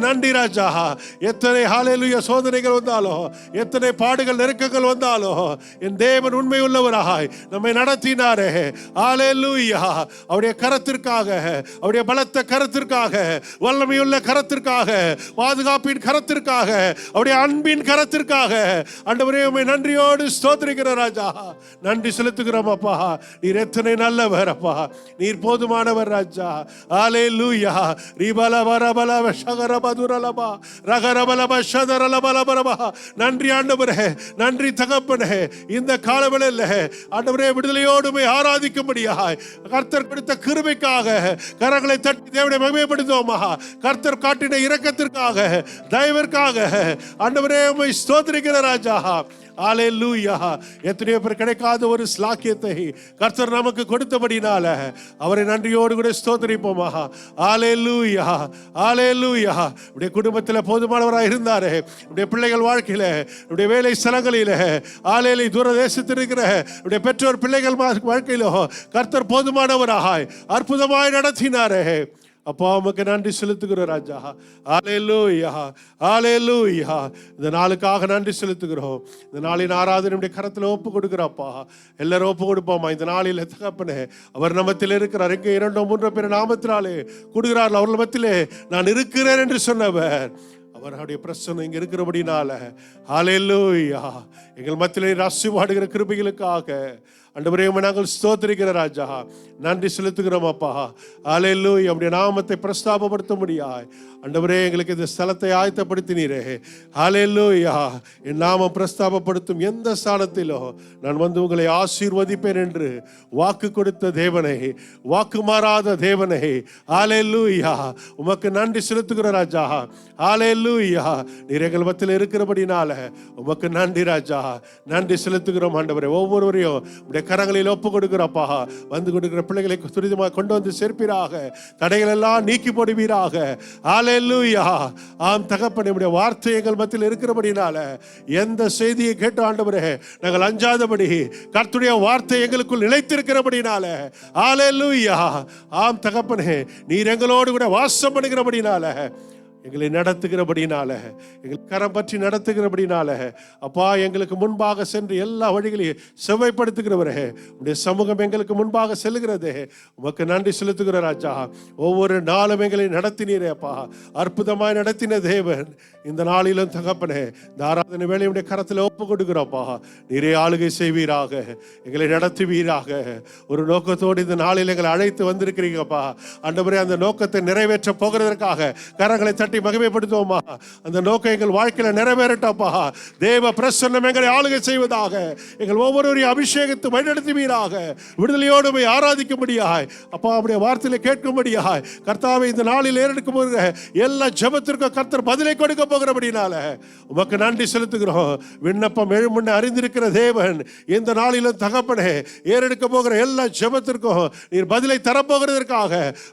நன்றி ராஜா. எத்தனை ஹல்லேலூயா சோதனைகள் வந்தாலும், எத்தனை பாடுகள் நெருக்கங்கள் வந்தாலும், என் தேவன் உண்மை உள்ளவராய் நம்மை நடத்தினாரே. ஹல்லேலூயா. அவருடைய கரத்திற்காக, அவருடைய பலத்த கரத்திற்காக, வல்லமையுள்ள கரத்திற்காக, பாதுகாப்பின் கரத்திற்காக, அவருடைய அன்பின் கரத்திற்காக ஆண்டவரே உம்மை நன்றியோடு ஸ்தோத்திரிக்கிற ராஜா. நன்றி செலுத்துகிறோம் அப்பா. நீர் எத்தனை நல்லவர் அப்பா. நீர் போதுமானவர் ராஜா. ஹல்லேலூயா. ரிபல வரபல வஷகர பதுரலபா ரகரபலப ஷதரலபலபரபா. நன்றி ஆண்டவரே, நன்றி தகப்பனே. இந்த காலவெளியில் ஆண்டவரே விடுதலையோடுமை ஆராதிக்கும்படியாய் கர்த்தர் கொடுத்த கிருபைக்காக கரங்களை தட்டி தேவனை மகிமைப்படுத்துவோமா. கர்த்தர் காட்டின இரக்கத்திற்காக, தயவிற்காக ஆண்டவரே உம்மை ஸ்தோத்திரிக்கிற ராஜா. ஹல்லேலூயா. எத்தனையோ பேர் கிடைக்காத ஒரு ஸ்லாக்கியத்தை கர்த்தர் நமக்கு கொடுத்தபடினால அவரை நன்றியோடு கூட ஸ்தோத்திரிப்போமா. ஹல்லேலூயா. ஹல்லேலூயா. உடைய குடும்பத்தில் போதுமானவராக இருந்தாரு. உடைய பிள்ளைகள் வாழ்க்கையில, உடைய வேலை ஸ்தலங்களில, ஹல்லேலூயா, தூர தேசத்தில் இருக்கிற உடைய பெற்றோர் பிள்ளைகள் வாழ்க்கையிலோ கர்த்தர் போதுமானவராய் அற்புதமாய் நடத்தினாரே. அப்பா உமக்கு நன்றி செலுத்துகிறோம் ராஜா. ஹல்லேலூயா. ஹல்லேலூயா. இந்த நாளுக்காக நன்றி செலுத்துகிறோம். இந்த நாளின் ஆராதனை கரத்தில் ஒப்பு கொடுக்கிறப்பா. எல்லாரும் ஒப்பு கொடுப்போமா. இந்த நாளில் தகப்பனே அவர் நம்மத்தில் இருக்கிறார். எங்கே 2-3 பேர் நாமத்தினாலே கூடுகிறார்கள் அவர்கள் மத்தியிலே நான் இருக்கிறேன் என்று சொன்னவர். அவருடைய பிரசன்னம் இங்க இருக்கிறபடினால ஹல்லேலூயா. எங்கள் மத்தியிலே ஆசீர்வாடுகிற கிருபைகளுக்காக ஆண்டவரே உம்மை நாங்கள் ஸ்தோத்திரிக்கிற ராஜா. நன்றி செலுத்துகிறோம் அப்பா. ஹல்லேலூயா. உம்முடைய நாமத்தை பிரஸ்தாபப்படுத்த முடியாய் ஆண்டவரே எங்களுக்கு இந்த ஸ்தலத்தை ஆயத்தப்படுத்தினீரே. ஹல்லேலூயா. என் நாமம் பிரஸ்தாபப்படுத்தும் எந்த ஸ்தானத்திலோ நான் வந்து உங்களை ஆசீர்வதிப்பேன் என்று வாக்கு கொடுத்த தேவனை, வாக்கு மாறாத தேவனை, ஹல்லேலூயா, உமக்கு நன்றி செலுத்துகிற ராஜா. ஹல்லேலூயா. நீர் எங்கள் மத்தியில் இருக்கிறபடினால உமக்கு நன்றி ராஜா. நன்றி செலுத்துகிறோம் ஆண்டவரே. ஒவ்வொருவரையும் உடைய கரங்களில் ஒப்பு கொடுக்கிறப்பா. வந்து கொடுக்கிற பிள்ளைகளை துரிதமாக கொண்டு வந்து சேர்ப்பீராக. தடைகள் எல்லாம் நீக்கி போடுவீராக. ஹல்லேலூயா. ஆம் தகப்பனே, உடைய வார்த்தை எங்கள் மத்தியில் இருக்கிறபடினால எந்த செய்தியை கேட்டு ஆண்டவரே நாங்கள் அஞ்சாதபடி கர்த்தருடைய வார்த்தை எங்களுக்குள் நிலைத்திருக்கிறபடினால ஹல்லேலூயா. ஆம் தகப்பனே, நீர் எங்களோடு கூட வாசம் பண்ணுகிறபடினால, எங்களை நடத்துகிறபடினால, எங்கள் கரம் பற்றி நடத்துகிறபடினால அப்பா எங்களுக்கு முன்பாக சென்று எல்லா வழிகளையும் செவ்வாய்ப்படுத்துகிறவரே, உடைய சமூகம் எங்களுக்கு முன்பாக செல்லுகிறதே. உமக்கு நன்றி செலுத்துகிற ராஜா. ஒவ்வொரு நாளும் எங்களை நடத்தினீரே அப்பா. அற்புதமாய் நடத்தின தேவன் இந்த நாளிலும் தகப்பனே இந்த ஆராதனை வேலையுடைய கரத்தில் ஒப்பு கொடுக்கிறோப்பா. நீரே ஆளுகை செய்வீராக, எங்களை நடத்துவீராக. ஒரு நோக்கத்தோடு இந்த நாளில் எங்களை அழைத்து வந்திருக்கிறீங்கப்பா ஆண்டவரே. அந்த நோக்கத்தை நிறைவேற்ற போகிறதற்காக கரங்களை தட்டி மகிமைப்படுத்துவோமா. அந்த நோக்கம் எங்கள் வாழ்க்கையில நிறைவேறட்டப்பா. தேவ பிரசன்னம் எங்களை ஆளுகை செய்வதாக. எங்கள் ஒவ்வொருவரையும் அபிஷேகத்தை வழிநடத்துவீராக. விடுதலையோடு போய் ஆராதிக்கும்படியாய் அப்பா அவருடைய வார்த்தையில கேட்கும்படியாய் கர்த்தாவை இந்த நாளில் ஏறெடுக்கும் போது எல்லா ஜெபத்திற்கும் கர்த்தர் பதிலை கொடுக்க போகிறபடினால உமக்கு நன்றி செலுத்துகிறோம். விண்ணப்பம் எழுமுன்ன அறிந்திருக்கிற தேவன் இந்த நாளிலும் தகப்பனே ஏறெடுக்க போகிற எல்லா ஜெபத்திற்கும் நீர் பதிலை தரப்போகிறதற்காக,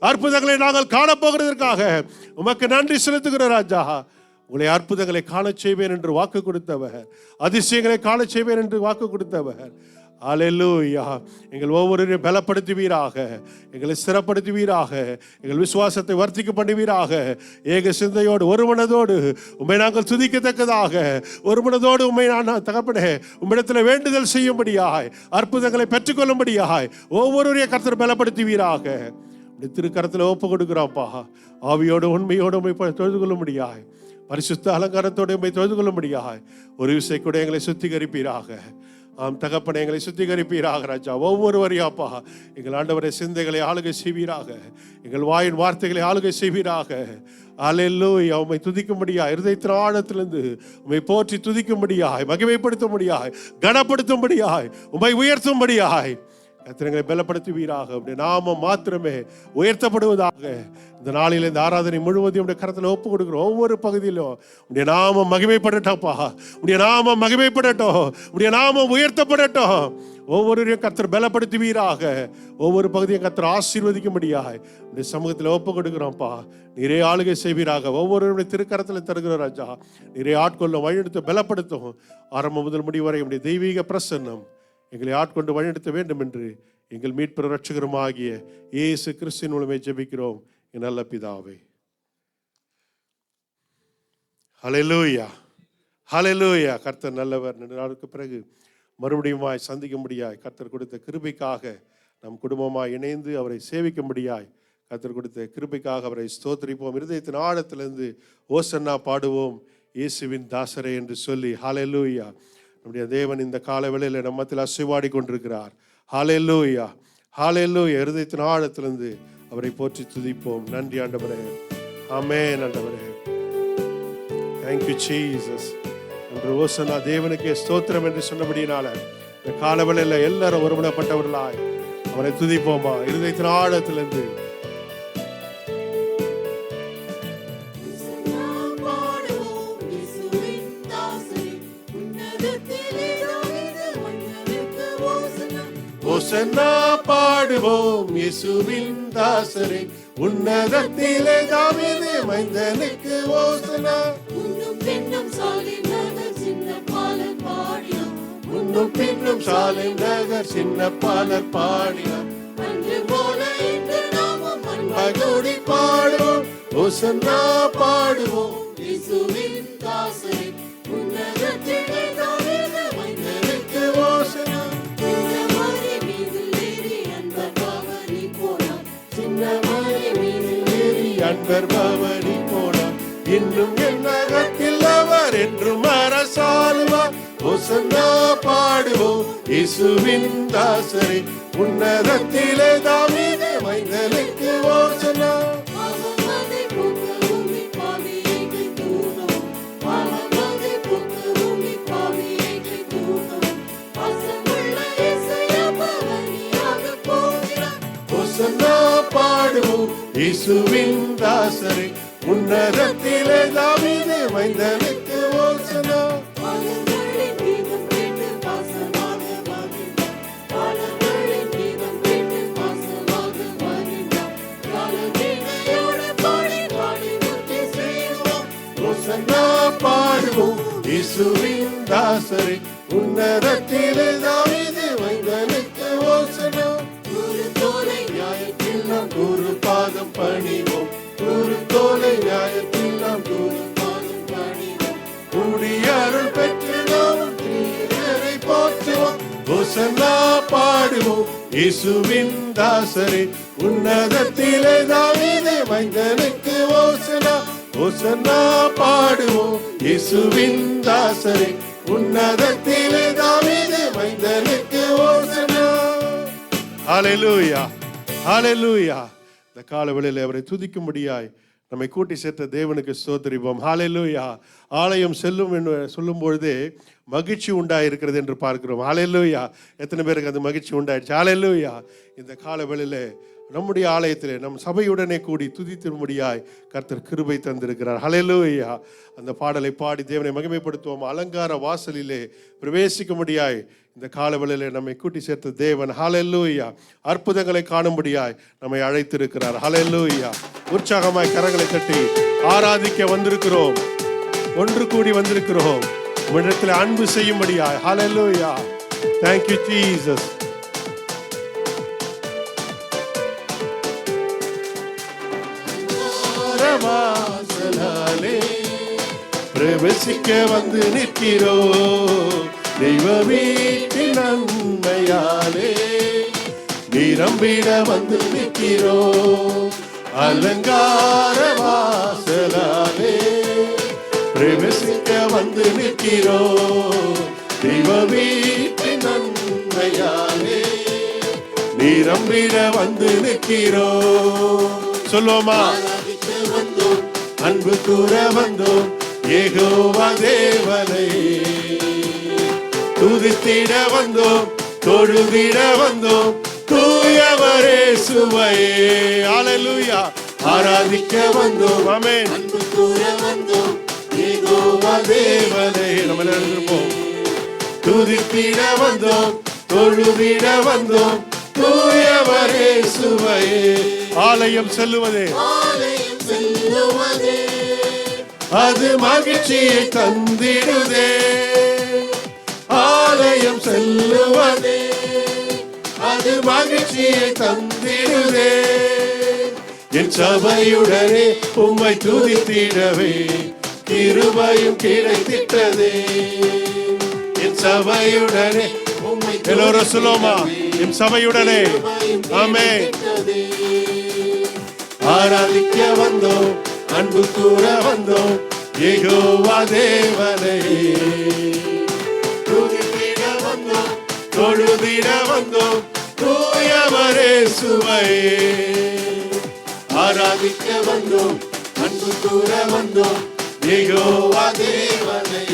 அற்புதங்களை நாங்கள் காணப்போகிறதற்காக உமக்கு நன்றி செலுத்துகிற ராஜா. உங்களை அற்புதங்களை காண செய்வேன் என்று வாக்கு கொடுத்தவர், அதிசயங்களை காண செய்வேன் என்று வாக்கு கொடுத்தவர். ஹல்லேலூயா. எங்கள் ஒவ்வொருவரையும் பலப்படுத்துவீராக, எங்களை ஸ்திரப்படுத்துவீராக, எங்கள் விசுவாசத்தை வர்த்திக்க பண்ணுவீராக. ஏக சிந்தையோடு ஒரு மனதோடு உம்மை நாங்கள் துதிக்கத்தக்கதாக, ஒரு மனதோடு உம்மை நான் தகப்பனே உம்மிடத்தில் வேண்டுதல் செய்யும்படியாய், அற்புதங்களை பெற்றுக்கொள்ளும்படியாய் ஒவ்வொருவரையும் கர்த்தர் பலப்படுத்துவீராக. திருக்கரத்தில் ஒப்பு கொடுக்குறாப்பா. ஆவியோடு உண்மையோடு உண்மை தொழுது கொள்ளும்படியாய், பரிசுத்த அலங்காரத்தோடு உண்மை தொழுது கொள்ளும்படியாய் ஒரு விசை கூட எங்களை சுத்திகரிப்பீராக. ஆம் தகப்பனை எங்களை சுத்திகரிப்பீராக ராஜா. ஒவ்வொருவரையாப்பா எங்கள் ஆண்டவரை சிந்தைகளை ஆளுகை செய்வீராக, எங்கள் வாயின் வார்த்தைகளை ஆளுகை செய்வீராக. ஹல்லேலூயா. உம்மை துதிக்கும்படியாய், இருதயத்தின் ஆழத்திலிருந்து உம்மை போற்றி துதிக்கும்படியாய், மகிமைப்படுத்தும்படியாய், கனப்படுத்தும்படியாய், உம்மை உயர்த்தும்படியாய் கர்த்தரை பலப்படுத்துவீராக. உடைய நாமம் மாத்திரமே உயர்த்தப்படுவதாக. இந்த நாளில் இந்த ஆராதனை முழுவதையும் உடைய கரத்தில் ஒப்பு கொடுக்கிறோம். ஒவ்வொரு பகுதியிலும் உடைய நாமம் மகிமைப்படட்டோப்பா. உடைய நாமம் மகிமைப்படட்டும், உடைய நாமம் உயர்த்தப்படட்டும். ஒவ்வொருவரையும் கர்த்தர் பலப்படுத்துவீராக. ஒவ்வொரு பகுதியும் கர்த்தர் ஆசீர்வதிக்கும்படியாய் உடைய சமூகத்தில் ஒப்பு கொடுக்கிறோம்ப்பா. நிறைய ஆளுகை செய்வீராக. ஒவ்வொருவருடைய திருக்கரத்தில் தருகிற ராஜா. நிறைய ஆட்கொள்ளும், வழிநடத்தும், பலப்படுத்தும். ஆரம்பம் முதல் முடிவு வரை உடைய தெய்வீக பிரசன்னம் எங்களை ஆட்கொண்டு வழிநடத்த வேண்டும் என்று எங்கள் மீட்பர் இரட்சகருமாகிய இயேசு கிறிஸ்துவின் மூலமே ஜெபிக்கிறோம் என் நல்ல பிதாவே. ஹல்லேலூயா, ஹல்லேலூயா. கர்த்தர் நல்லவர். 2 நாளுக்கு பிறகு மறுபடியுமாய் சந்திக்கும்படியாய் கர்த்தர் கொடுத்த கிருபைக்காக நம் குடும்பமாய் இணைந்து அவரை சேவிக்கும்படியாய் கர்த்தர் கொடுத்த கிருபைக்காக அவரை ஸ்தோத்திரிப்போம். இருதயத்தின் ஆழத்திலிருந்து ஓசன்னா பாடுவோம், இயேசுவின் தாசரே என்று சொல்லி. ஹல்லேலூயா. நம்முடைய தேவன் இந்த கால வேளையில் நம்ம மத்தியில் அசைவாடி கொண்டிருக்கிறார். ஹல்லேலூயா, ஹல்லேலூயா. இருதயத்தின் ஆழத்திலிருந்து அவரை போற்றி துதிப்போம். நன்றி ஆண்டவரே. ஆமென் ஆண்டவரே. Thank you Jesus. என்று ஓசன்னா தேவனுக்கே ஸ்தோத்திரம் என்று சொன்னபடியினால இந்த காலவெளியில் எல்லாரும் ஒருமனப்பட்டவர்களாய் அவரை துதிப்போமா. இருதயத்தின் ஆழத்திலிருந்து ஓசன்னா பாடுவோம் இயேசுவின் தாசரே, உன்னதத்திலே தாவீது மைந்தனுக்கு ஓசன்னா. முன்னும் பின்னும் சாலேம் நகர் சின்ன பாலர் பாடினார். அன்று போல இன்று நாமும் அன்போடு பாடுவோம், ஓசன்னா பாடுவோம் இயேசுவின் தாசரே, உன்னதத்திலே தாவீது மைந்தனுக்கு ஓசன்னா. அன்பர் பவனி போனார், இன்னும் என் அகத்தில் அவர் என்றும் அரசாளுவார். ஓசன்னா பாடுவோம் இயேசுவின் தாசரே, உன்னதத்திலே தாவீது மைந்தனுக்கு ஓசன்னா. ஓசன்னா பாடுவோம் இயேசுவின் தாசரே, உன்னதத்திலே தாவீது மைந்தனுக்கு ஓசன்னா. ஓசன்னா பாடுவோம் இயேசுவின் தாசரே, உன்னதத்திலே தாவீது மைந்தனுக்கு ஓசன்னா. குரு பாதம் பணிவோம், குரு தோலை நியாயத்தில் நாம் குரு பாதம் பணிவோம், கூடிய அருள் பெற்று நாம் கிறிஸ்துவை போற்றுவோம். ஓசன்னா பாடுவோம் இயேசுவின் தாசரே, உன்னதத்திலே தாவீது மைந்தனுக்கு ஓசன்னா. ஓசன்னா பாடுவோம் இயேசுவின் தாசரே, உன்னதத்திலே தாவீது மைந்தனுக்கு ஓசன்னா. ஹல்லேலூயா, ஹல்லேலூயா. இந்த காலவெளியில் அவரை துதிக்கும்படியாய் நம்மை கூட்டி சேர்த்த தேவனுக்கு ஸ்தோத்திரிப்போம். ஹல்லேலூயா. ஆலயம் செல்லும் என்று சொல்லும் பொழுதே மகிழ்ச்சி உண்டாயிருக்கிறது என்று பார்க்கிறோம். ஹல்லேலூயா. எத்தனை பேருக்கு அந்த மகிழ்ச்சி உண்டாயிடுச்சு? ஹல்லேலூயா. இந்த காலவெளியில் நம்முடைய ஆலயத்திலே நம் சபையுடனே கூடி துதித்திரும்படியாய் கர்த்தர் கிருபை தந்திருக்கிறார். ஹல்லேலூயா. அந்த பாடலை பாடி தேவனை மகிமைப்படுத்துவோம். அலங்கார வாசலிலே பிரவேசிக்கும்படியாய் இந்த காலவெளியிலே நம்மை கூட்டி சேர்த்த தேவன் ஹல்லேலூயா அற்புதங்களை காணும்படியாய் நம்மை அழைத்திருக்கிறார். ஹல்லேலூயா. உற்சாகமாய் கரங்களை தட்டி ஆராதிக்க வந்திருக்கிறோம், ஒன்று கூடி வந்திருக்கிறோம் உம்மிடத்தில் அன்பு செய்யும்படியாய். ஹல்லேலூயா. Thank you Jesus. வாசலாலே பிரவேசிக்க வந்து நிற்கிறோம், தெய்வ வீட்டின் நன்மையாலே நிரம்பிட வந்து நிற்கிறோம். அலங்கார வாசலாலே பிரவேசிக்க வந்து நிற்கிறோம், தெய்வ வீட்டின் நன்மையாலே நிரம்பிட வந்து நிற்கிறோம். சொல்லுவோமா? அன்பு கூற வந்தோம் யெகோவா தேவனை, துதித்திட வந்தோம் தொழுதிட வந்தோம் தூயவரே சுவையே. ஹல்லேலூயா. ஆராதிக்க வந்தோம். ஆமென். அன்பு கூற வந்தோம் யெகோவா தேவனை. நம்ம எழுந்திருப்போம். துதித்திட வந்தோம் தொழுதிட வந்தோம் தூயவரே சுவையே. ஆலயம் செல்லுவதே, ஆலயம் செல்லுவதே அது மகிழ்ச்சியை தந்திடுதே. ஆலயம் செல்லுவதே அது மகிழ்ச்சியை தந்திடுதே. என் சபையுடனே உம்மை துதித்திடவே கிருபையும் கிடைத்திட்டதே. என் சபையுடனே எல்லோரும் சொல்லுமா, என் சபையுடனே. ஆமென். ஆராதிக்க வந்தோம், அன்பு கூற வந்தோம் யெகோவா தேவனை. துதித்திட வந்தோம், தொழுதிட வந்தோம் தூயவரே சுவையே. ஆராதிக்க வந்தோம், அன்பு கூற வந்தோம் யெகோவா தேவனை.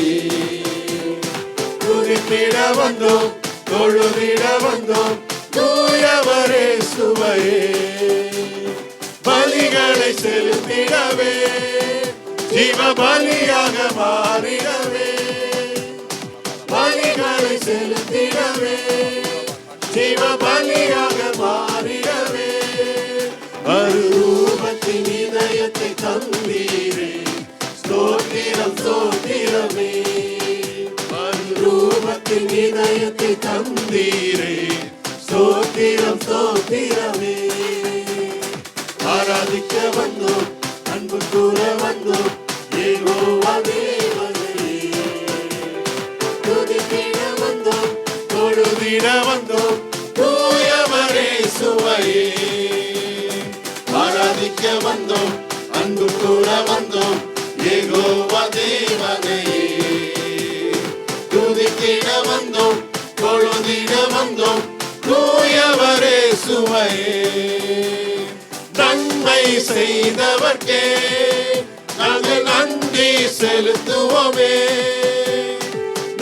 துதித்திட வந்தோம், தொழுதிட வந்தோம் தூயவரே சுவையே. பலிகளை செலுத்திடவே, ஜீவ பலியாக மாறிடவே. பலிகளை செலுத்திடவே, ஜீவ பலியாக மாறிடவே. மறுரூபத்தின் இதயத்தை தந்தீரே, ஸ்தோத்திரம் ஸ்தோத்திரமே. மறுரூபத்தின் இதயத்தை தந்தீரே, ஸ்தோத்திரம் ஸ்தோத்திரமே. ஆராதிக்க வந்தோம், அன்பு கூற வந்தோம் யெகோவா தேவனை. துதித்திட வந்தோம், தொழுதிட வந்தோம் தூயவரே சுவையே. ஆராதிக்க வந்தோம், அன்பு கூற வந்தோம் யெகோவா தேவனை. துதித்திட வந்தோம், தொழுதிட வந்தோம் தூயவரே சுவையே. நன்மை செய்தவர்க்கே நாங்கள் நன்றி செலுத்துவோமே.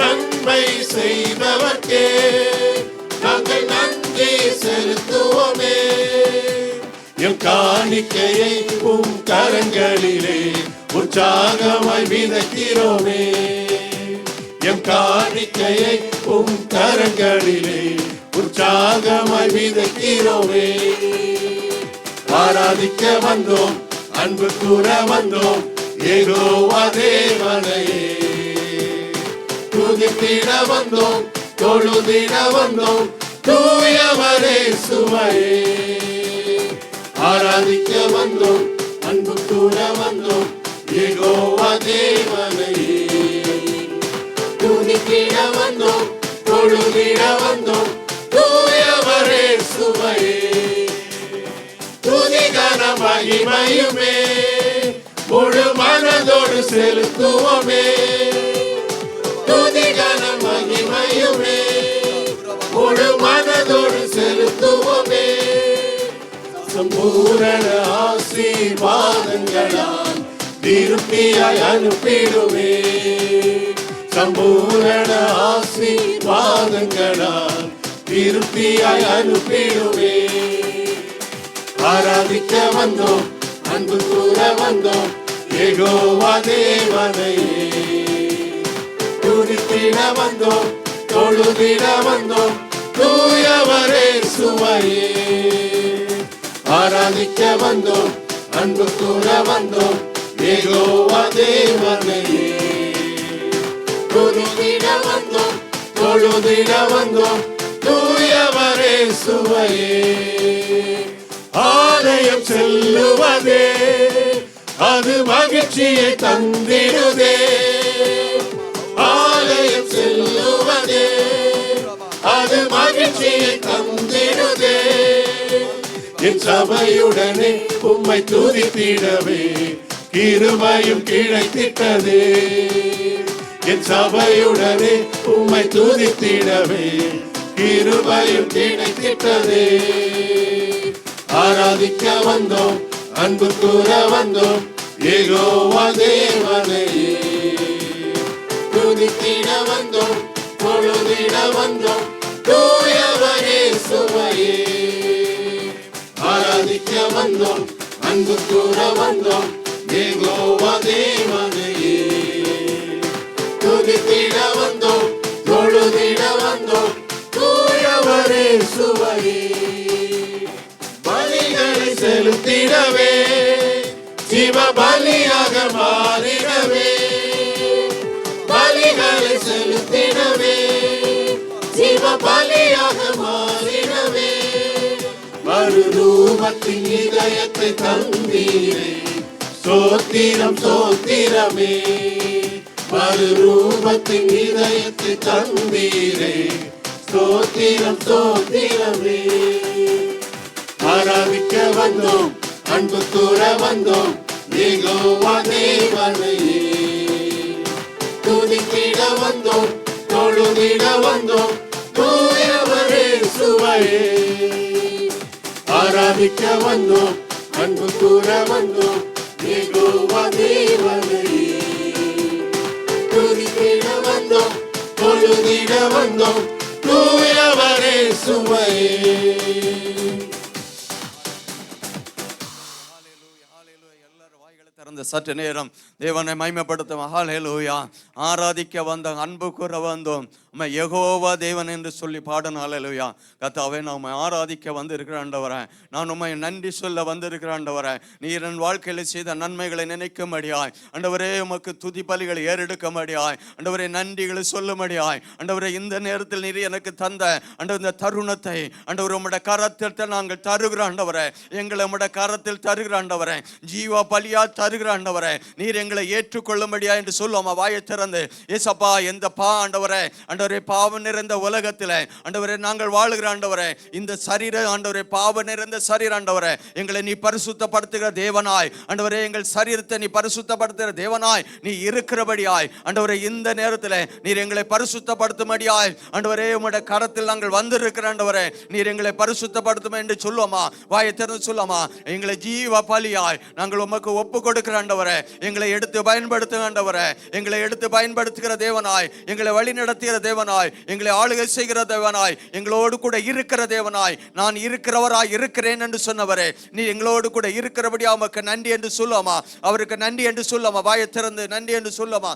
நன்மை செய்தவர்க்கே நாங்கள் நன்றி செலுத்துவோமே. எம் காணிக்கையை உம் கரங்களிலே உற்சாகமாய் விதைக்கிறோமே. எம் காணிக்கையை உம் கரங்களிலே உற்சாகமாய் விதைக்கிறோமே. ஆராதிக்க வந்தோம், அன்பு கூற வந்தோம் யெகோவா தேவனை. துதித்திட வந்தோம், தொழுதிட வந்தோம் தூயவரே சுவையே. ஆராதிக்க வந்தோம், அன்பு கூற வந்தோம் யெகோவா தேவனை. துதித்திட வந்தோம், தொழுதிட வந்தோம் தூயவரே சுவையே. துதிகன மகிமையுமே முழு மனதோடு செலுத்துவோமே. துதிகன மகிமையுமே முழு மனதோடு செலுத்துவோமே. சம்பூரண ஆசீர்வாதங்களால் திருப்தியாய் அனுப்பிடுவே. சம்பூரண ஆசீர்வாதங்களால் திருப்தியாய் அனுப்பிடுவே. ஆராதிக்க வந்தோம், அன்பு கூற வந்தோம் யெகோவா தேவனை. துதித்திட வந்தோம், தொழுதிட வந்தோம் தூயவரே சுவையே. ஆராதிக்க வந்தோம், அன்பு கூற வந்தோம் யெகோவா தேவனை. துதித்திட வந்தோம், தொழுதிட வந்தோம் தூயவரே சுவையே. ஆலயம் செல்லுவதே அது மகிழ்ச்சியை தந்திடுதே. ஆலயம் செல்லுவதே அது மகிழ்ச்சியை தந்திடுதே. என் சபையுடனே உம்மை துதித்திடவே கிருபையும் கிடைத்திட்டதே. என் சபையுடனே உம்மை துதித்திடவே கிருபையும் கிடைத்திட்டதே. ஆராதிக்க வந்தோம், அன்பு கூற வந்தோம் யெகோவா தேவனை. துதித்திட வந்தோம், தொழுதிட வந்தோம் தூயவரே சுவையே. ஆராதிக்க வந்தோம், அன்பு கூற வந்தோம் யெகோவா தேவனை. துதித்திட வந்தோம், தொழுதிட வந்தோம் தூயவரே சுவையே. பலிகளை செலுத்திடவே, ஜீவ பலியாக மாறிடவே. பலிகளை செலுத்திடவே, ஜீவ பலியாக மாறிடவே. மறுரூபத்தின் இதயத்தை தந்தீரே, சோத்திரம் சோத்திரமே, மறுரூபத்தின் இதயத்தை தந்தீரே. சோத்திரம் சோத்திரமே, ஆராதிக்க வந்தோம், அன்பு கூற வந்தோம், யெகோவா தேவனையே. துதித்திட வந்தோம், தொழுதிட வந்தோம், தூயவரே சுவையே. ஆராதிக்க வந்தோம், அன்பு கூற வந்தோம், யெகோவா தேவனையே. துதித்திட வந்தோம், தொழுதிட வந்தோம், தூயவரே சுவையே. திறந்த சற்று நேரம் தேவனை மகிமைப்படுத்தும். ஹல்லேலூயா. ஆராதிக்க வந்தோம், அன்பு கூற வந்தோம், உம்மை யெகோவா தேவன் என்று சொல்லி பாடணும். ஹல்லேலூயா. கர்த்தாவே, நான் உம்மை ஆராதிக்க வந்திருக்கிற ஆண்டவரே, நான் உம்மை நன்றி சொல்ல வந்திருக்கிற ஆண்டவரே, நீர் என் வாழ்க்கையில் செய்த நன்மைகளை நினைக்கும்படியாய் ஆண்டவரே, உமக்கு துதி பலிகளை ஏறெடுக்கும்படியாய் ஆண்டவரே, நன்றிகளை சொல்லும்படியாய் ஆண்டவரே, இந்த நேரத்தில் நீர் எனக்கு தந்த ஆண்டவர் இந்த தருணத்தை ஆண்டவர் உம்முடைய கரத்தில் நாங்கள் தருகிற ஆண்டவரே, எங்களை உம்முடைய கரத்தில் தருகிற ஆண்டவரே, ஜீவ பலியா தருகிற ஆண்டவரே, நீர் எங்களை ஏற்றுக்கொள்ளும்படியா என்று சொல்லுவோம். வாயை திறந்து ஏசப்பா, எந்த ஆண்டவரே ஆண்டவரே, பாவம் நிறைந்த உலகத்தில் ஆண்டவரே நாங்கள் வாழுகிற ஆண்டவரே, இந்த சரீர ஆண்டவரே, பாவம் நிறைந்த சரீர ஆண்டவரே, எங்களை நீ பரிசுத்தப்படுத்துகிற தேவனாய் ஆண்டவரே, எங்கள் சரீரத்தை நீ பரிசுத்தப்படுத்துகிற தேவனாய் நீ இருக்கிறபடியாய் ஆண்டவரே, இந்த நேரத்தில் நீர் எங்களை பரிசுத்தப்படுத்தும்படியாய் ஆண்டவரே, உம்முடைய கரத்தில் நாங்கள் வந்திருக்கிற ஆண்டவரே, நீர் எங்களை பரிசுத்தப்படுத்தும் என்று சொல்லுவோமா? வாயை திறந்து சொல்லுவோமா? எங்களை ஜீவ பலியாய் நாங்கள் உமக்கு ஒப்பு கொடுக்கிற ஆண்டவரே, எங்களை எடுத்து பயன்படுத்துகிற ஆண்டவரே, எங்களை எடுத்து பயன்படுத்துகிற தேவனாய், எங்களை வழி நடத்துகிற தேவனாய், எங்களை ஆளுகை செய்கிற தேவனாய், எங்களோடு கூட இருக்கிற தேவனாய், நான் இருக்கிறவராய் இருக்கிறேன் என்று சொன்னவரே, நீ எங்களோடு கூட இருக்கிறபடியா உமக்கு நன்றி என்று சொல்லுவோமா? அவருக்கு நன்றி என்று சொல்லுவோமா? வாயை திறந்து நன்றி என்று சொல்லுவோமா?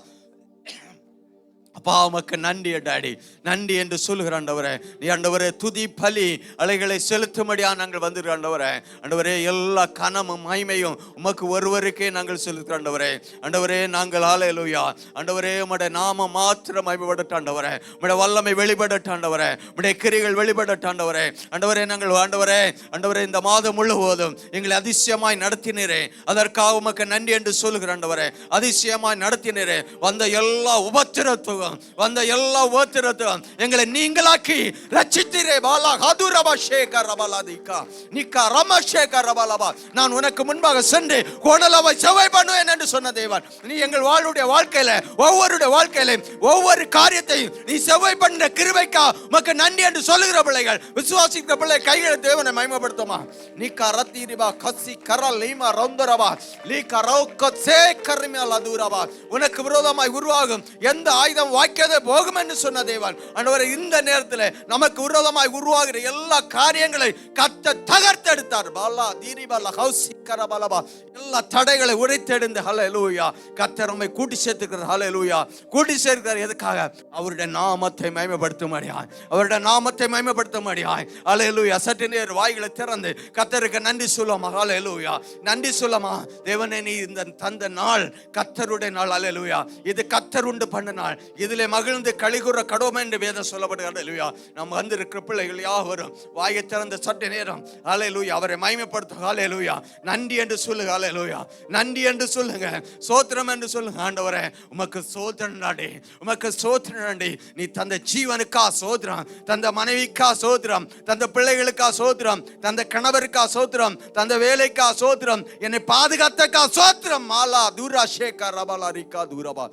அப்பா, உமக்கு நன்றி டாடி, நன்றி என்று சொல்லுகிற ஆண்டவரே, நீ ஆண்டவரே துதி பலி அலைகளை செலுத்தும்படியா நாங்கள் வந்துடுற ஆண்டவரே, ஆண்டவரே எல்லா கனமும் மகிமையும் உமக்கு ஒருவருக்கே நாங்கள் செலுத்துகிற ஆண்டவரே, ஆண்டவரே நாங்கள் ஹல்லேலூயா ஆண்டவரே, உம்முடைய நாம மாத்திரம் மகிமைப்படட்டும் ஆண்டவரே, உம்முடைய வல்லமை வெளிப்படட்டும் ஆண்டவரே, உம்முடைய கிரிகள் வெளிப்படட்டும் ஆண்டவரே, ஆண்டவரே நாங்கள் ஆண்டவரே ஆண்டவரே இந்த மாதம் முழுவதும் எங்களை அதிசயமாய் நடத்தினீரே, அதற்காக உமக்கு நன்றி என்று சொல்லுகிற ஆண்டவரே, அதிசயமாய் நடத்தினீரே, வந்த எல்லா உபத்திரத்துவம் வந்த எல்லா உபத்திரத்துவம் எங்களை நீங்களாக்கி ரட்சித்தீரே. பாலா ஹதுரபா ஷேகர் ரபலாதிகா நிகா ரமஷேகர் ரபலபா, நான் உனக்கு முன்பாக சென்று கோணலவை செவை பண்ணுவேன் என்று சொன்ன தேவன், நீ எங்கள் வாளுடைய வாழ்க்கையில ஒவ்வொருடைய வாழ்க்கையில ஒவ்வொரு காரியத்தையும் நீ செவை பண்ண கிருபைக்கா உமக்கு நன்றி என்று சொல்லுகிற பிள்ளைகள், விசுவாசிக்கிற பிள்ளை கைகளை தேவனை மகிமைப்படுத்துமா? நிகா ரத்திரிபா கசி கரல் லீமா ரந்தரபா லீகா ரௌக சே கர்மியா லதுரபா, உனக்கு விரோதமாய் உருவாகும் எந்த ஆயுதம் வாக்கியதை போகும் என்று சொன்ன தேவன், ஆண்டவரே இந்த நேரத்தில் நமக்கு விரோதமாய் உருவாகிற எல்லா காரியங்களை கர்த்தர் தகர்த்தெடுத்தார். பாலா தீரிபாலா ஹௌசிக்கர பலபா, எல்லா தடைகளை உடைத்தெடுந்து ஹல்லேலூயா கர்த்தர் நம்மை கூட்டி சேர்த்துக்கிறார். ஹல்லேலூயா கூட்டி சேர்க்கிறார். எதுக்காக? அவருடைய நாமத்தை மகிமைப்படுத்தும்படியாய், அவருடைய நாமத்தை மகிமைப்படுத்தும்படியாய். ஹல்லேலூயா. சற்று நேரம் வாய்களை திறந்து கர்த்தருக்கு நன்றி சொல்லுமா? ஹல்லேலூயா நன்றி சொல்லுமா? தேவனே, நீ இந்த தந்த நாள் கர்த்தருடைய நாள். ஹல்லேலூயா. இது கர்த்தர் உண்டு பண்ண நாள், இதிலே மகிழ்ந்து களிகூற கடவுமே என்று வேதம் சொல்லப்படுகிறது. ஹல்லேலூயா. நம்ம வந்திருக்கிற பிள்ளைகள் யாவரும் வாயை திறந்த சற்று நேரம் ஹல்லேலூயா அவரை மகிமைப்படுத்தும். ஹல்லேலூயா நன்றி என்று சொல்லுங்க. ஹல்லேலூயா நன்றி என்று சொல்லுங்க. சோத்திரம் என்று சொல்லுங்க. ஆண்டவரே, உமக்கு சோத்திரம் நாடி, உமக்கு சோத்திரம் நாடி. நீ தந்த ஜீவனுக்கா சோத்திரம், தந்த மனைவிக்கா சோத்திரம், தந்த பிள்ளைகளுக்கா சோத்திரம், தந்த கணவருக்கா சோத்திரம், தந்த வேலைக்கா சோத்திரம், என்னை பாதுகாத்தக்கா சோத்திரம். மாலா தூரா ஷேகா ரபலாரிகா தூரபா,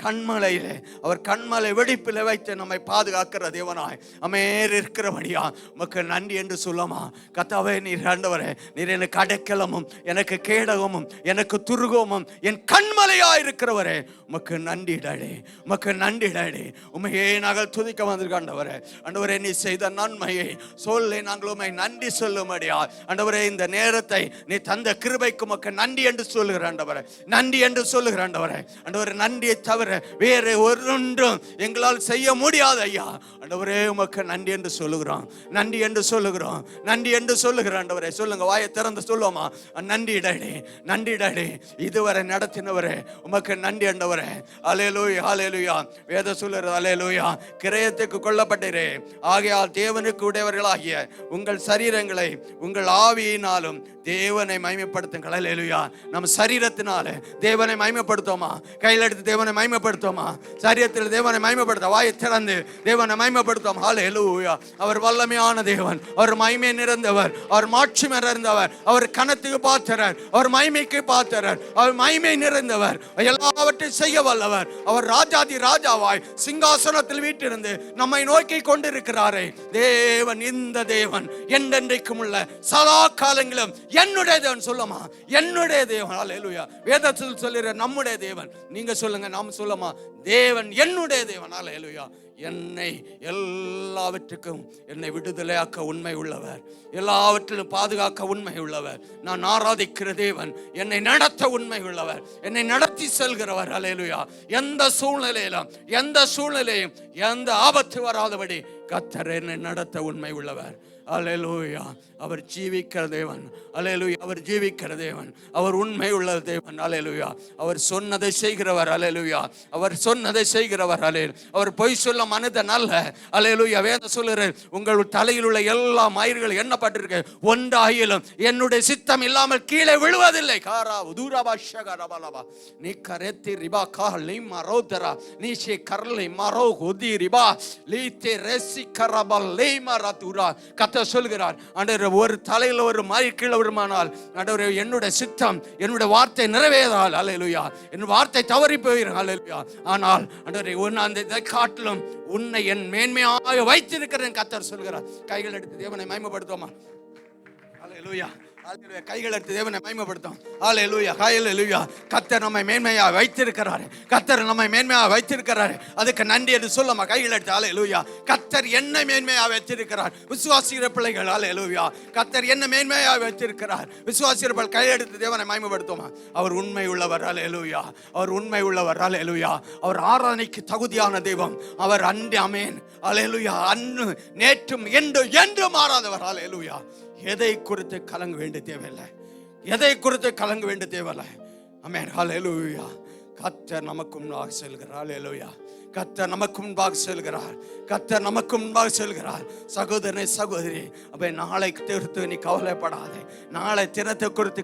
கண்மலையிலே அவர் கண்மலை வெடிப்பில் வைத்து நம்மை பாதுகாக்கிற தேவனாய் அமேர் இருக்கிறபடியா உமக்கு நன்றி என்று சொல்லுமா? கர்த்தாவே, நீர் ஆண்டவரே, நீர் எனக்கு அடைக்கலமும் எனக்கு கேடகமும் எனக்கு துருகமும் என் கண்மலையா இருக்கிறவரே, உமக்கு நன்றி டாடி, உமக்கு நன்றி டாடி. உமையே நாங்கள் துதிக்க வந்திருக்க ஆண்டவரே, ஆண்டவரே நீ செய்த நன்மையை சொல்லை நாங்கள் உமை நன்றி சொல்லும்படியா ஆண்டவரே, இந்த நேரத்தை நீ தந்த கிருபைக்கு உமக்கு நன்றி என்று சொல்லுகிற ஆண்டவரே, நன்றி என்று சொல்லுகிற ஆண்டவரே, ஆண்டவரே நன்றியை தவிர வேறு ஒன்றும் எங்களால் செய்ய முடியாது ஐயா. ஆண்டவரே, உமக்கு நன்றி என்று சொல்லுகிறோம், நன்றி என்று சொல்லுகிறோம், நன்றி என்று சொல்லுகிற ஆண்டவரே. சொல்லுங்க, வாயை திறந்து சொல்லுவோமா? நன்றி டாடி, நன்றி டாடி, இதுவரை நடத்தினவரே உமக்கு நன்றி ஆண்டவரே. ஹல்லேலூயா ஹல்லேலூயா. வேதம் சொல்லுகிறது ஹல்லேலூயா, கிரயத்துக்கு கொல்லப்பட்டீரே, ஆகையால் தேவனுக்கு உடையவர்களாகிய உங்கள் சரீரங்களை உங்கள் ஆவியினாலும் தேவனை மகிமைப்படுத்துங்கள். அல்லேலூயா. நம்ம சரீரத்தினால தேவனை மகிமைப்படுத்தோமா? கையில் எடுத்து தேவனை மகிமைப்படுத்தோமா? சரீரத்தில் தேவனை மகிமைப்படுத்த வாயை திறந்து தேவனை மகிமைப்படுத்தோம். அல்லேலூயா. அவர் வல்லமையான தேவன், அவர் மகிமை நிறைந்தவர், அவர் மாட்சிமை நிறைந்தவர், அவர் கனத்துக்கு பாத்திரர், அவர் மகிமைக்கு பாத்திரர், அவர் மகிமை நிறைந்தவர், எல்லாவற்றையும் செய்ய வல்லவர். அவர் ராஜாதி ராஜாவாய் சிங்காசனத்தில் வீட்டிருந்து நம்மை நோக்கி கொண்டிருக்கிறாரே தேவன். இந்த தேவன் என்றென்றைக்கும் உள்ள சதா காலங்களும் என்னுடைய தேவன். சொல்லுமா, என்னுடைய தேவன். அல்லேலூயா. வேதத்தில் சொல்லுற நம்முடைய தேவன். நீங்க சொல்லுங்க, நாம் சொல்லுமா, தேவன் என்னுடைய தேவன். அல்லேலூயா. என்னை எல்லாவற்றுக்கும் என்னை விடுதலையாக்க உண்மை உள்ளவர், எல்லாவற்றிலும் பாதுகாக்க உண்மை உள்ளவர். நான் ஆராதிக்கிற தேவன் என்னை நடத்த உண்மை உள்ளவர், என்னை நடத்தி செல்கிறவர். அல்லேலூயா. எந்த சூழ்நிலையும் எந்த ஆபத்து வராதபடி கர்த்தர் என்னை நடத்த உண்மை உள்ளவர். அல்லேலூயா. அவர் ஜீவிக்கிற தேவன். அல்லேலூயா. அவர் ஜீவிக்கிற தேவன், அவர் உண்மை உள்ள தேவன். அல்லேலூயா. அவர் சொன்னதை செய்கிறவர். அல்லேலூயா. அவர் சொன்னதை செய்கிறவர். அவர் பொய் சொல்ல மனிதன் அல்ல. அல்லேலூயா. வேதம் சொல்லுற உங்கள் தலையில் உள்ள எல்லா மயிர்கள் எண்ணப்பட்டிருக்கு, ஒன்றாயிலும் என்னுடைய சித்தம் இல்லாமல் கீழே விழுவதில்லை. காரா உதுரபாஷகரபலபா நீ கரெத்தி ரிபா காலி மரோதரா நீ ஷே கர்லி மரோ ஹுதி ரிபா லீதே ரெசி கரபல் லேமரதுரா. கர்த்தர் சொல்கிறார், ஆண்டவரே, ஒரு தலையில் ஒரு மயிர் கீழே விழுமானால் ஆண்டவரே என்னுடைய சித்தம் என்னுடைய வார்த்தை நிறைவேறால். அல்லேலூயா. என் வார்த்தை தவறி போயிடும். அல்லேலூயா. ஆனால் ஆண்டவரே அந்த காட்டிலும் உன்னை என் மேன்மையாக வைத்திருக்கிறேன் கர்த்தர் சொல்கிறார். கைகள் எடுத்து தேவனை மகிமைப்படுத்துவோமா? அல்லேலூயா. கைகள் எடுத்து தேவனை மகிமைப்படுத்தும். அல்லேலூயா. ஹல்லேலூயா. கர்த்தர் நம்மை மேன்மையாக வைத்திருக்கிறார். கர்த்தர் நம்மை மேன்மையாக வைத்திருக்கிறார். அதுக்கு நன்றி என்று சொல்லமா? கைகள் எடுத்து அல்லேலூயா. கர்த்தர் என்னை மேன்மையாக வைத்திருக்கிறார். விசுவாசிக்கிற பிள்ளைகள் அல்லேலூயா. கர்த்தர் என்ன மேன்மையாக வைத்திருக்கிறார். விசுவாசிக்கிற பிள்ளைகள் கையில் எடுத்து தேவனை மகிமைப்படுத்துமா? அவர் உண்மை உள்ளவர். அல்லேலூயா. அவர் உண்மை உள்ளவர். அல்லேலூயா. அவர் ஆராதனைக்கு தகுதியான தெய்வம். அவர் அன்று அமேன். அல்லேலூயா. அன்று நேற்றும் என்றும் மாறாதவர். அல்லேலூயா. எதை குறித்து கலங்க வேண்டிய தேவையில்லை. எதை குறித்து கலங்க வேண்டிய தேவையில்லை. ஆமென். ஹல்லேலூயா. கர்த்தர் நமக்கு முன்பாக செல்கிறார். ஹல்லேலூயா. கர்த்தர் நமக்கு முன்பாக செல்கிறார். கர்த்தர் நமக்கு முன்பாக செல்கிறார். சகோதரனே, சகோதரி, அப்ப நாளை குறித்து நீ கவலைப்படாதே. நாளை தினத்தை குறித்து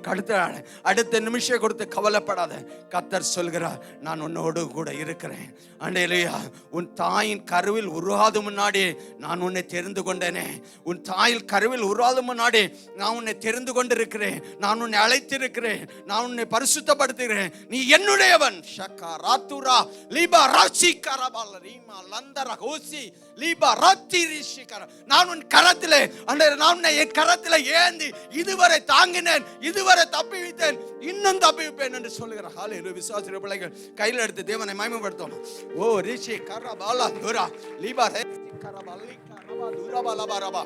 அடுத்த நிமிஷம் கொடுத்து கவலைப்படாத. கர்த்தர் சொல்கிறார், நான் உன்னோடு கூட இருக்கிறேன். அல்லேலூயா. உன் தாயின் கருவில் உருவாத முன்னாடி நான் உன்னை தெரிந்து கொண்டேனே. உன் தாயில் கருவில் உருவாத முன்னாடி நான் உன்னை தெரிந்து கொண்டிருக்கிறேன். நான் உன்னை அழைத்திருக்கிறேன். நான் உன்னை பரிசுத்தப்படுத்துகிறேன். நீ என்னுடையவன். ஷக்கா ராத்துரா லீபா ராசி கரபால ரீமா லந்தர ஹோசி லீபா ராத்தி ரிஷிகர. நான் உன் கரத்திலே நான் உன்னை என் கரத்திலே ஏந்தி இதுவரை தாங்கினேன், இதுவரை தப்பிவித்தேன், இன்னும் தப்பிவிப்பேன் என்று சொல்லுகிறார். ஹல்லேலூயா. விசுவாசிக்கிற பிள்ளைகள் கையில் எடுத்து தேவனை மகிமைப்படுத்தும். ஓ ரிஷி கரபாலா துரா லீபா ரேசி கரபாலி கரபா துரபாலபா ரபா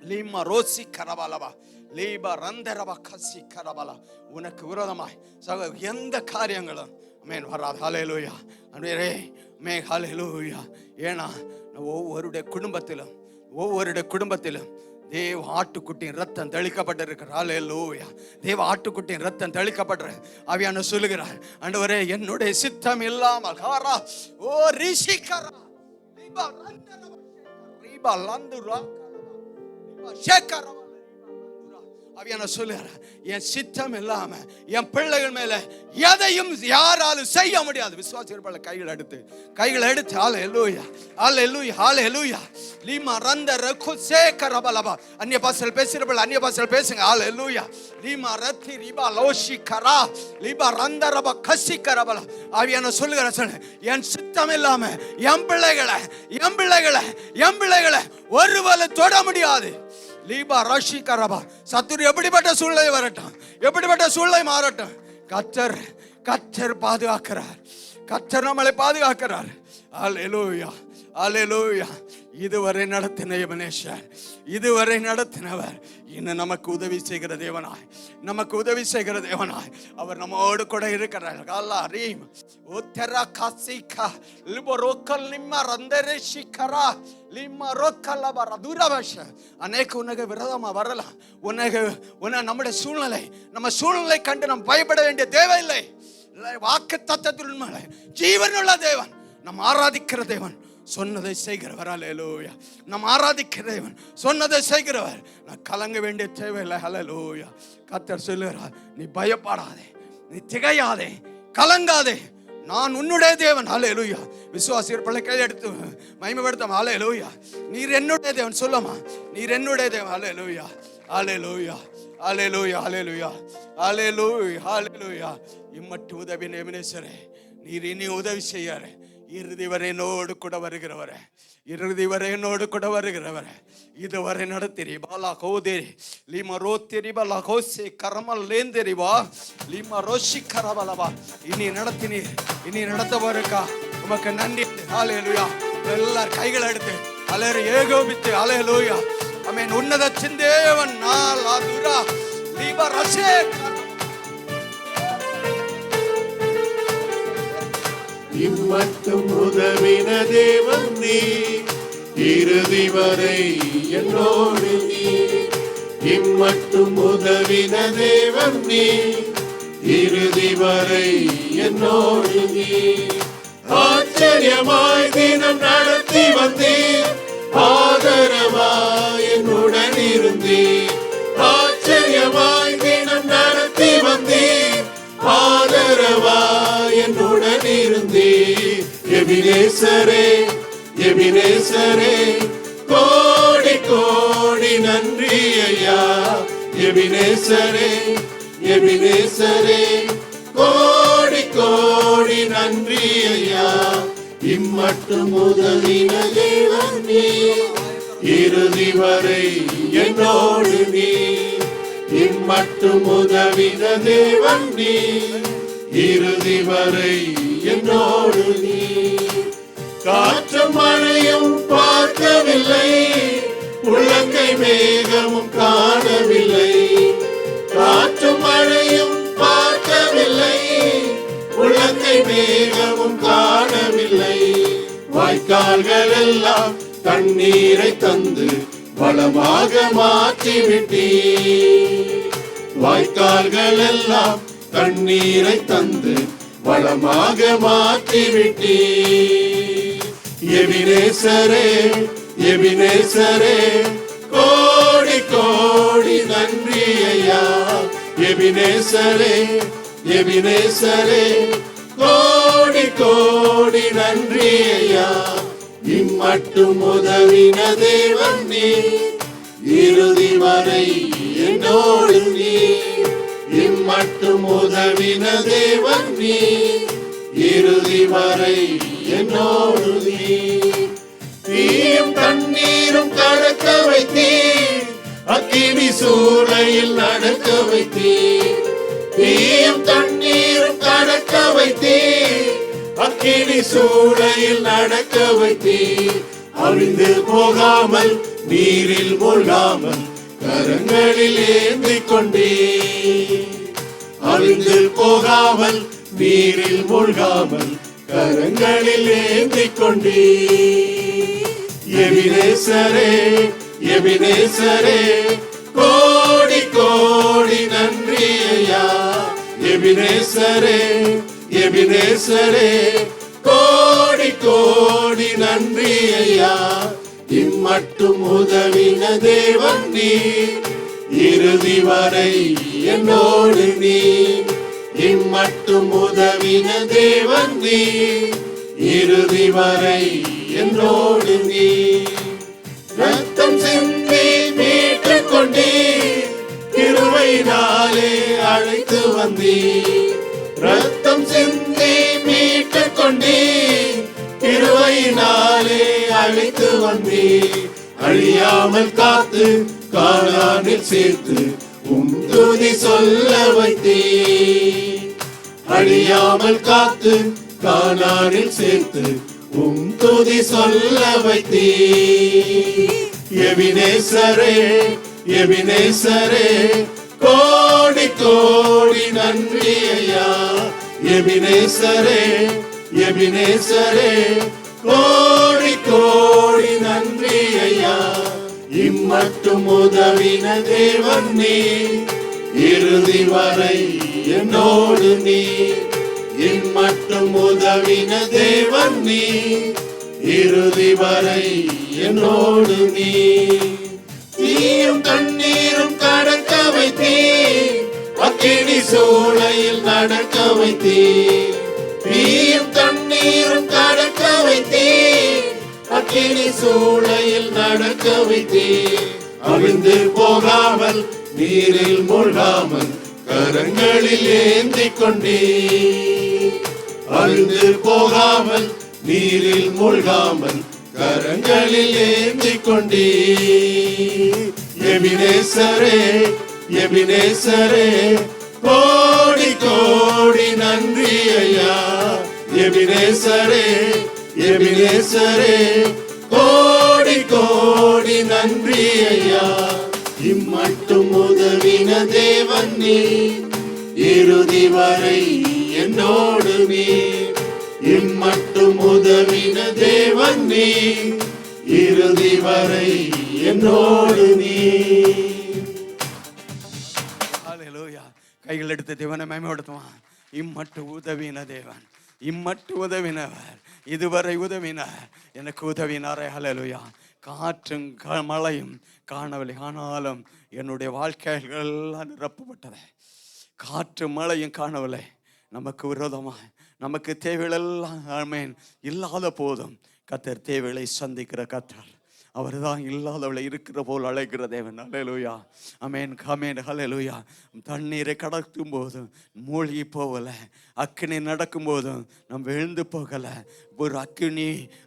லீமா ரோசி கரபாலபா லீபா ரந்தரபா கசி கரபாலா. உனக்கு விரோதமாய் எந்த காரியங்களும் மேன் வராது. ஹல்லேலூயா. அன்றையரே மே ஹல்லேலூயா. ஏன்னா ஒவ்வொருடைய குடும்பத்திலும் தேவ ஆட்டுக்குட்டியின் ரத்தம் தெளிக்கப்பட்டிருக்கிறார். ஹல்லேலூயா. தேவ ஆட்டுக்குட்டியின் ரத்தம் தெளிக்கப்பட்டிரு. ஆவியானவர் சொல்லுகிறார், ஆண்டவரே, என்னுடைய சித்தம் இல்லாமல் ஹாரா ஓ ரிஷிகரா லிபா ரந்தரபா ரிபா லந்துரா லிபா ஷேகரா. ஆவியானவர் சொல்லுகிறார், என் சித்தம் இல்லாம என் பிள்ளைகள் மேல எதையும் யாராலும் செய்ய முடியாது. விசுவாசிகள் கைகள் எடுத்து ஹல்லேலூயா. ஹல்லேலூயா. ஹல்லேலூயா. லீமா ரந்தர குசே கரபலபா. அந்நிய பாஷையில் பேசுறவர்கள் அந்நிய பாஷையில் பேசுங்க. ஹல்லேலூயா. லீமா ரத்தி ரிபா லோஷி கரா லீபா ரந்தரபா கசி கரபலா. ஆவியானவர் சொல்லுகிறார், என் சித்தம் இல்லாம என் பிள்ளைகளை ஒருவரை தொட முடியாது. லீபா ராஷி கரபா. சத்துரு எப்படிப்பட்ட சூழ்நிலை வரட்டும், எப்படிப்பட்ட சூழ்நிலை மாறட்டும், கர்த்தர் பாதுகாக்கிறார். கர்த்தர் நம்மளை பாதுகாக்கிறார். அல்லேலூயா. அல்லேலூயா. இதுவரை நடத்தின எபனேசர், இதுவரை நடத்தினவர் இன்னும் நமக்கு உதவி செய்கிற தேவனாய் அவர் நம்மோடு கூட இருக்கிறார். அநேக உனக்கு விரோதமா வரலாம். நம்முடைய நம்ம சூழ்நிலை கண்டு நம்ம பயப்பட வேண்டிய தேவையில்லை. வாக்கு தத்தத்தில் ஜீவனுள்ள தேவன், நம்ம ஆராதிக்கிற தேவன் சொன்னதை செய்கிறவர். அல்லேலூயா. நாம் ஆராதிக்கிற தேவன் சொன்னதை செய்கிறவர். நான் கலங்க வேண்டிய தேவையில்லை. அல்லேலூயா. கர்த்தர் சொல்லுகிறார், நீ பயப்படாதே, நீ திகையாதே, கலங்காதே, நான் உன்னுடைய தேவன். அல்லேலூயா. விசுவாசியர் பிள்ளை கையில் எடுத்து மகிமைப்படுத்தாம அல்லேலூயா. நீர் என்னுடைய தேவன் சொல்லமா, நீர் என்னுடைய தேவன். அல்லேலூயா. அல்லேலூயா. அல்லேலூயா. அல்லேலூயா. அல்லேலூயா. அல்லேலூயா. இம்மட்டு உதவி எபினேசரே, நீர் இனி உதவி செய்யாரு. இறுதி வரை என்னோடு கூட வருகிறவரே, இறுதி வரை என்னோடு கூட வருகிறவரே, இதுவரை நடத்திரி பாலா கோதேரி லீமா ரோத்திரி பாலா கோசே கரமல் லேந்தேரி வா லீமா ரோஷி கரபலவா. இனி நடத்தினீர், இனி நடத்தவருக்கா உமக்கு நன்றி. ஹல்லேலூயா. எல்லார் கைகளை எடுத்து அலேரு ஏகோபித்து அல்லேலூயா. ஆமென். உன்னத சிந்தேவன் நாள் அதுரா லீபா ரஷே இம்மட்டும் உதவின தேவன் நீ, இறுதி வரை என்னோடு நீ. இம்மட்டும் உதவின தேவன் நீ, இறுதி வரை என்னோடு நீ. ஆச்சரியமாய் தினம் நடத்தி வந்தீர், ஆதரவாய் என்னுடன் இருந்தீர். ஆச்சரியமாய் தினம் நடத்தி வந்தீர், ஆதரவாய் என்னுடன் இருந்தீர். எபினேசரே, எபினேசரே, கோடி கோடி நன்றி ஐயா. எபினேசரே, எபினேசரே, கோடி கோடி நன்றி ஐயா. இம்மட்டும் உதவின தேவன் நீ, இறுதி வரை என்னோடு நீ. இம்மட்டும் உதவின தேவன் நீ, இறுதி வரை என்னோடு நீ. காற்றும் மழையும் பார்க்கவில்லை, உள்ளங்கை மேகமும் காணவில்லை. காற்றும் மழையும் பார்க்கவில்லை, உள்ளங்கை மேகமும் காணவில்லை. வாய்க்கால்கள் எல்லாம் தண்ணீரை தந்து வளமாக மாற்றிவிட்டீர். வாய்க்கால்கள் எல்லாம் தண்ணீரை தந்து வளமாக மாற்றிவிட்டீர். எபினேசரே, எபினேசரே, கோடி கோடி நன்றி ஐயா. எபினேசரே, எபினேசரே, கோடி கோடி நன்றி ஐயா. இம்மட்டும் உதவின தேவன் நீ, இறுதி வரை என்னோடு நீ. இம்மட்டும் உதவின தேவன் நீ, இறுதி வரை என்னோடு நீ. தீயும் தண்ணீரும் கடக்க வைத்தீர், அக்கினி சூளையில் நடக்க வைத்தீர். தீயும் தண்ணீரும் கடக்க வைத்தீர், அக்கினி சூளையில் நடக்க வைத்தீர். அழிந்து போகாமல் நீரில் மூழ்காமல் கரங்களில் ஏந்திக் கொண்டீர். அழிந்து போகாமல் நீரில் மூழ்காமல் கரங்களில் ஏந்திக் கொண்டீர். எபினேசரே, எபினேசரே, கோடி கோடி நன்றி ஐயா. எபினேசரே, எபினேசரே, கோடி கோடி நன்றி ஐயா. இம்மட்டும் உதவின தேவன் நீ, இறுதி வரை என்னோடு நீ. இம்மட்டும் உதவின தேவன் நீ, இறுதி வரை என்னோடு நீ. ரத்தம் சிந்தி மீட்டுக் கொண்டீர், கிருபையினாலே அழைத்து வந்தீர். ரத்தம் சிந்தி மீட்டுக் கொண்டீர், கிருபையினாலே அழைத்து வந்தீர். அழியாமல் காத்து கானானில் சேர்த்து துதி சொல்ல வைத்தீர். அழியாமல் காத்து கானானில் சேர்த்து துதி சொல்ல வைத்தீர். எபினேசரே, எபினேசரே, கோடி கோடி நன்றி ஐயா. எபினேசரே, எபினேசரே, கோடி கோடி நன்றி ஐயா. இம்மட்டும் உதவின தேவன் நீ, இறுதி வரை என்னோடு நீ. இம்மட்டும் உதவின தேவன் நீ, இறுதி வரை என்னோடு நீ. தீயும் தண்ணீரும் கடக்க வைத்தீர், அக்கினி சூளையில் நடக்க வைத்தீர். தீயும் தண்ணீரும் கடக்க வைத்தீர், அக்கினி சூளையில் நடக்க வைத்தீர். அவிழ்ந்து போகாமல் நீரில் மூழ்காமல் கரங்களில் ஏந்தி கொண்டீர். அவிழ்ந்து போகாமல் நீரில் மூழ்காமல் கரங்களில் ஏந்தி கொண்டீர். எபினேசரே எபினேசரே கோடி கோடி நன்றி ஐயா. எபினேசரே எபினேசரே கோடி கோடி நன்றி ஐயா. இம்மட்டும் உதவின தேவன் நீ, இறுதி வரை என்னோடு நீ. இம்மட்டும் உதவின தேவன் நீ, இறுதி வரை என்னோடு நீ. ஹல்லேலூயா. கைகள் எடுத்து தேவனை மகிமைப்படுத்துவான். இம்மட்டு உதவின தேவன், இம்மட்டு உதவினவர், இதுவரை உதவினார், எனக்கு உதவினாரே. ஹல்லேலூயா. காற்றும் மழையும் காணவில்லை, ஆனாலும் என்னுடைய வாழ்க்கைகள் எல்லாம் நிரப்பப்பட்டது. காற்று மழையும் காணவில்லை, நமக்கு விரோதமாக நமக்கு தேவைகளெல்லாம் ஆமென் இல்லாத போதும் கர்த்தர் தேவைகளை சந்திக்கிற கர்த்தர். அவர் தான் இல்லாதவளை இருக்கிற போல் அழைக்கிற தேவன். ஹல்லேலூயா. ஆமென் ஆமென் ஹல்லேலூயா. தண்ணீரை கடக்கும் போதும் மூழ்கி போகலை, அக்கினி நடக்கும் போதும் நாம் விழுந்து போகலை. ஒரு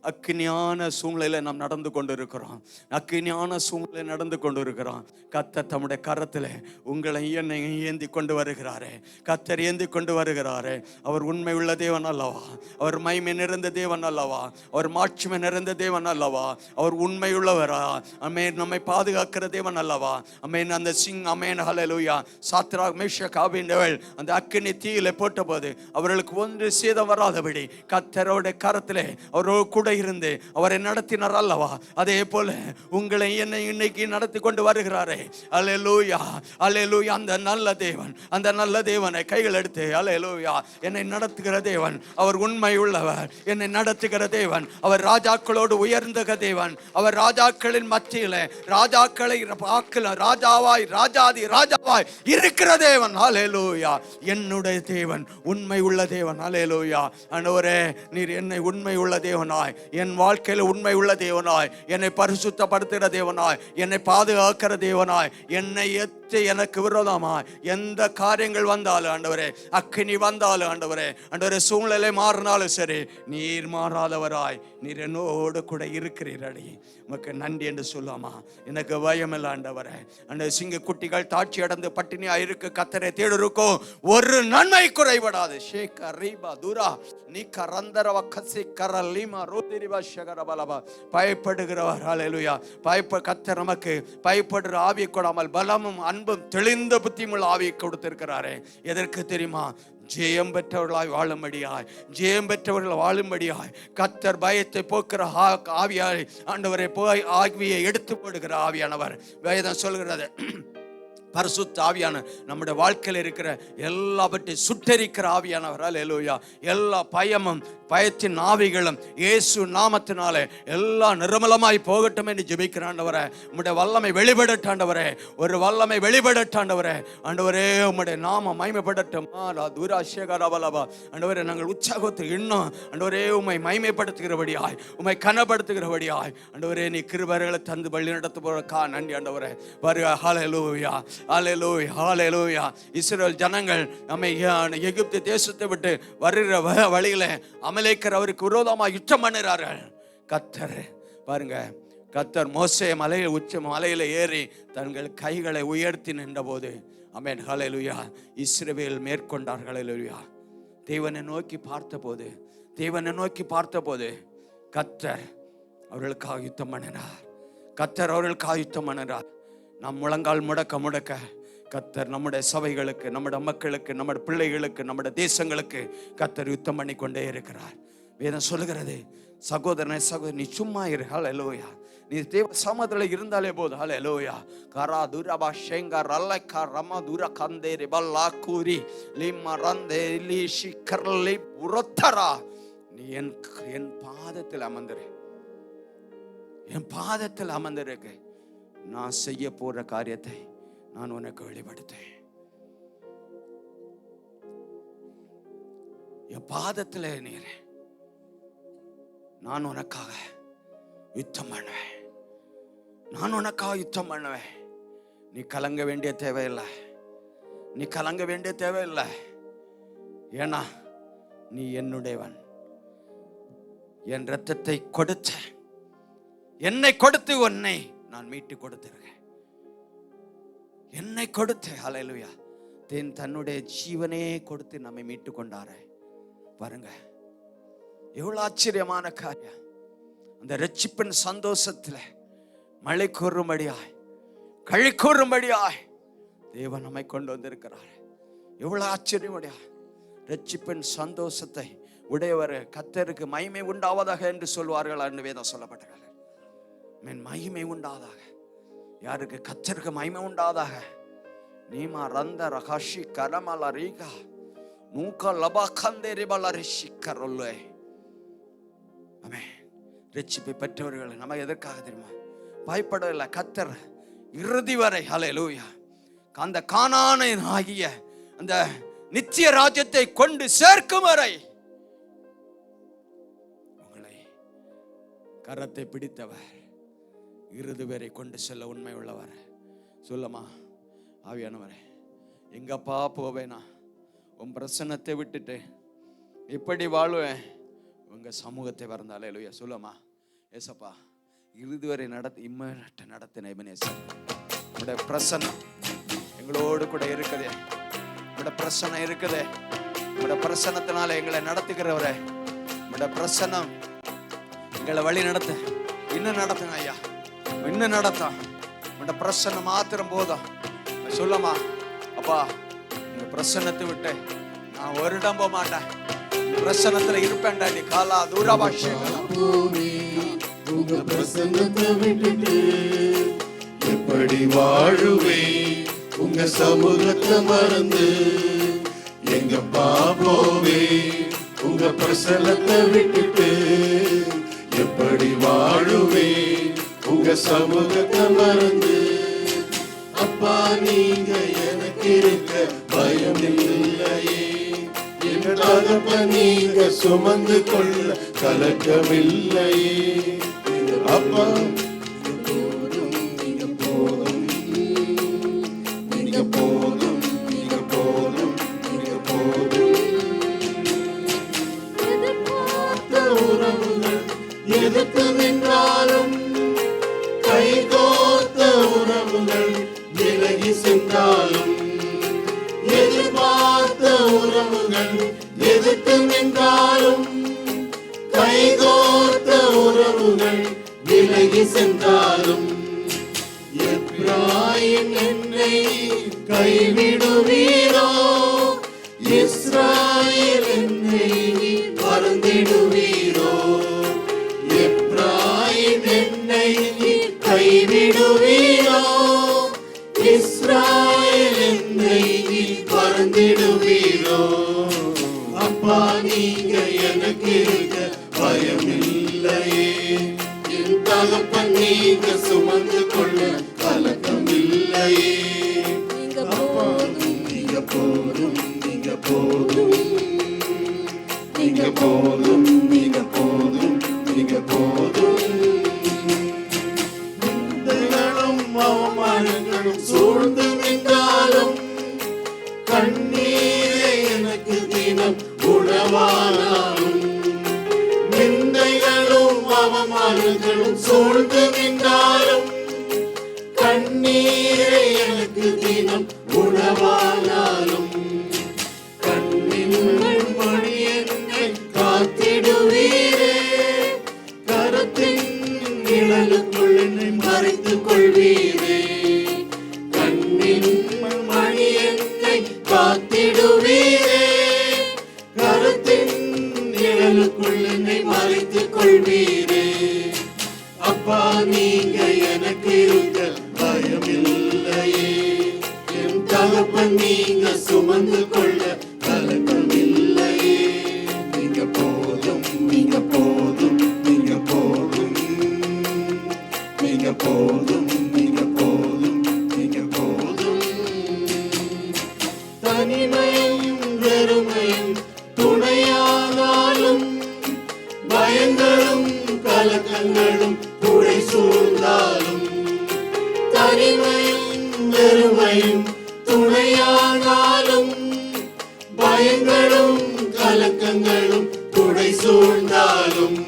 அக்கினியான சூழ்நிலையில் நாம் நடந்து கொண்டு இருக்கிறோம். அக்கினியான சூழ்நிலை நடந்து கொண்டு இருக்கிறோம். கர்த்தர் தம்முடைய கரத்தில் உங்களை என்னை ஏந்தி கொண்டு வருகிறாரே. கர்த்தர் ஏந்தி கொண்டு வருகிறாரே. அவர் உண்மை உள்ள தேவன் அல்லவா? அவர் மகிமை நிறைந்த தேவன் அல்லவா? அவர் மாட்சிமை நிறைந்த தேவன் அல்லவா? அவர் உண்மை உள்ளவரா? அமேன். நம்மை பாதுகாக்கிற தேவன் அல்லவா? அமேன். அந்த அமேன் ஹல்லேலூயா. சாத்ராக் மேஷாக் ஆபேத்நேகோவை அந்த அக்கினி தீயிலே போட்டபோது அவர்களுக்கு ஒன்று சேதம் வராதபடி கர்த்தரோட கரத்திலே அவரோடு கூட இருந்து அவரை நடத்தினார் அல்லவா? அதே போல உங்களை என்னை இன்னைக்கு நடத்தி கொண்டு வருகிறாரே. அல்லேலூயா அல்லேலூயா. அந்த நல்ல தேவன், அந்த நல்ல தேவனை கைகள் எடுத்து அல்லேலூயா. என்னை நடத்துகிற தேவன், அவர் உண்மை உள்ளவர். என்னை நடத்துகிற தேவன், அவர் ராஜாக்களோடு உயர்ந்த தேவன். அவர் ராஜாக்களின் மத்தியிலே ராஜாக்களை ராஜாவாய் ராஜாதி ராஜாவாய் இருக்கிற தேவன். அல்லேலூயா. என்னுடைய தேவன் உண்மை உள்ள தேவன். அல்லேலூயா. ஆண்டவரே, நீர் என்னை உண்மை உள்ள தேவனாய், என் வாழ்க்கையில் உண்மை உள்ள தேவனாய், என்னை பரிசுத்தப்படுத்துகிற தேவனாய், என்னை பாதுகாக்கிற தேவனாய், என்னை எனக்கு விரோதமாய் எந்த காரியங்கள் வந்தாலும் ஆண்டவரே, அக்கினி வந்தாலும் ஆண்டவரே, ஆண்டவரே சூழ்நிலை மாறினாலும் சரி, நீர் மாறாதவராய் நீர் என்னோடு கூட இருக்கிறீரடி. உமக்கு நன்றி என்று சொல்லாமா? எனக்கு பயம் இல்லை ஆண்டவரே. அந்த சிங்க குட்டிகள் தாட்சி அடைந்து பட்டினியா இருக்க கர்த்தரை தேடுருக்கோ ஒரு நன்மை குறைபடாது. ஷேக ரீபா துரா நீ கரந்தரவ கசி கரலீமா ரோதிரிவா ஷகரபலபா. பயப்படுகிறவர் ஹல்லேலூயா. கர்த்தர் நமக்கு பயப்படுற ஆவியை கொடாமல் பலமும் அன்பும் தெளிந்த புத்தியுள்ள ஆவியை கொடுத்திருக்கிறாரே. எதற்கு தெரியுமா? ஜெயம் பெற்றவர்களாய் வாழும்படியாய், ஜெயம் பெற்றவர்கள் வாழும்படியாய். கர்த்தர் பயத்தை போக்குற ஆவியாய் ஆண்டவரை போய் ஆவியை எடுத்து போடுகிற ஆவியானவர். வேதம் சொல்கிறது, பரிசுத்த ஆவியான நம்முடைய வாழ்க்கையில் இருக்கிற எல்லாவற்றையும் சுட்டரிக்கிற ஆவியானவர். அல்லேலூயா. எல்லா பயமும் பயத்தின் ஆவிகளும் இயேசு நாமத்தினாலே எல்லாம் நிர்மலமாய் போகட்டும் என்று ஜெபிக்கிறாண்டவரே. உம்முடைய வல்லமை வெளிப்படட்டாண்டவரே, ஒரு வல்லமை வெளிப்படட்டாண்டவரே. ஆண்டவரே, உம்முடைய நாம மகிமைப்படட்டும். ஆண்டவரே, நாங்கள் உற்சாகத்தை இன்னும் ஆண்டவரே உம்மை மகிமைப்படுத்துகிறபடியாய், உம்மை கனப்படுத்துகிறபடியாய் ஆண்டவரே நீ கிருபைகளை தந்து வழி நடத்துவதற்கா நன்றி ஆண்டவரே. வருக. ஹல்லேலூயா ஹல்லேலூயா ஹல்லேலூயா. இஸ்ரவேல் ஜனங்கள் நம்மை எகிப்து தேசத்தை விட்டு வருகிற வழியில அமலேக்கர் அவருக்கு விரோதமாக யுத்தம் பண்ணுகிறார்கள். கர்த்தர் பாருங்க, கர்த்தர் மோசே மலையில ஏறி தங்கள் கைகளை உயர்த்தி நின்ற போது ஆமென் ஹல்லேலூயா இஸ்ரவேல் மேற்கொண்டார்கள். ஹல்லேலூயா. தேவனை நோக்கி பார்த்தபோது, தேவனை நோக்கி பார்த்தபோது கர்த்தர் அவர்களுக்காக யுத்தம் பண்ணினார். கர்த்தர் அவர்களுக்காக யுத்தம் பண்ணினார். நாம் முழங்கால் முடக்க கர்த்தர் நம்முடைய சபைகளுக்கு, நம்முடைய மக்களுக்கு, நம்முடைய பிள்ளைகளுக்கு, நம்முடைய தேசங்களுக்கு கர்த்தர் யுத்தம் பண்ணி கொண்டே இருக்கிறார். வேதம் சொல்லுகிறது, சகோதரனை சகோதரி நீ சும்மா இரு. ஹல்லேலூயா. நீ தேவ சமூகத்தில் இருந்தாலே போதும். ஹல்லேலூயா. கரா துரபா ஷேங்கா ரல்லக்கா ரமா துர கந்தேரி பல்லா கூரி லிம்மா ரந்தே லி ஷிக்கர்லி புரத்தரா. நீ என் பாதத்தில் அமர்ந்திரு. என் பாதத்தில் அமர்ந்திருக்கு. நான் செய்ய போற காரியத்தை நான் உனக்கு வெளிப்படுத்தேன். என் பாதத்தில் நீர், நான் உனக்காக யுத்தம் பண்ணுவேன். நான் உனக்காக யுத்தம் பண்ணுவேன். நீ கலங்க வேண்டிய தேவையில்லை. நீ கலங்க வேண்டிய தேவையில்லை. ஏன்னா நீ என்னுடையவன். என் ரத்தத்தை கொடுத்த, என்னை கொடுத்து உன்னை நான் மீட்டு கொடுத்திருக்கேன். என்னை கொடுத்து, ஹல்லேலூயா, தன்னுடைய ஜீவனே கொடுத்து நம்மை மீட்டு கொண்டாரே. பாருங்க எவ்வளவு ஆச்சரியமான காரியம். அந்த ரட்சிப்பின் சந்தோஷத்துல மழை கூறும்படியாய், களி கூறும்படியாய் தேவன் நம்மை கொண்டு வந்திருக்கிறார். எவ்வளவு ஆச்சரியமுடையா. ரட்சிப்பின் சந்தோஷத்தை உடையவர் கர்த்தருக்கு மகிமை உண்டாவதாக என்று சொல்வார்கள் என்று வேதம் சொல்லப்பட்டிருக்கிறது. மகிமை உண்டாவதாக. யாருக்கு? கர்த்தருக்கு மகிமை உண்டாவதாக. நீமா ரந்த ரகாஷி கரமல ரீகா நூகா லபா கந்தேரி பலரிஷி கரோல்லே. ஆமென். ரட்சிப்பை பெற்றவர்கள் நம்ம எதற்காக தெரியுமா? பயப்படவில்லை. கர்த்தர் இறுதி வரை, ஹல்லேலூயா, அந்த கானானை ஆகிய அந்த நித்திய ராஜ்யத்தை கொண்டு சேர்க்கும் வரை உங்களை கரத்தை பிடித்தவர், இறுதி வரை கொண்டு செல்ல உண்மை உள்ளவர். சொல்லமா, ஆவியானவரே, எங்கப்பா போவேனா? உன் பிரசன்னத்தை விட்டுட்டு எப்படி வாழுவேன்? உங்க சமூகத்தை வரந்தாலே. ஹல்லேலூயா. சொல்லமா, ஏசப்பா, இறுதி வரை நடத்தின எபனேசர், உங்களுடைய பிரசன்னம் எங்களோடு கூட இருக்குது. உங்களுடைய பிரசன்னம் இருக்குது. உங்களுடைய பிரசன்னத்தினால எங்களை நடத்துகிறவரே, உங்களுடைய பிரசன்னம் எங்களை வழி நடத்த, இன்னும் நடத்துங்க ஐயா, இன்னும் நடத்தும். உங்களுடைய பிரசன்னம் மாத்திரம் போதும். சொல்லமா, அப்பா, உங்க பிரசன்னத்தை விட்டு நான் ஒரு இடம் போக மாட்டேன். பிரசன்னத்துல இருப்பேன்டா. நீ காலா தூரபாஷே உங்க பிரசன்னத்தை விட்டுட்டு எப்படி வாழுவே? உங்க சமூகத்தை மறந்து எங்க பாப்போவே? உங்க பிரசன்னத்தை விட்டுட்டு எப்படி வாழுவே? உங்க சமூகத்தை மறந்து. அப்பா, நீங்க எனக்கு இருக்க பயம் இல்லையே. என் தகப்பன் நீங்க சுமந்து கொள்ள கலக்கமில்லையே. அப்பா, போதும், நீங்க போதும், நீங்க போதும், நீங்க போதும், நீங்க போதும். எதிர்பார்த்த உறவுகள் எதிர்த்து நின்றாலும், கைகோர்த்த உறவுகள் விலகி சென்றாலும், எதிர்பார்த்த உறவுகள் எதிர்த்து நின்றாலும், கைகோர்த்த உறவுகள் விலகி சென்றாலும், எப்ராயிம் என்னை கைவிடுவீரோ? இஸ்ராயேல் என்னை மறந்திடுவீரோ? எப்ராயிம் என்னை கைவிடுவீரோ? இஸ்ராயேல் என்னை மறந்திடுவீரோ? அப்பா, நீங்க எனக்கு இருக்க பயம் இல்லையே. என் தகப்பன் நீங்க சுமந்து கொள்ள கலக்கம் இல்லையே. அப்பா, நீங்க போதும், நீங்க போதும், நீங்க போதும், நீங்க போதும், நீங்க போதும். அவமானங்களும் சூழ்ந்து நின்றாலும், கண்ணீரே எனக்கு தினம் உணவானாலும், நிந்தைகளும் அவமானங்களும் சூழ்ந்து நின்றாலும், கண்ணீரே எனக்கு தினம் உணவானாலும், கண்ணின் மணி என்னை காத்திடுவீரே. கரத்தின் நிழலுக்குள் என்னை மறைத்துக் கொள்வீரே. கண்ணின் மணி என்னை காத்திடுவீரே. கரத்தின் நிழலுக்குள் என்னை மறைத்துக் கொள்வீரே. அப்பா, நீங்க எனக்கு இருக்க பயம் இல்லையே. என் தகப்பன் நீங்க சுமந்து கொள்ள கலக்கம் இல்லையே. நீங்க போதும், நீங்க போதும், நீங்க போதும், தனிமையும் வெறுமையும் துணையானாலும், பயங்களும் கலக்கங்களும் துணை சூழ்ந்தாலும், தனிமையும் வெறுமையும் துணையானாலும், பயங்களும் கலக்கங்களும் துணை சூழ்ந்தாலும்,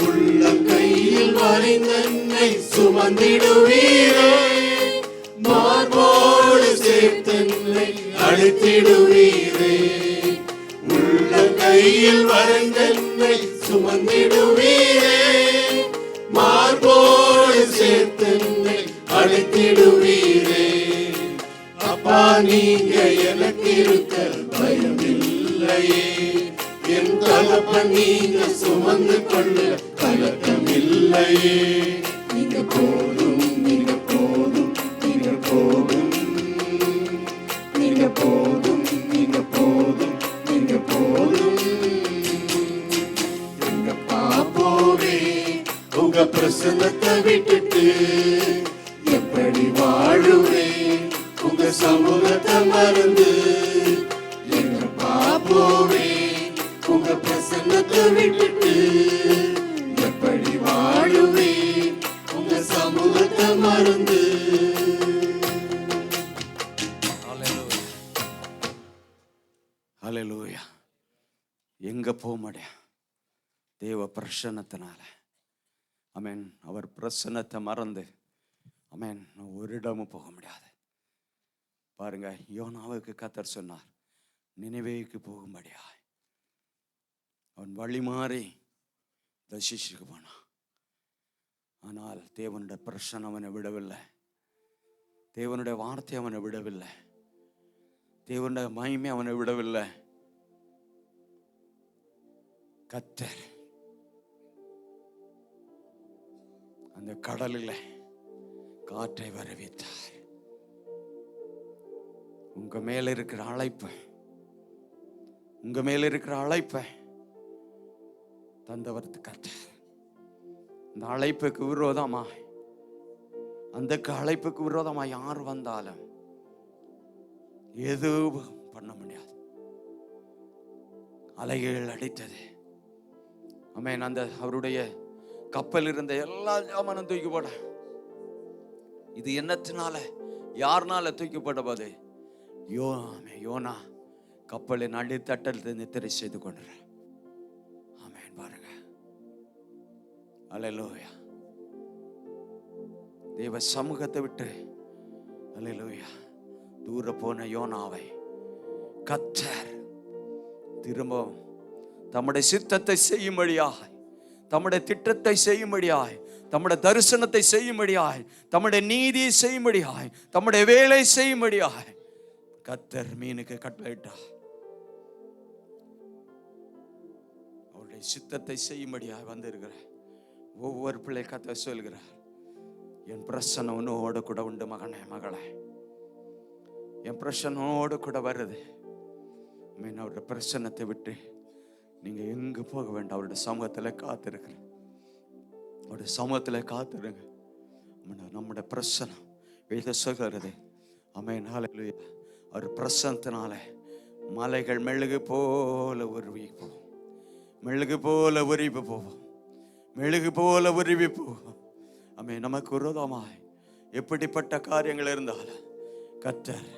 உள்ளம் கையில் வரைந்தன்னை சுமந்திடுவீரே, மார்போடு சேர்த்தன்னை அழைத்திடுவீரே. உள்ளம் கையில் வரைந்தன்னை சுமந்திடுவீரே, மார்போடு சேர்த்தன்னை அழைத்திடுவீரே. அப்பா, நீங்க எனக்கு இருக்க பயமில்லையே, என் தகப்பன் நீங்க சுமந்து கொள்ள கலக்கமில்லையே. நீங்க போதும், நீங்க போதும், நீங்க போதும், நீங்க போதும், நீங்க போதும், நீங்க போதும். எங்க பாப்போவே, உங்க பிரசன்னத்தை விட்டுட்டு எப்படி வாழுவேன்? உங்க சமூகத்தை மறந்து எங்க பாப்போவே, உங்க பிரசன்னத்தை விட்டுட்டு எப்படி வாழுவேன்? உங்க சமூகத்தை மறந்து. ஹல்லேலூயா. எங்க போக முடியும்? தேவ பிரசன்னத்தினால. ஆமென். அவர் பிரசன்னத்தை மறந்து ஆமென் ஒரு இடமும் போக முடியாது. பாருங்க, யோனாவுக்கு கர்த்தர் சொன்னார், நினிவேக்கு போகும்படியா. அவன் வழி மாறி தர்ஷீஷுக்கு போனான். ஆனால் தேவனுடைய பிரசன்னம் அவனை விடவில்லை, தேவனுடைய வார்த்தை அவனை விடவில்லை, தேவனுடைய மகிமை அவனை விடவில்லை. கர்த்தர் அந்த கடலில் காற்றை வரவேற்றார். உங்க மேல இருக்கிற அழைப்பை, உங்க மேல இருக்கிற அழைப்பை தந்தவர் கர்த்தர். இந்த அழைப்புக்கு விரோதமா, அந்த அழைப்புக்கு விரோதமா யார் வந்தாலும் எதுவும் பண்ண முடியாது. அலைகள் அடித்தது. ஆமென். அந்த அவருடைய கப்பல் இருந்த எல்லா ஜாமானும் தூக்கி போட. இது என்னத்தினால, யாருனால தூக்கி போடப்போது? யோனா கப்பலின் அடித்தட்டில் நித்திரை செய்து கொண்டார். ஆமென். பாருங்க, அல்லேலூயா. தேவ சமூகத்தை விட்டு அல்லேலூயா தூர போன யோனாவை கர்த்தர் திரும்பவும் தம்முடைய சித்தத்தை செய்யும்படியாய், தம்முடைய திட்டத்தை செய்யும்படியாய், தம்முடைய தரிசனத்தை செய்யும்படியாய், தம்முடைய நீதியை செய்யும்படியாய், தம்முடைய வேலை செய்யும்படியாய் கர்த்தர் மீனுக்கு கட்டளையிட்டார். அவருடைய சித்தத்தை செய்யும்படியாய் வந்திருக்கிறார். ஒவ்வொரு பிள்ளை கர்த்தர் சொல்கிறார், என் பிரசன்னம் உன்னோடு கூட உண்டு மகனே, மகளே. என் பிரசன்னோடு கூட வருது. மீன் அவருடைய பிரசன்னத்தை விட்டு நீங்க எங்க போக வேண்டாம். அவருடைய சமூகத்துல காத்திருக்கிற, அவருடைய சமூகத்துல காத்திருங்க. நம்முடைய பிரசன்னம் வேத சொல்கிறது. ஆமென். ஹல்லேலூயா. அவர் பிரசன்னத்தினால மலைகள் மெழுகு போல உருவி போகும், மெழுகு போல உருவி போவோம், மெழுகு போல உருவி போவோம். ஆமென். நமக்கு விரோதமாய் எப்படிப்பட்ட காரியங்கள் இருந்தாலும் கர்த்தர்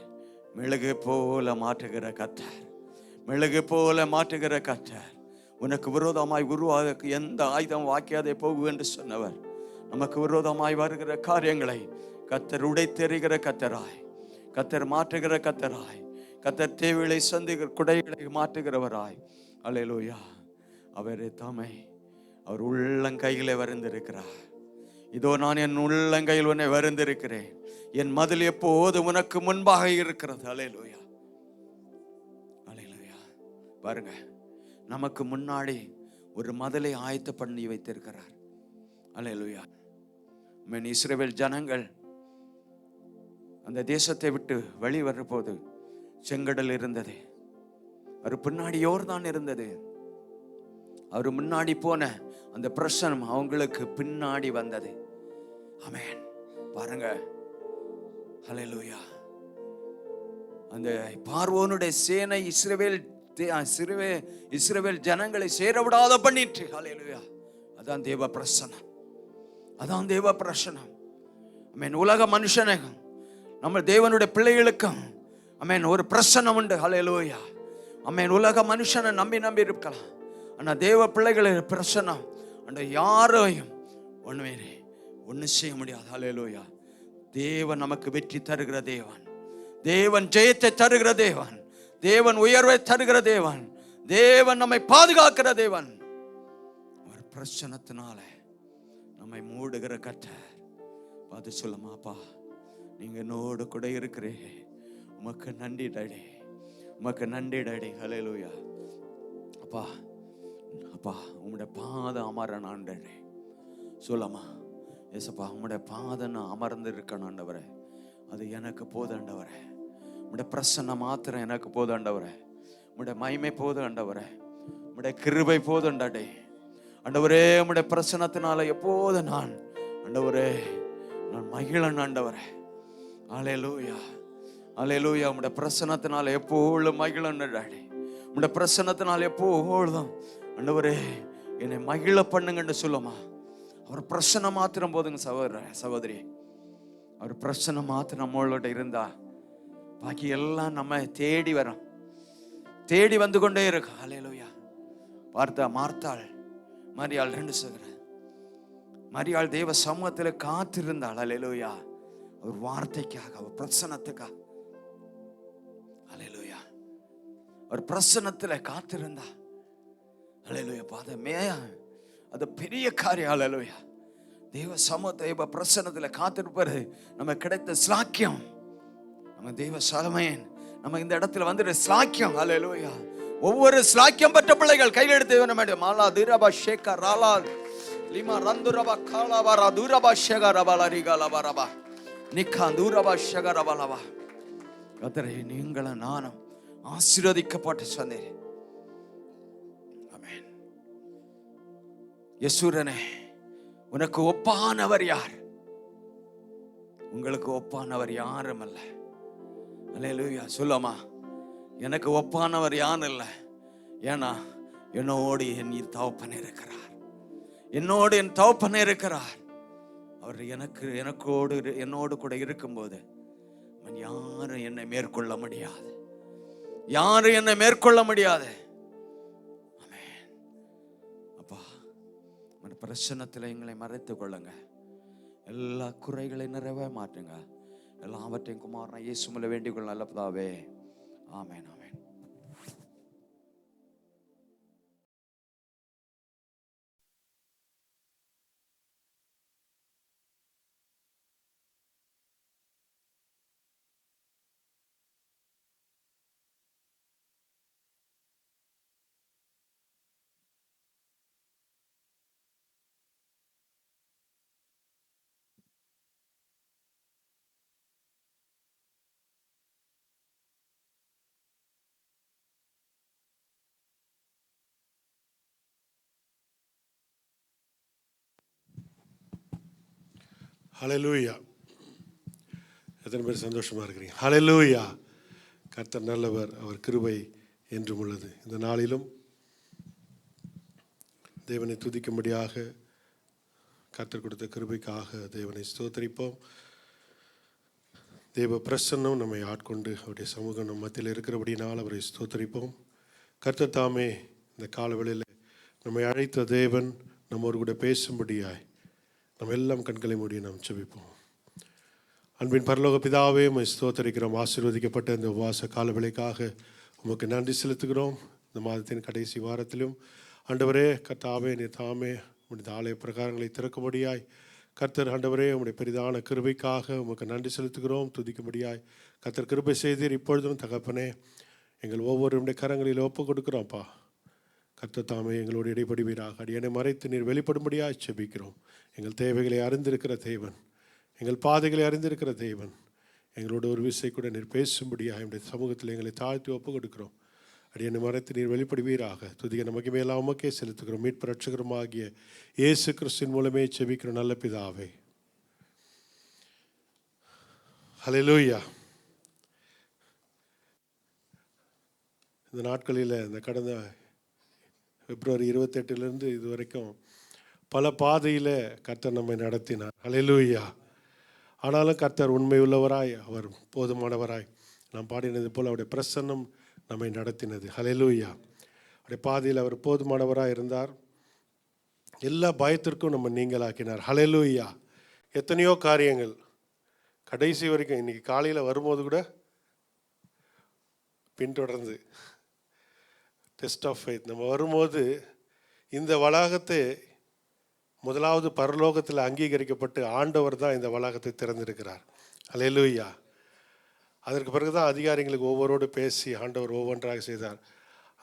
மெழுகு போல மாற்றுகிற கர்த்தர், மெழுகு போல மாற்றுகிற கர்த்தர். உனக்கு விரோதமாய் உருவாக எந்த ஆயுதம் வாக்கியாதே போகு என்று சொன்னவர், நமக்கு விரோதமாய் வருகிற காரியங்களை கர்த்தர் உடைத்தெறிகிற கர்த்தராய், கர்த்தர் மாற்றுகிற கர்த்தராய், கர்த்தர் தேவைகளை சந்திக்கிற குடைகளை மாற்றுகிறவராய். அல்லேலூயா. அவரே தாமே அவர் உள்ளங்கையிலே வரைந்திருக்கிறார். இதோ நான் என் உள்ளங்கையில் உன்னை வரைந்திருக்கிறேன், என் மதில் எப்போது உனக்கு முன்பாக இருக்கிறது. அல்லேலூயா. அல்லேலூயா. பாருங்க, நமக்கு முன்னாடி ஒரு மதிலை ஆயத்த பண்ணி வைத்திருக்கிறார். அல்லேலூயா. இஸ்ரவேல் ஜனங்கள் அந்த தேசத்தை விட்டு வெளி வர்ற போது செங்கடல் இருந்தது, அவர் பின்னாடி யோர்தான் இருந்தது. அவர் முன்னாடி போன அந்த பிரசனம் அவங்களுக்கு பின்னாடி வந்தது. ஆமென். பாருங்க. ஹல்லேலூயா. அந்த பார்வோனுடைய சேனை இஸ்ரவேல் ஜனங்களை சேர விடாத பண்ணிட்டு. ஹல்லேலூயா. அதான் தேவ பிரசன்னம், அதான் தேவ பிரசன்னம். ஆமென். உலக மனுஷனுக்கும் நம்ம தேவனுடைய பிள்ளைகளுக்கும் ஆமென் ஒரு பிரசன்னம் உண்டு. ஹல்லேலூயா. ஆமென். உலக மனுஷனை நம்பி இருக்கலாம், ஆனா தேவ பிள்ளைகளை பிரசன்னம் அந்த யாரையும் ஒண்ணு செய்ய முடியாது. ஹல்லேலூயா. தேவன் நமக்கு வெற்றி தருகிற தேவன், தேவன் ஜெயத்தை தருகிற தேவன், தேவன் உயர்வை தருகிற தேவன், தேவன் நம்மை பாதுகாக்கிற தேவன். ஒரு பிரச்சனத்தினால நம்மை மூடுகிற கர்த்தர் பார்த்து சொல்லுமாப்பா, நீங்க என்னோடு கூட இருக்கிறே, உமக்கு நன்றி டாடி, உமக்கு நன்றி டாடி. ஹல்லேலூயா. அப்பா அப்பா உம்முடைய பாதம் அமர ஆண்டவரே சொல்லமா. ஏசப்பா உம்முடைய பாதம் நான் அமர்ந்து இருக்கேன் ஆண்டவரே, அது எனக்கு போதும் ஆண்டவரே. உம்முடைய பிரசன்னம் மாத்திரம் எனக்கு போதும் ஆண்டவரே, உம்முடைய மகிமை போதும் ஆண்டவரே, உம்முடைய கிருபை போதும் ஆண்டவரே. ஆண்டவரே உம்முடைய பிரசன்னத்தினால எப்போது நான் ஆண்டவரே நான் மகிழன் ஆண்டவரே. ஹல்லேலூயா. ஹல்லேலூயா. உம்முடைய பிரசன்னத்தினால எப்பொழுதும் மகிழன் டாடி, உம்முடைய பிரசன்னத்தினால எப்பொழுதும் ஆண்டவரே என்னை மகிழ பண்ணுங்கன்னு சொல்லுமா. அவர் பிரசன்னம் மாத்திரம் போதுங்க சகோதரி. அவர் பிரசன்னம் மாத்திரம் நம்மளோட இருந்தா பாக்கி எல்லாம் நம்ம தேடி வரோம், தேடி வந்து கொண்டே இருக்கு. ஹல்லேலூயா. மார்த்தாள் மரியாள் ரெண்டு சகோதரர். மரியாள் தேவ சமூகத்தில் காத்திருந்தாள். ஹல்லேலூயா. ஒரு வார்த்தைக்காக, அவர் பிரசன்னத்துக்காக. ஹல்லேலூயா. ஒரு பிரசன்னத்தில் காத்திருந்தா. ஹல்லேலூயா. அது பெரிய காரியம். ஹல்லேலூயா. தேவ சமூகத்தை பிரசன்னத்தில் காத்திருப்பது நம்ம கிடைத்த ஸ்லாக்கியம். நம்ம தேவ சலமையன் நம்ம இந்த இடத்துல வந்துட்டு ஸ்லாக்கியம். ஹல்லேலூயா. ஒவ்வொரு ஸ்லாக்கியம் பெற்ற பிள்ளைகள் கையில் எடுத்து நம்ம மாலா தீரபா ஷேகா ராலா லிமா ரந்துரபா காலாவரா தூரபா ஷேகா ரபாலா ரிகாலபரபா நிக்கா தூரபா ஷேகா ரபாலபா. கர்த்தரே நீங்களும் நானும் ஆசீர்வதிக்கப்பட்ட சொன்னீர். ஆமென். யசூரனே உனக்கு ஒப்பானவர் யார்? உங்களுக்கு ஒப்பானவர் யாரும் அல்ல. அல்லேலூயா. சொல்லுமா, எனக்கு ஒப்பானவர் யாரும் இல்லை. ஏன்னா என்னோடு என் தகப்பன் இருக்கிறார், என்னோடு என் தகப்பன் இருக்கிறார். அவர் என்னோடு கூட இருக்கும்போது யாரும் என்னை மேற்கொள்ள முடியாது, யாரும் என்னை மேற்கொள்ள முடியாது. ஆமென். அப்பா பிரசன்னத்தில் எங்களை மறைத்துக் கொள்ளுங்க, எல்லா குறைகளையும் நிறைவே மாற்றுங்க, எல்லாவற்றையும் குமாரனா இயேசுவிலே வேண்டிக் கொள்ள நல்ல பிதாவே. ஆமென். ஆமென். ஹல்லேலூயா. எத்தனை பேர் சந்தோஷமாக இருக்கிறீங்க? ஹல்லேலூயா. கர்த்தர் நல்லவர், அவர் கிருபை என்றும் உள்ளது. இந்த நாளிலும் தேவனை துதிக்கும்படியாக கர்த்தர் கொடுத்த கிருபைக்காக தேவனை ஸ்தோத்திரிப்போம். தேவ பிரசன்னம் நம்மை ஆட்கொண்டு அவருடைய சமூகம் நம் மத்தியில் இருக்கிறபடினால் அவரை ஸ்தோத்திரிப்போம். கர்த்தர் தாமே இந்த காலவெளியில் நம்மை அழைத்த தேவன் நம்மோடு கூட பேசும்படியாய் நம்ம எல்லாம் கண்களை மூடி நாம் ஜெபிப்போம். அன்பின் பரலோக பிதாவே, உம்மை ஸ்தோத்திரிக்கிறோம். ஆசீர்வதிக்கப்பட்ட இந்த உபவாச காலவெளிக்காக உமக்கு நன்றி செலுத்துகிறோம். இந்த மாதத்தின் கடைசி வாரத்திலும் ஆண்டவரே கர்த்தாவே நீர் தாமே உம்முடைய ஆலய பிரகாரங்களை திறக்கும்படியாய் கர்த்தர் ஆண்டவரே உம்முடைய பெரிதான கிருபைக்காக உமக்கு நன்றி செலுத்துகிறோம். துதிக்கும்படியாய் கர்த்தர் கிருபை செய்தீர். இப்பொழுதும் தகப்பனே எங்கள் ஒவ்வொருடைய கரங்களில் ஒப்பு கொடுக்குறோம்ப்பா. கர்த்தர் தாமே எங்களோடு இடைப்படுவீராக. அடியனை மறைத்து நீர் வெளிப்படும்படியாக செபிக்கிறோம். எங்கள் தேவைகளை அறிந்திருக்கிற தேவன், எங்கள் பாதைகளை அறிந்திருக்கிற தேவன், எங்களோட ஒரு விசை கூட நீர் பேசும்படியாக என்னுடைய சமூகத்தில் எங்களை தாழ்த்தி ஒப்பு கொடுக்கிறோம். அடியனை மறைத்து நீர் வெளிப்படுவீராக. துதிக்க நமக்கு மேலாம் உமக்கே செலுத்துகிறோம். மீட்பு ரட்சகருமாகிய இயேசு கிறிஸ்துவின் மூலமே செபிக்கிறோம் நல்ல பிதாவே. ஹல்லேலூயா. இந்த நாட்களில் இந்த கடந்த பிப்ரவரி 28 இது வரைக்கும் பல பாதையில் கர்த்தர் நம்மை நடத்தினார். ஹல்லேலூயா. ஆனாலும் கர்த்தர் உண்மை உள்ளவராய், அவர் போதுமானவராய், நாம் பாடினது போல் அவருடைய பிரசன்னம் நம்மை நடத்தினது. ஹல்லேலூயா. அவருடைய பாதையில் அவர் போதுமானவராக இருந்தார். எல்லா பயத்திற்கும் நம்ம நீங்களாக்கினார். ஹல்லேலூயா. எத்தனையோ காரியங்கள் கடைசி வரைக்கும் இன்றைக்கி காலையில் வரும்போது கூட பின்தொடர்ந்து டெஸ்ட் ஆஃப் ஃபெய்த் நம்ம வரும்போது இந்த வளாகத்தை முதலாவது பரலோகத்தில் அங்கீகரிக்கப்பட்டு ஆண்டவர் தான் இந்த வளாகத்தை திறந்திருக்கிறார். ஹல்லேலூயா. அதற்கு பிறகு தான் அதிகாரிகளுக்கு ஒவ்வொருவரோடு பேசி ஆண்டவர் ஒவ்வொன்றாக செய்தார்.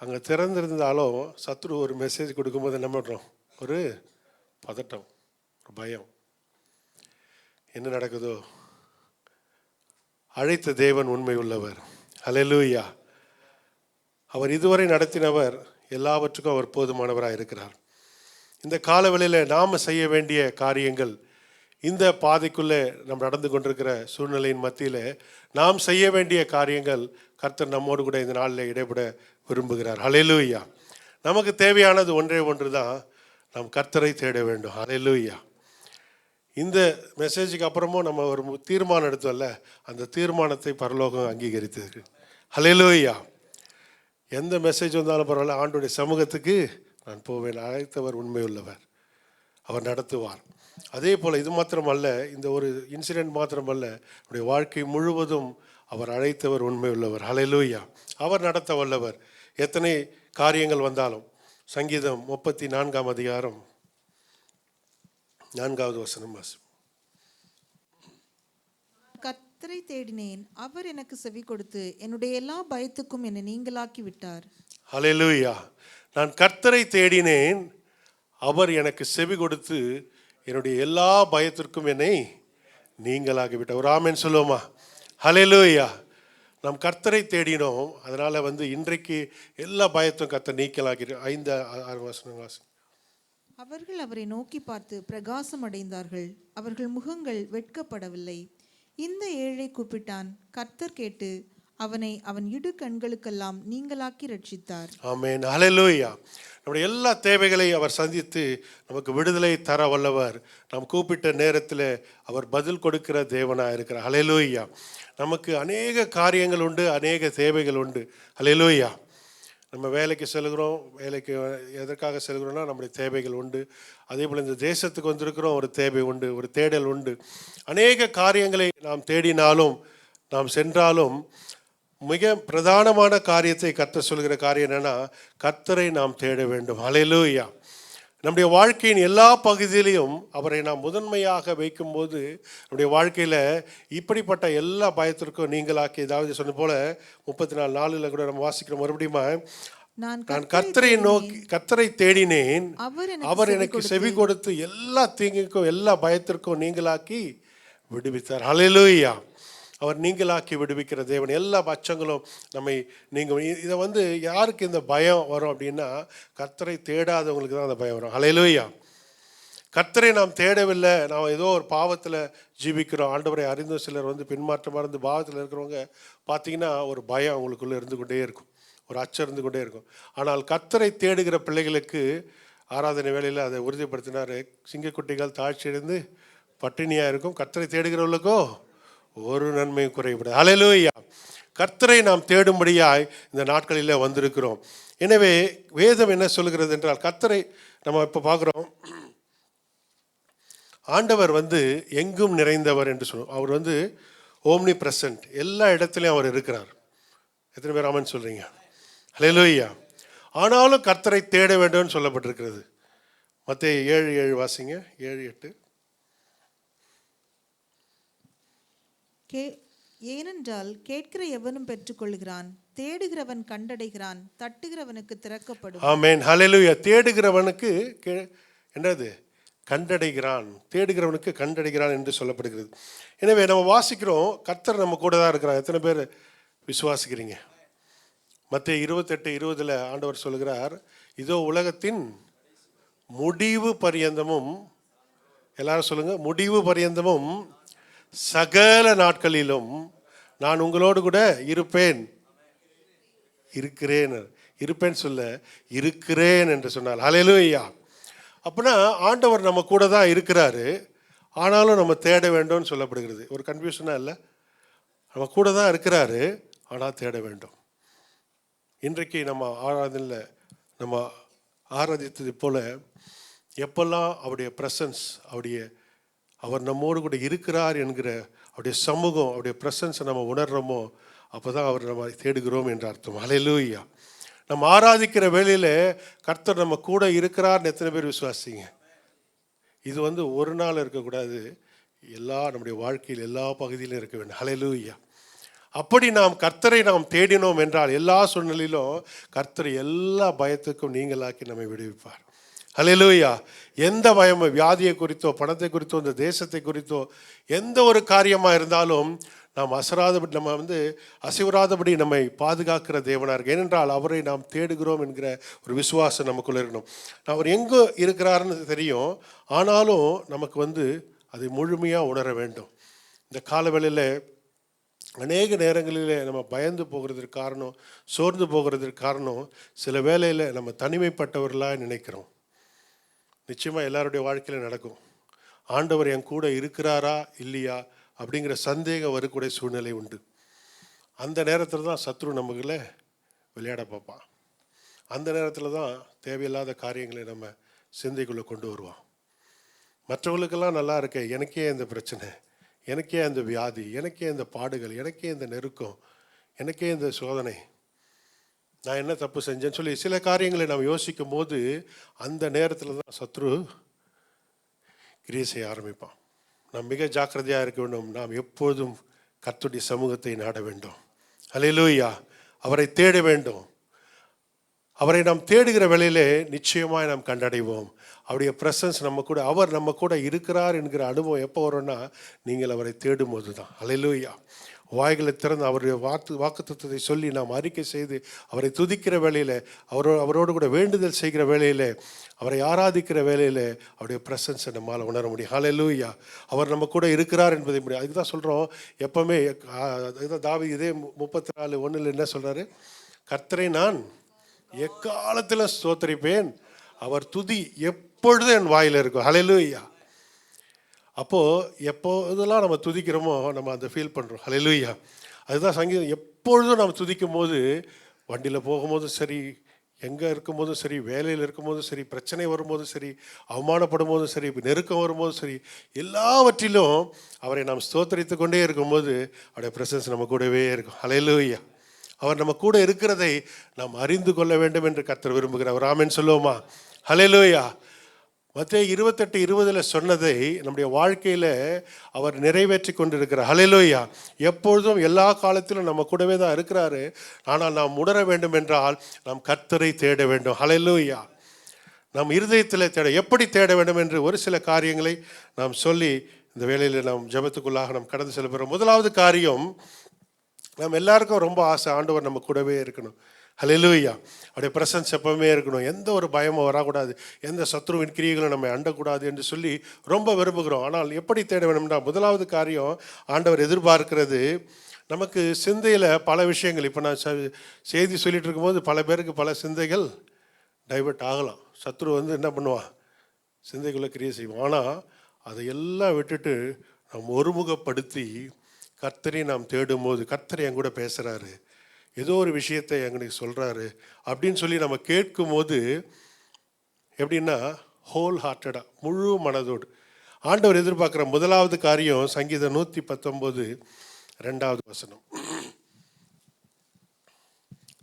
அங்கே திறந்திருந்தாலும் சத்ரு ஒரு மெசேஜ் கொடுக்கும்போது என்ன பண்ணுறோம்? ஒரு பதட்டம், ஒரு பயம். என்ன நடக்குதோ? அழைத்த தேவன் உண்மை உள்ளவர். ஹல்லேலூயா. அவர் இதுவரை நடத்தினவர், எல்லாவற்றுக்கும் அவர் போதுமானவராக இருக்கிறார். இந்த காலவெளியில் நாம் செய்ய வேண்டிய காரியங்கள், இந்த பாதைக்குள்ளே நாம் நடந்து கொண்டிருக்கிற சூழ்நிலையின் மத்தியில் நாம் செய்ய வேண்டிய காரியங்கள் கர்த்தர் நம்மோடு கூட இந்த நாளில் இடைபெற விரும்புகிறார். ஹல்லேலூயா. நமக்கு தேவையானது ஒன்றே ஒன்று தான், நாம் கர்த்தரை தேட வேண்டும். ஹல்லேலூயா. இந்த மெசேஜுக்கு அப்புறமும் நம்ம ஒரு தீர்மானம் எடுத்தோம்ல, அந்த தீர்மானத்தை பரலோகம் அங்கீகரித்தது. ஹல்லேலூயா. எந்த மெசேஜ் வந்தாலும் பரவாயில்ல, ஆண்டோடைய சமூகத்துக்கு நான் போவேன். அழைத்தவர் உண்மை உள்ளவர், அவர் நடத்துவார். அதே போல் இது மாத்திரமல்ல, இந்த ஒரு இன்சிடென்ட் மாத்திரமல்ல, அவருடைய வாழ்க்கை முழுவதும் அவர் அழைத்தவர் உண்மை உள்ளவர். ஹல்லேலூயா. அவர் நடத்த வல்லவர். எத்தனை காரியங்கள் வந்தாலும். சங்கீதம் 34ஆம் அதிகாரம் 4வது வசனம் வாசி. கர்த்தரை தேடினேன், அவர் எனக்கு செவி கொடுத்து என்னுடைய எல்லா பயத்துக்கும் என்னை நீங்களாக்கி விட்டார். ஹல்லேலூயா. நான் கர்த்தரை தேடினேன், அவர் எனக்கு செவி கொடுத்து என்னுடைய எல்லா பயத்திற்கும் என்னை நீங்களாக்கி விட்டார். ஒரு ஆமென் சொல்லுவோமா? ஹல்லேலூயா. நாம் கர்த்தரை தேடினோம், அதனால் இன்றைக்கு எல்லா பயத்தும் கர்த்தர் நீங்களாக்கி. 5-6 வசனம் வாசி. அவர்கள் அவரை நோக்கி பார்த்து பிரகாசம் அடைந்தார்கள், அவர்கள் முகங்கள் வெட்கப்படவில்லை. இந்த ஏழை கூப்பிட்டான், கர்த்தர் கேட்டு அவனை அவன் இடு கண்களுக்கெல்லாம் நீங்களாக்கி ரட்சித்தார். ஆமென். ஹல்லேலூயா. நம்முடைய எல்லா தேவைகளை அவர் சந்தித்து நமக்கு விடுதலை தர வல்லவர். நாம் கூப்பிட்ட நேரத்தில் அவர் பதில் கொடுக்கிற தேவனாக இருக்கிறார். ஹல்லேலூயா. நமக்கு அநேக காரியங்கள் உண்டு, அநேக தேவைகள் உண்டு. ஹல்லேலூயா. நம்ம வேலைக்கு செல்கிறோம், வேலைக்கு எதற்காக செல்கிறோம்னா நம்முடைய தேவைகள் உண்டு. அதே போல் இந்த தேசத்துக்கு வந்திருக்கிறோம், ஒரு தேவை உண்டு, ஒரு தேடல் உண்டு. அநேக காரியங்களை நாம் தேடினாலும், நாம் சென்றாலும், மிக பிரதானமான காரியத்தை கர்த்தர் சொல்கிற காரியம் என்னன்னா, கர்த்தரை நாம் தேட வேண்டும். ஹல்லேலூயா. நம்முடைய வாழ்க்கையின் எல்லா பகுதியிலையும் அவரை நாம் முதன்மையாக வைக்கும்போது நம்முடைய வாழ்க்கையில் இப்படிப்பட்ட எல்லா பயத்திற்கும் நீங்களாக்கி, ஏதாவது சொன்ன போல 34:4 கூட நம்ம வாசிக்கிறோம் மறுபடியும். நான் கர்த்தரை தேடினேன், அவர் எனக்கு செவி கொடுத்து எல்லா தீங்குக்கும் எல்லா பயத்திற்கும் நீங்களாக்கி விடுவித்தார். ஹல்லேலூயா. அவர் நீங்களாக்கி விடுவிக்கிற தேவன். எல்லா பட்சங்களும் நம்மை நீங்கள் இதை யாருக்கு இந்த பயம் வரும் அப்படின்னா, கர்த்தரை தேடாதவங்களுக்கு தான் அந்த பயம் வரும். ஹல்லேலூயா. கர்த்தரை நாம் தேடவில்லை, நாம் ஏதோ ஒரு பாவத்தில் ஜீவிக்கிறோம். ஆண்டவரை அறிந்த சிலர் பின்மாற்றமாக இருந்து பாவத்தில் இருக்கிறவங்க பார்த்தீங்கன்னா ஒரு பயம் அவங்களுக்குள்ளே இருந்து கொண்டே இருக்கும், ஒரு அச்சம் இருந்து கொண்டே இருக்கும். ஆனால் கர்த்தரை தேடுகிற பிள்ளைகளுக்கு ஆராதனை வேளையில் அதை உறுதிப்படுத்தினார். சிங்கக்குட்டிகள் தாழ்ச்சியடைந்து பட்டினியாக இருக்கும், கர்த்தரை தேடுகிறவர்களுக்கோ ஒரு நன்மையும் குறைபடாது. ஹல்லேலூயா. கர்த்தரை நாம் தேடும்படியாய் இந்த நாட்களில் வந்திருக்கிறோம். எனவே வேதம் என்ன சொல்கிறது என்றால், கர்த்தரை நம்ம இப்போ பார்க்குறோம், ஆண்டவர் எங்கும் நிறைந்தவர் என்று சொல்லுவோம். அவர் ஓம்னி பிரசன்ட், எல்லா இடத்துலையும் அவர் இருக்கிறார். எத்தனை பேர் ஆமென் சொல்கிறீங்க? ஹல்லேலூயா. ஆனாலும் கர்த்தரை தேட வேண்டும்னு சொல்லப்பட்டிருக்கிறது. மத்தேயு 7:7 வாசிங்க. 7:8. ஏனென்றால் கேட்கிற எவனும் பெற்றுக்கொள்கிறான், தேடுகிறவன் கண்டடைகிறான், தட்டுகிறவனுக்கு திறக்கப்படும். ஆமென். ஹல்லேலூயா. தேடுகிறவனுக்கு என்னது? கண்டடைகிறான். தேடுகிறவனுக்கு கண்டடைகிறான் என்று சொல்லப்படுகிறது. எனவே நம்ம வாசிக்கிறோம், கர்த்தர் நம்ம கூட தான் இருக்கிறார். எத்தனை பேர் விசுவாசிக்கிறீங்க? மத்தேயு 28:20 ஆண்டவர் சொல்கிறார், இதோ உலகத்தின் முடிவு பரியந்தமும், எல்லாரும் சொல்லுங்க, முடிவு பரியந்தமும் சகல நாட்களிலும் நான் உங்களோடு கூட இருப்பேன். இருக்கிறேன், இருப்பேன்னு சொல்ல இருக்கிறேன் என்று சொன்னார். ஹல்லேலூயா. அப்படின்னா ஆண்டவர் நம்ம கூட தான் இருக்கிறாரு, ஆனாலும் நம்ம தேட வேண்டும்னு சொல்லப்படுகிறது. ஒரு கன்ஃபியூஷனாக இல்லை? நம்ம கூட தான் இருக்கிறாரு, ஆனால் தேட வேண்டும். இன்றைக்கு நம்ம ஆராதனையில் நம்ம ஆராதித்தது போல எப்பெல்லாம் அவருடைய ப்ரெசன்ஸ், அவர் நம்மோடு கூட இருக்கிறார் என்கிற அவருடைய சமூகம், அவருடைய ப்ரெசன்ஸை நம்ம உணர்கிறோமோ அப்போ தான் அவர் நம்ம தேடுகிறோம் என்று அர்த்தம். ஹல்லேலூயா. நம்ம ஆராதிக்கிற வேளையில் கர்த்தர் நம்ம கூட இருக்கிறார்னு எத்தனை பேர் விசுவாசிங்க? இது ஒரு நாள் இருக்கக்கூடாது, நம்முடைய வாழ்க்கையில் எல்லா பகுதியிலும் இருக்க வேண்டும். ஹல்லேலூயா. அப்படி நாம் கர்த்தரை நாம் தேடினோம் என்றால் எல்லா சூழ்நிலையிலும் கர்த்தர் எல்லா பயத்துக்கும் நீங்களாக்கி நம்மை விடுவிப்பார். ஹல்லேலூயா. எந்த பயமும், வியாதியை குறித்தோ பணத்தை குறித்தோ இந்த தேசத்தை குறித்தோ எந்த ஒரு காரியமாக இருந்தாலும் நாம் அசராதபடி, நம்ம அசைவராதபடி நம்மை பாதுகாக்கிற தேவனாக இருக்கு. ஏனென்றால் அவரை நாம் தேடுகிறோம் என்கிற ஒரு விசுவாசம் நமக்குள்ளே இருக்கணும். அவர் எங்கே இருக்கிறாருன்னு தெரியும், ஆனாலும் நமக்கு அதை முழுமையாக உணர வேண்டும். இந்த காலவேளையில் அநேக நேரங்களில் நம்ம பயந்து போகிறதுக்கு காரணம், சோர்ந்து போகிறதுக்கு காரணம், சில வேளையில் நம்ம தனிமைப்பட்டவர்களாக நினைக்கிறோம். நிச்சயமாக எல்லாருடைய வாழ்க்கையில் நடக்கும். ஆண்டவர் என் கூட இருக்கிறாரா இல்லையா அப்படிங்கிற சந்தேகம் வரக்கூடிய சூழ்நிலை உண்டு. அந்த நேரத்தில் தான் சத்ரு நமக்குள்ள விளையாட பார்ப்பான். அந்த நேரத்தில் தான் தேவையில்லாத காரியங்களை நம்ம சிந்தைக்குள்ளே கொண்டு வருவான். மற்றவங்களுக்கெல்லாம் நல்லா இருக்க, எனக்கே இந்த பிரச்சனை, எனக்கே அந்த வியாதி, எனக்கே இந்த பாடுகள், எனக்கே இந்த நெருக்கம், எனக்கே இந்த சோதனை, நான் என்ன தப்பு செஞ்சேன்னு சொல்லி சில காரியங்களை நாம் யோசிக்கும் போது அந்த நேரத்தில் தான் சத்ரு கிரியை செய்ய ஆரம்பிப்பான். நாம் மிக ஜாக்கிரதையாக இருக்க வேண்டும். நாம் எப்போதும் கர்த்தருடைய சமூகத்தை நாட வேண்டும். ஹல்லேலூயா. அவரை தேட வேண்டும். அவரை நாம் தேடுகிற வேளையிலே நிச்சயமாக நாம் கண்டடைவோம். அவருடைய ப்ரெசன்ஸ் அவர் நம்ம கூட இருக்கிறார் என்கிற அனுபவம் எப்போ வரும்னா நீங்கள் அவரை தேடும் போது தான். ஹல்லேலூயா. வாய்களை திறந்து அவருடைய வாக்குத்தத்தத்தை சொல்லி நாம் அறிக்கை செய்து அவரை துதிக்கிற வேளையில், அவரோடு கூட வேண்டுதல் செய்கிற வேளையில், அவரை ஆராதிக்கிற வேளையில் அவருடைய ப்ரெசன்ஸை நம்மால் உணர முடியும். ஹல்லேலூயா. அவர் நம்ம கூட இருக்கிறார் என்பதை முடியும். அதுக்கு தான் சொல்கிறோம் எப்போவுமே. அதுதான் தாவீது இதே 34:1 என்ன சொல்கிறாரு? கர்த்தரை நான் எக்காலத்தில் ஸ்தோத்திரிப்பேன், அவர் துதி எப்பொழுதும் என் வாயில் இருக்கும். ஹல்லேலூயா. அப்போது எப்போதெல்லாம் நம்ம துதிக்கிறோமோ நம்ம அதை ஃபீல் பண்ணுறோம். ஹல்லேலூயா. அதுதான் சங்கீதம். எப்பொழுதும் நம்ம துதிக்கும் போது, வண்டியில் போகும்போதும் சரி, எங்கே இருக்கும்போதும் சரி, வேலையில் இருக்கும்போதும் சரி, பிரச்சனை வரும்போதும் சரி, அவமானப்படும் போதும் சரி, நெருக்கம் வரும்போதும் சரி, எல்லாவற்றிலும் அவரை நாம் ஸ்தோத்தரித்து கொண்டே இருக்கும்போது அவருடைய ப்ரெசன்ஸ் நம்ம கூடவே இருக்கும். ஹல்லேலூயா. அவர் நம்ம கூட இருக்கிறதை நாம் அறிந்து கொள்ள வேண்டும் என்று கர்த்தர் விரும்புகிறார். ஆமென் சொல்லுவோமா? ஹல்லேலூயா. மத்தேயு 28:20 சொன்னதை நம்முடைய வாழ்க்கையில் அவர் நிறைவேற்றி கொண்டிருக்கிறார். ஹல்லேலூயா. எப்பொழுதும் எல்லா காலத்திலும் நம்ம கூடவே தான் இருக்கிறாரு. ஆனால் நாம் உணர வேண்டும் என்றால் நாம் கர்த்தரை தேட வேண்டும். ஹல்லேலூயா. நம் இருதயத்தில் எப்படி தேட வேண்டும் என்று ஒரு சில காரியங்களை நாம் சொல்லி இந்த வேளையில் நாம் ஜெபத்துக்குள்ளாக நாம் கடந்து செல்ல போகிறோம். முதலாவது காரியம், நம்ம எல்லாருக்கும் ரொம்ப ஆசை ஆண்டவர் நம்ம கூடவே இருக்கணும். ஹல்லேலூயா. அவருடைய ப்ரெசன்ஸ் எப்பவுமே இருக்கணும். எந்த ஒரு பயமும் வரக்கூடாது, எந்த சத்ருவின் கிரியைகளும் நம்ம அண்டக்கூடாது என்று சொல்லி ரொம்ப விரும்புகிறோம். ஆனால் எப்படி தேட வேணும்னா, முதலாவது காரியம் ஆண்டவர் எதிர்பார்க்கிறது நமக்கு சிந்தையில் பல விஷயங்கள். இப்போ நான் செய்தி சொல்லிட்டு இருக்கும்போது பல பேருக்கு பல சிந்தைகள் டைவர்ட் ஆகலாம். சத்ரு என்ன பண்ணுவான்? சிந்தைக்குள்ளே கிரியை செய்வோம். ஆனால் அதையெல்லாம் விட்டுட்டு நம்ம ஒருமுகப்படுத்தி கர்த்தரை நாம் தேடும் போது, கர்த்தரை என் கூட பேசுகிறாரு, ஏதோ ஒரு விஷயத்தை எங்களுக்கு சொல்கிறாரு அப்படின்னு சொல்லி நம்ம கேட்கும் போது எப்படின்னா ஹோல் ஹார்ட்டடாக, முழு மனதோடு ஆண்டவர் எதிர்பார்க்குற முதலாவது காரியம் சங்கீதம் 119:2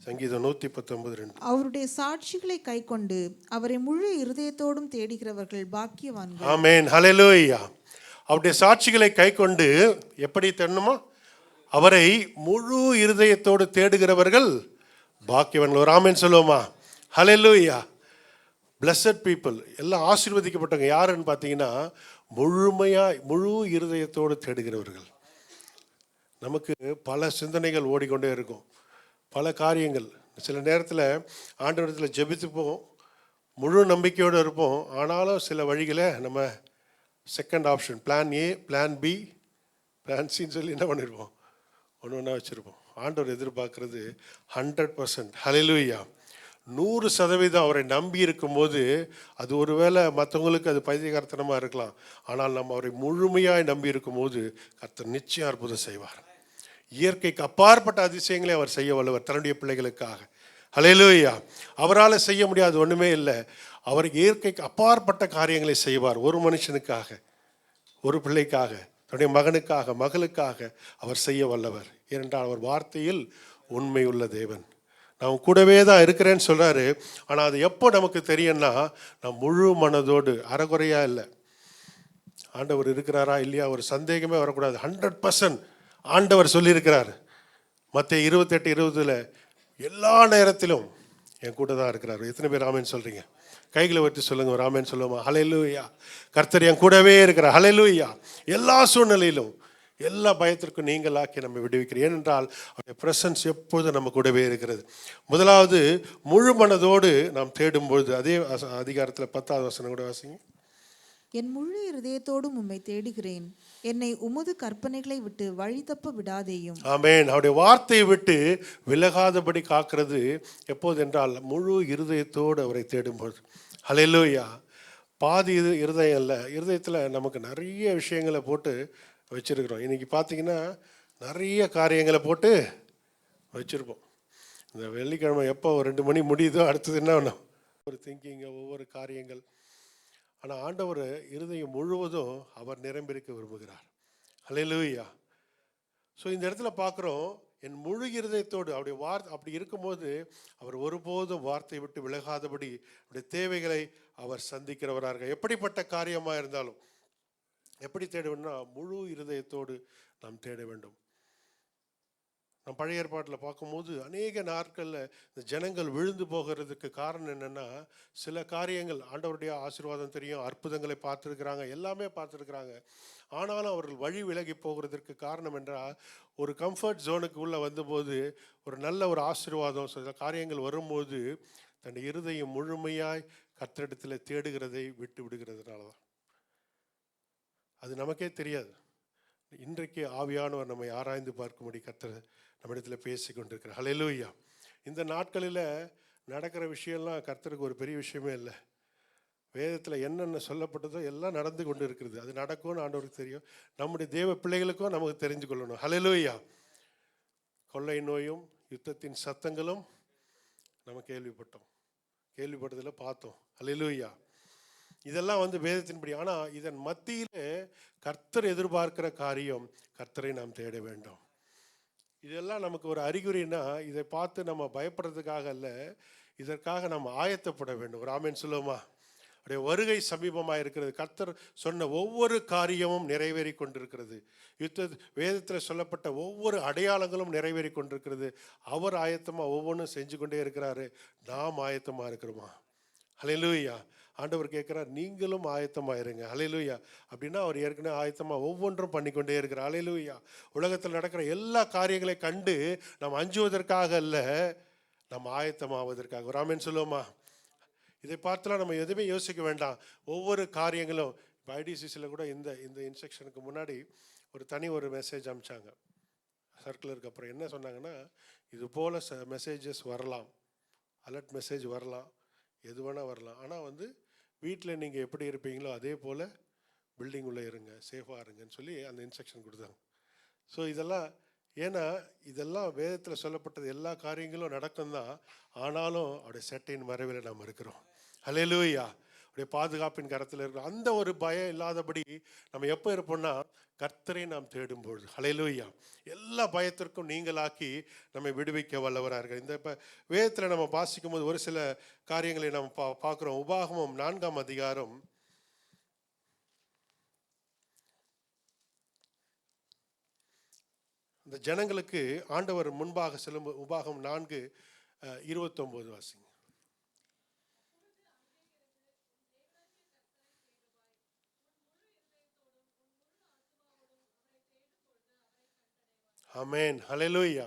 சங்கீதம் 119:2. அவருடைய சாட்சிகளை கைக்கொண்டு அவரை முழு இருதயத்தோடும் தேடுகிறவர்கள் பாக்கியவான்கள். ஆமென். ஹல்லேலூயா. அவருடைய சாட்சிகளை கைக்கொண்டு எப்படி தேடணுமோ, அவரை முழு இருதயத்தோடு தேடுகிறவர்கள் பாக்கியவான்கள். ஒரு ஆமென் சொல்லுவோமா? ஹல்லேலூயா. பிளஸட் பீப்புள், எல்லாம் ஆசீர்வதிக்கப்பட்டவங்க யாருன்னு பார்த்தீங்கன்னா முழு இருதயத்தோடு தேடுகிறவர்கள். நமக்கு பல சிந்தனைகள் ஓடிக்கொண்டே இருக்கும், பல காரியங்கள். சில நேரத்தில் ஆண்டவரிடத்தில் ஜெபித்து போவோம், முழு நம்பிக்கையோடு இருப்போம். ஆனாலும் சில வழிகளை நம்ம second option, plan A, plan B, plan சின்னு சொல்லி என்ன பண்ணியிருப்போம், ஒன்று ஒன்றா வச்சுருப்போம். ஆண்டவர் எதிர்பார்க்கிறது 100%. ஹல்லேலூயா. 100% அவரை நம்பி இருக்கும்போது அது ஒருவேளை மற்றவங்களுக்கு அது பைத்தியகாரத்தனமாக இருக்கலாம். ஆனால் நம்ம அவரை முழுமையாய் நம்பி இருக்கும்போது கர்த்தர் நிச்சயம் அற்புதம் செய்வார். இயற்கைக்கு அப்பாற்பட்ட அதிசயங்களை அவர் செய்ய வல்லவர் தன்னுடைய பிள்ளைகளுக்காக. ஹல்லேலூயா. அவரால் செய்ய முடியாது ஒன்றுமே இல்லை. அவர் இயற்கைக்கு அப்பாற்பட்ட காரியங்களை செய்வார். ஒரு மனுஷனுக்காக, ஒரு பிள்ளைக்காக, தன்னுடைய மகனுக்காக, மகளுக்காக அவர் செய்ய வல்லவர். ஏனென்றால் அவர் வார்த்தையில் உண்மை உள்ள தேவன். நான் கூடவே தான் இருக்கிறேன்னு சொல்கிறாரு. ஆனால் அது எப்போ நமக்கு தெரியும்னா, நான் முழு மனதோடு, அறகுறையாக இல்லை. ஆண்டவர் இருக்கிறாரா இல்லையா ஒரு சந்தேகமே வரக்கூடாது. 100% ஆண்டவர் சொல்லியிருக்கிறார். மத்தேயு 28:20 எல்லா நேரத்திலும் என் கூட தான் இருக்கிறார். எத்தனை பேர் ஆமென் சொல்கிறீங்க? கைகளை வச்சு சொல்லுங்க, ஒரு ஆமென் சொல்லுவோமா? ஹல்லேலூயா. கர்த்தர் என் கூடவே இருக்கிறார். ஹல்லேலூயா. எல்லா சூழ்நிலையிலும், எல்லா பயத்திற்கும் நீங்களாக்கி நம்ம விடுவிக்கிறோம். ஏனென்றால் அவருடைய பிரசன்ஸ் எப்பொழுதும் நம்ம கூடவே இருக்கிறது. முதலாவது, முழு மனதோடு நாம் தேடும்பொழுது, அதே அதிகாரத்தில் 10வது வசனம் கூட வாசிங்க. என் முழு இருதயத்தோடும் உம்மை தேடுகிறேன், என்னை உமது கற்பனைகளை விட்டு வழி தப்ப விடாதேயும். ஆமென். அவருடைய வார்த்தையை விட்டு விலகாதபடி காக்கிறது எப்போது என்றால் முழு இருதயத்தோடு அவரை தேடும்போது. ஹல்லேலூயா. பாதி இது இருதயம் இல்லை. இருதயத்தில் நமக்கு நிறைய விஷயங்களை போட்டு வச்சிருக்கிறோம். இன்னைக்கு பார்த்தீங்கன்னா நிறைய காரியங்களை போட்டு வச்சிருப்போம். இந்த வெள்ளிக்கிழமை எப்போ 2 மணி முடியுதோ அடுத்தது என்ன வேணும், ஒரு திங்கிங்க, ஒவ்வொரு காரியங்கள். ஆனால் ஆண்டவர் இருதயம் முழுவதும் அவர் நிரம்பியிருக்க விரும்புகிறார். ஹல்லேலூயா. ஸோ இந்த இடத்துல பார்க்குறோம், என் முழு இருதயத்தோடு அவருடைய அப்படி இருக்கும்போது அவர் ஒருபோதும் வார்த்தை விட்டு விலகாதபடி அவருடைய தேவைகளை அவர் சந்திக்கிறவராக. எப்படிப்பட்ட காரியமாக இருந்தாலும் எப்படி தேட வேண்டும்னா முழு இருதயத்தோடு நாம் தேட வேண்டும். நாம் பழைய ஏற்பாட்டில் பார்க்கும்போது அநேக நாட்களில் இந்த ஜனங்கள் விழுந்து போகிறதுக்கு காரணம் என்னென்னா, சில காரியங்கள், ஆண்டவருடைய ஆசீர்வாதம் தெரியும், அற்புதங்களை பார்த்துருக்குறாங்க, எல்லாமே பார்த்துருக்குறாங்க. ஆனாலும் அவர்கள் வழி விலகி போகிறதுக்கு காரணம் என்றால், ஒரு கம்ஃபர்ட் ஜோனுக்கு உள்ளே வந்தபோது ஒரு நல்ல ஒரு ஆசீர்வாதம், சில காரியங்கள் வரும்போது தன் இருதயம் முழுமையாய் கர்த்தரிடத்தில் தேடுகிறதை விட்டு விடுகிறதுனால தான். அது நமக்கே தெரியாது. இன்றைக்கு ஆவியானவர் நம்மை ஆராய்ந்து பார்க்கும்படி கர்த்தர் நம்மிடத்தில் பேசி கொண்டிருக்கிறார். ஹல்லேலூயா. இந்த நாட்களில் நடக்கிற விஷயம்லாம் கர்த்தருக்கு ஒரு பெரிய விஷயமே இல்லை. வேதத்தில் என்னென்ன சொல்லப்பட்டதோ எல்லாம் நடந்து கொண்டு இருக்கிறது. அது நடக்கும்னு ஆண்டவருக்கு தெரியும். நம்முடைய தேவ பிள்ளைகளுக்கும் நமக்கு தெரிஞ்சு கொள்ளணும். ஹல்லேலூயா. கொள்ளை நோயும் யுத்தத்தின் சத்தங்களும் நம்ம கேள்விப்பட்டதில் பார்த்தோம். ஹல்லேலூயா. இதெல்லாம் வேதத்தின்படி. ஆனால் இதன் மத்தியிலே கர்த்தர் எதிர்பார்க்கிற காரியம், கர்த்தரை நாம் தேட வேண்டும். இதெல்லாம் நமக்கு ஒரு அறிகுறின்னா, இதை பார்த்து நம்ம பயப்படுறதுக்காக அல்ல, இதற்காக நம்ம ஆயத்தப்பட வேண்டும். ஒரு ஆமென் சொல்லுவோமா? அப்படியே வருகை சமீபமாக இருக்கிறது. கர்த்தர் சொன்ன ஒவ்வொரு காரியமும் நிறைவேறி கொண்டிருக்கிறது. வேதத்தில் சொல்லப்பட்ட ஒவ்வொரு அடையாளங்களும் நிறைவேறி கொண்டிருக்கிறது. அவர் ஆயத்தமாக ஒவ்வொன்றும் செஞ்சு கொண்டே இருக்கிறாரு. நாம் ஆயத்தமாக இருக்கிறோமா? ஹல்லேலூயா. ஆண்டவர் கேட்குறார், நீங்களும் ஆயத்தமாக இருங்க. ஹல்லேலூயா. அப்படின்னா அவர் ஏற்கனவே ஆயத்தமாக ஒவ்வொன்றும் பண்ணிக்கொண்டே இருக்கிறார். ஹல்லேலூயா. உலகத்தில் நடக்கிற எல்லா காரியங்களை கண்டு நாம் அஞ்சுவதற்காக அல்ல, நம்ம ஆயத்தமாவதற்காக. ஒரு ஆமென் சொல்லுவோமா? இதை பார்த்துலாம் நம்ம எதுவுமே யோசிக்க வேண்டாம். ஒவ்வொரு காரியங்களும் இப்போ ஐடிசிசியில் கூட இந்த இன்ஸ்ட்ரக்ஷனுக்கு முன்னாடி ஒரு மெசேஜ் அனுப்பிச்சாங்க. சர்க்குலருக்கு அப்புறம் என்ன சொன்னாங்கன்னா, இது போல் மெசேஜஸ் வரலாம், அலர்ட் மெசேஜ் வரலாம், எது வேணால் வரலாம். ஆனால் வீட்டில் நீங்கள் எப்படி இருப்பீங்களோ அதே போல் பில்டிங் உள்ளே இருங்க, சேஃபாக இருங்கன்னு சொல்லி அந்த இன்ஸ்ட்ரக்ஷன் கொடுத்தாங்க. ஸோ இதெல்லாம் வேதத்தில் சொல்லப்பட்டது எல்லா காரியங்களும் நடக்கும் தான். ஆனாலும் அவருடைய செட்டையின் மறைவில் நாம் இருக்கிறோம். ஹல்லேலூயா. அவருடைய பாதுகாப்பின் கரத்தில் இருக்கிறோம். அந்த ஒரு பயம் இல்லாதபடி நம்ம எப்போ இருப்போம்னா, கர்த்தரை நாம் தேடும்பொழுது. ஹல்லேலூயா. எல்லா பயத்திற்கும் நீங்களாக்கி நம்மை விடுவிக்க வல்லவரார்கள். இந்த இப்போ வேதத்தில் நம்ம வாசிக்கும் போது ஒரு சில காரியங்களை நம்ம பார்க்குறோம். உபாகமம் 4ஆம் அதிகாரம் இந்த ஜனங்களுக்கு ஆண்டவர் முன்பாக செல்லும். உபாகம் 4:29 வாசிங்க. ஆமென். ஹல்லேலூயா.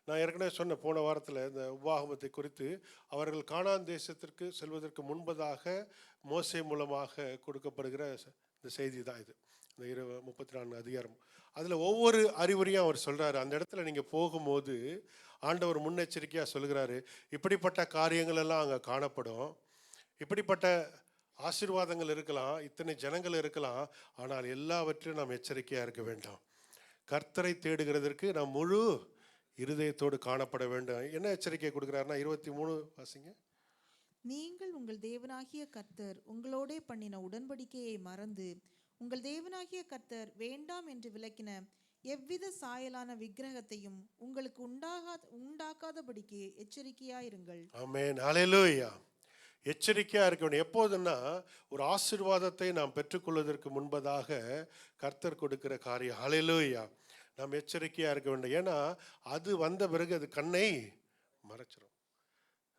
நான் ஏற்கனவே சொன்ன போன வாரத்தில் இந்த உபாகமத்தை குறித்து, அவர்கள் கானான் தேசத்திற்கு செல்வதற்கு முன்பதாக மோசே மூலமாக கொடுக்கப்படுகிற இந்த செய்தி தான் இது. இந்த 34 அதிகாரம். அதில் ஒவ்வொரு அறிவுரையும் அவர் சொல்கிறாரு. அந்த இடத்துல நீங்கள் போகும்போது ஆண்டவர் முன்னெச்சரிக்கையாக சொல்கிறாரு, இப்படிப்பட்ட காரியங்கள் எல்லாம் அங்கே காணப்படும், இப்படிப்பட்ட ஆசீர்வாதங்கள் இருக்கலாம், இத்தனை ஜனங்கள் இருக்கலாம், ஆனால் எல்லாவற்றையும் நாம் எச்சரிக்கையாக இருக்க வேண்டாம். கர்த்தரை தேடுகிறதற்கு நாம் முழு இருதயத்தோடு காணப்பட வேண்டும். என்ன எச்சரிக்கை கொடுக்குறாருன்னா 23 வாசிங்க. நீங்கள் உங்கள் தேவனாகிய கர்த்தர் உங்களோடே பண்ணின உடன்படிக்கையை மறந்து உங்கள் தேவனாகிய கர்த்தர் வேண்டாம் என்று விலக்கின எவ்வித சாயலான விக்கிரகத்தையும் உங்களுக்கு உண்டாக்காதபடிக்கு எச்சரிக்கையாயிருங்கள். ஆமென், ஹல்லேலூயா. எச்சரிக்கையாக இருக்க வேண்டும். எப்போதுன்னா ஒரு ஆசீர்வாதத்தை நாம் பெற்றுக்கொள்வதற்கு முன்பதாக கர்த்தர் கொடுக்கிற காரியம். ஹல்லேலூயா. நாம் எச்சரிக்கையாக இருக்க வேண்டும். ஏன்னா அது வந்த பிறகு அது கண்ணை மறைச்சிடும்.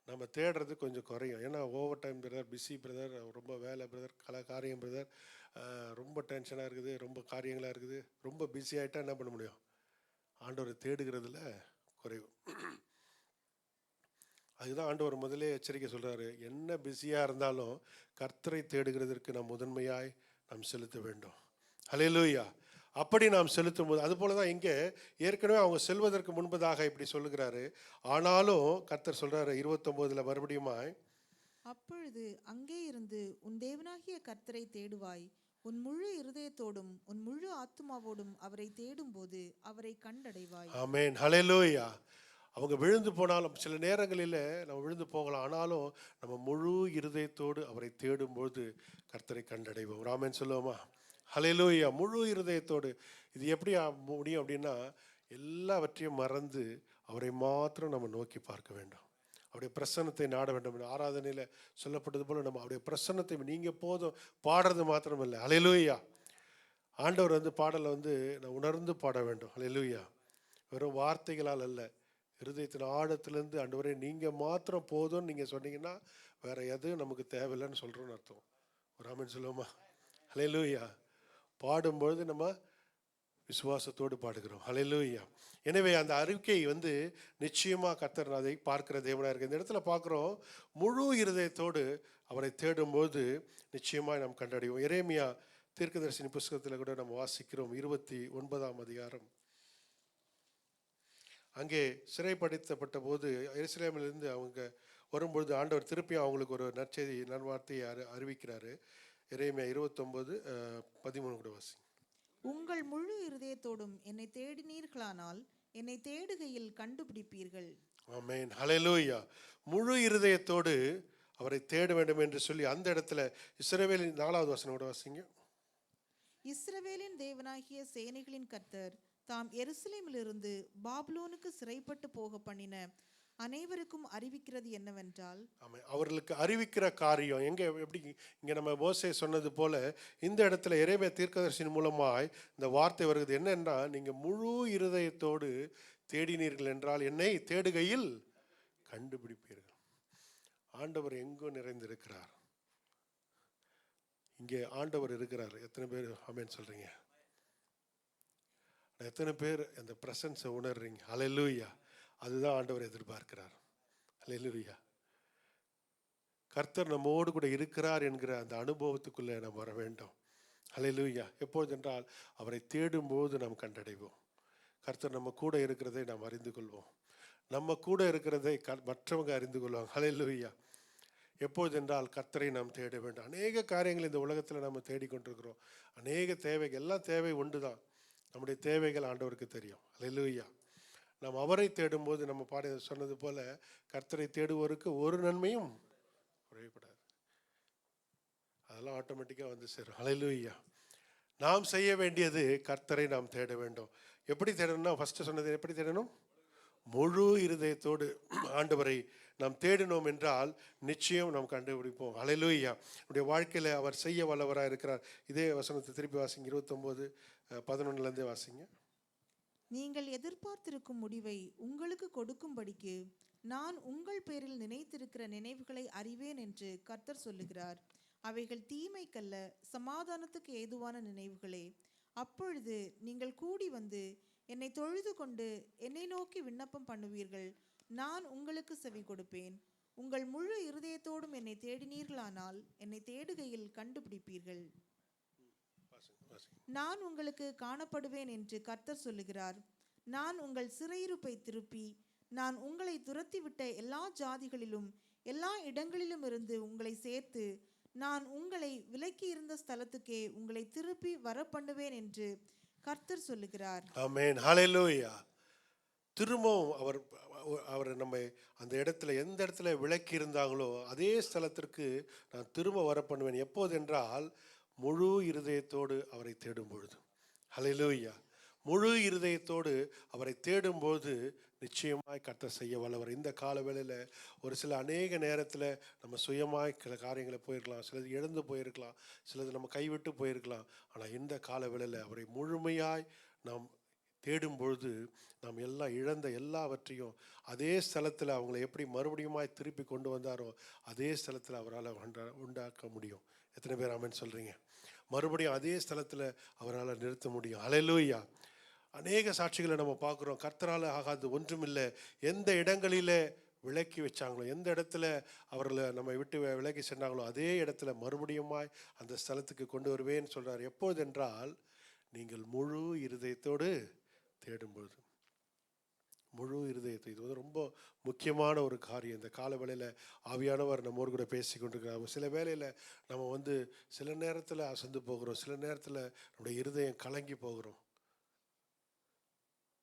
நம்ம தேடுறது கொஞ்சம் குறையும். ஏன்னா over time brother, busy brother, ரொம்ப வேலை பிரதர், காரியம் பிரதர், ரொம்ப டென்ஷனாக இருக்குது, ரொம்ப காரியங்களாக இருக்குது, ரொம்ப பிஸி ஆகிட்டா என்ன பண்ண முடியும்? ஆண்டவரை தேடுகிறதுல குறைவு. அதுதான் ஆண்டவர் முதலே எச்சரிக்கை சொல்கிறாரு, என்ன பிஸியாக இருந்தாலும் கர்த்தரை தேடுகிறதற்கு நாம் முதன்மையாய் நாம் செலுத்த வேண்டும். ஹல்லேலூயா. அப்படி நாம் செலுத்தும் போது அதுபோல தான் இங்கே ஏற்கனவே அவங்க செல்வதற்கு முன்பதாக இப்படி சொல்லுகிறாரு. ஆனாலும் கர்த்தர் சொல்கிறாரு 29 மறுபடியுமாய், அப்பொழுது அங்கே இருந்து உன் தேவனாகிய கர்த்தரை தேடுவாய், உன் முழு இருதயத்தோடும் உன் முழு ஆத்துமாவோடும் அவரை தேடும்போது அவரை கண்டடைவாய். ஆமென், ஹல்லேலூயா. அவங்க விழுந்து போனாலும் சில நேரங்களில் நம்ம விழுந்து போகலாம், ஆனாலும் நம்ம முழு இருதயத்தோடு அவரை தேடும்போது கர்த்தரை கண்டடைவோம். ஆமென் சொல்லுவோமா? ஹல்லேலூயா. முழு இருதயத்தோடு. இது எப்படி முடியும் அப்படின்னா, எல்லாவற்றையும் மறந்து அவரை மாத்திரம் நம்ம நோக்கி பார்க்க வேண்டும், அவருடைய பிரசன்னத்தை நாட வேண்டும். ஆராதனையில் சொல்லப்பட்டது போல நம்ம அவருடைய பிரசன்னத்தை நீங்கள் போதும் பாடுறது மாத்திரம் இல்லை. ஹல்லேலூயா. ஆண்டவர் பாடலை நான் உணர்ந்து பாட வேண்டும். ஹல்லேலூயா. வெறும் வார்த்தைகளால் அல்ல, இருதயத்தின் ஆழத்திலேருந்து ஆண்டவரே நீங்கள் மாத்திரம் போதும்னு நீங்கள் சொன்னீங்கன்னா வேற எதுவும் நமக்கு தேவையில்லைன்னு சொல்கிறோன்னு அர்த்தம். ஒரு ஆமென் சொல்லுவோமா? ஹல்லேலூயா. பாடும்பொழுது நம்ம விசுவாசத்தோடு பாடுகிறோம். ஹல்லேலூயா. எனவே அந்த அறிக்கை நிச்சயமாக கர்த்தர் அதை பார்க்கிற தேவனாக இருக்குது. இந்த இடத்துல பார்க்குறோம், முழு இருதயத்தோடு அவரை தேடும்போது நிச்சயமாக நாம் கண்டடைவோம். எரேமியா தீர்க்கதரிசனி புஸ்தகத்தில் கூட நம்ம வாசிக்கிறோம் 29ஆம் அதிகாரம். அங்கே சிறைப்படுத்தப்பட்ட போது எருசலேமிலிருந்து அவங்க வரும்பொழுது ஆண்டவர் திருப்பியும் அவங்களுக்கு ஒரு நற்செய்தி நல்வார்த்தையை அறிவிக்கிறாரு. எரேமியா 29:13 கூட வாசி. உங்கள் முழு இருதயத்தோடும் என்னை தேடினீர்களானால் என்னை தேடுகையில் கண்டுபிடிப்பீர்கள். ஆமென், ஹல்லேலூயா. முழு இருதயத்தோடு அவரை தேட வேண்டும் என்று சொல்லி அந்த இடத்துல இஸ்ரவேலின் 4வது வசனம் கூட வாசிங்க. இஸ்ரவேலின் தேவனாகிய சேனைகளின் கர்த்தர் தாம் எருசலேமிலிருந்து பாபிலோனுக்கு சிறைப்பட்டு போக பண்ணின அனைவருக்கும் அறிவிக்கிறது என்னவென்றால், அவர்களுக்கு அறிவிக்கிற காரியம் எங்க எப்படி இங்க நம்ம மோசே சொன்னது போல இந்த இடத்துல எரேமியா தீர்க்கதரிசியின் மூலமாய் இந்த வார்த்தை வருகிறது. என்னன்னா, நீங்க முழு இருதயத்தோடு தேடினீர்கள் என்றால் என்னை தேடுகையில் கண்டுபிடிப்பீர்கள். ஆண்டவர் எங்கோ நிறைந்திருக்கிறார். இங்கே ஆண்டவர் இருக்கிறார். எத்தனை பேர் ஆமென் சொல்றீங்க? எத்தனை பேர் அந்த பிரசன்ஸை உணர்றீங்க? ஹல்லேலூயா. அதுதான் ஆண்டவர் எதிர்பார்க்கிறார். ஹல்லேலூயா. கர்த்தர் நம்மோடு கூட இருக்கிறார் என்கிற அந்த அனுபவத்துக்குள்ளே நாம் வர வேண்டும். ஹல்லேலூயா. எப்போது என்றால் அவரை தேடும்போது நாம் கண்டடைவோம். கர்த்தர் நம்ம கூட இருக்கிறதை நாம் அறிந்து கொள்வோம். நம்ம கூட இருக்கிறதை மற்றவங்க அறிந்து கொள்வாங்க. ஹல்லேலூயா. எப்போது என்றால் கர்த்தரை நாம் தேட வேண்டும். அநேக காரியங்கள் இந்த உலகத்தில் நம்ம தேடிக்கொண்டிருக்கிறோம். அநேக தேவைகள், எல்லாம் தேவை ஒன்று தான். நம்முடைய தேவைகள் ஆண்டவருக்கு தெரியும். ஹல்லேலூயா. நாம் அவரை தேடும்போது நம்ம பாட சொன்னது போல கர்த்தரை தேடுவோருக்கு ஒரு நன்மையும் குறையப்படாது. அதெல்லாம் ஆட்டோமேட்டிக்காக சேரும். ஹல்லேலூயா. நாம் செய்ய வேண்டியது கர்த்தரை நாம் தேட வேண்டும். எப்படி தேடணும்னா, ஃபர்ஸ்ட் சொன்னது எப்படி தேடணும்? முழு இருதயத்தோடு ஆண்டவரை நாம் தேடினோம் என்றால் நிச்சயம் நாம் கண்டுபிடிப்போம். ஹல்லேலூயா. நம்முடைய வாழ்க்கையில் அவர் செய்ய வல்லவராக இருக்கிறார். இதே வசனத்தை திருப்பி வாசிங்க. 29:11 வாசிங்க. நீங்கள் எதிர்பார்த்திருக்கும் முடிவை உங்களுக்கு கொடுக்கும்படிக்கு நான் உங்கள் பேரில் நினைத்திருக்கிற நினைவுகளை அறிவேன் என்று கர்த்தர் சொல்லுகிறார். அவைகள் தீமைக்கல்ல, சமாதானத்துக்கு ஏதுவான நினைவுகளே. அப்பொழுது நீங்கள் கூடி வந்து என்னை தொழுது கொண்டு என்னை நோக்கி விண்ணப்பம் பண்ணுவீர்கள், நான் உங்களுக்கு செவி கொடுப்பேன். உங்கள் முழு இருதயத்தோடும் என்னை தேடினீர்களானால் என்னை தேடுகையில் கண்டுபிடிப்பீர்கள். நான் உங்களுக்கு காணப்படுவேன் என்று கர்த்தர் சொல்லுகிறார். நான் உங்கள் சிறையிருப்பை திருப்பி நான் உங்களை துரத்திவிட்ட எல்லா ஜாதிகளிலும் எல்லா இடங்களிலும் இருந்து உங்களை சேர்த்து நான் உங்களை விலக்கி இருந்த ஸ்தலத்துக்கே உங்களை திருப்பி வரப்பண்ணுவேன் என்று கர்த்தர் சொல்லுகிறார். ஆமென், ஹல்லேலூயா. திரும்பவும் அவர் நம்ம அந்த இடத்துல எந்த இடத்துல விலக்கி இருந்தாங்களோ அதே ஸ்தலத்திற்கு நான் திரும்ப வர பண்ணுவேன். எப்போது என்றால் முழு இருதயத்தோடு அவரை தேடும் பொழுது. ஹல்லேலூயா. முழு இருதயத்தோடு அவரை தேடும்போது நிச்சயமாய் கர்த்தர் செய்ய வல்லவர். இந்த கால வேளையில் ஒரு சில அநேக நேரத்தில் நம்ம சுயமாய் சில காரியங்களை போயிருக்கலாம், சிலது இழந்து போயிருக்கலாம், சிலது நம்ம கைவிட்டு போயிருக்கலாம். ஆனால் இந்த கால வேளையில் அவரை முழுமையாய் நாம் தேடும் பொழுது நாம் எல்லாம் இழந்த எல்லாவற்றையும் அதே ஸ்தலத்தில் அவங்கள எப்படி மறுபடியுமாய் திருப்பி கொண்டு வந்தாரோ அதே ஸ்தலத்தில் அவரால் உண்டாக்க முடியும். எத்தனை பேர் ஆமென் சொல்கிறீங்க? மறுபடியும் அதே ஸ்தலத்தில் அவரால் நிறுத்த முடியும். ஹல்லேலூயா. அநேக சாட்சிகளை நம்ம பார்க்குறோம். கர்த்தரால் ஆகாது ஒன்றுமில்லை. எந்த இடங்களில் விலக்கி வச்சாங்களோ, எந்த இடத்துல அவர்களை நம்ம விட்டு விலக்கி சென்றாங்களோ அதே இடத்துல மறுபடியுமாய் அந்த ஸ்தலத்துக்கு கொண்டு வருவேன்னு சொல்கிறார். எப்பொழுது என்றால் நீங்கள் முழு இருதயத்தோடு தேடும்பொழுது. முழு இருதயத்தை, இது வந்து ரொம்ப முக்கியமான ஒரு காரியம். இந்த கால வேளையில் ஆவியானவர் நம்மோடு கூட பேசி கொண்டிருக்கிறார். சில வேளையில் நம்ம வந்து சில நேரத்தில் அசந்து போகிறோம், சில நேரத்தில் நம்முடைய இருதயம் கலங்கி போகிறோம்,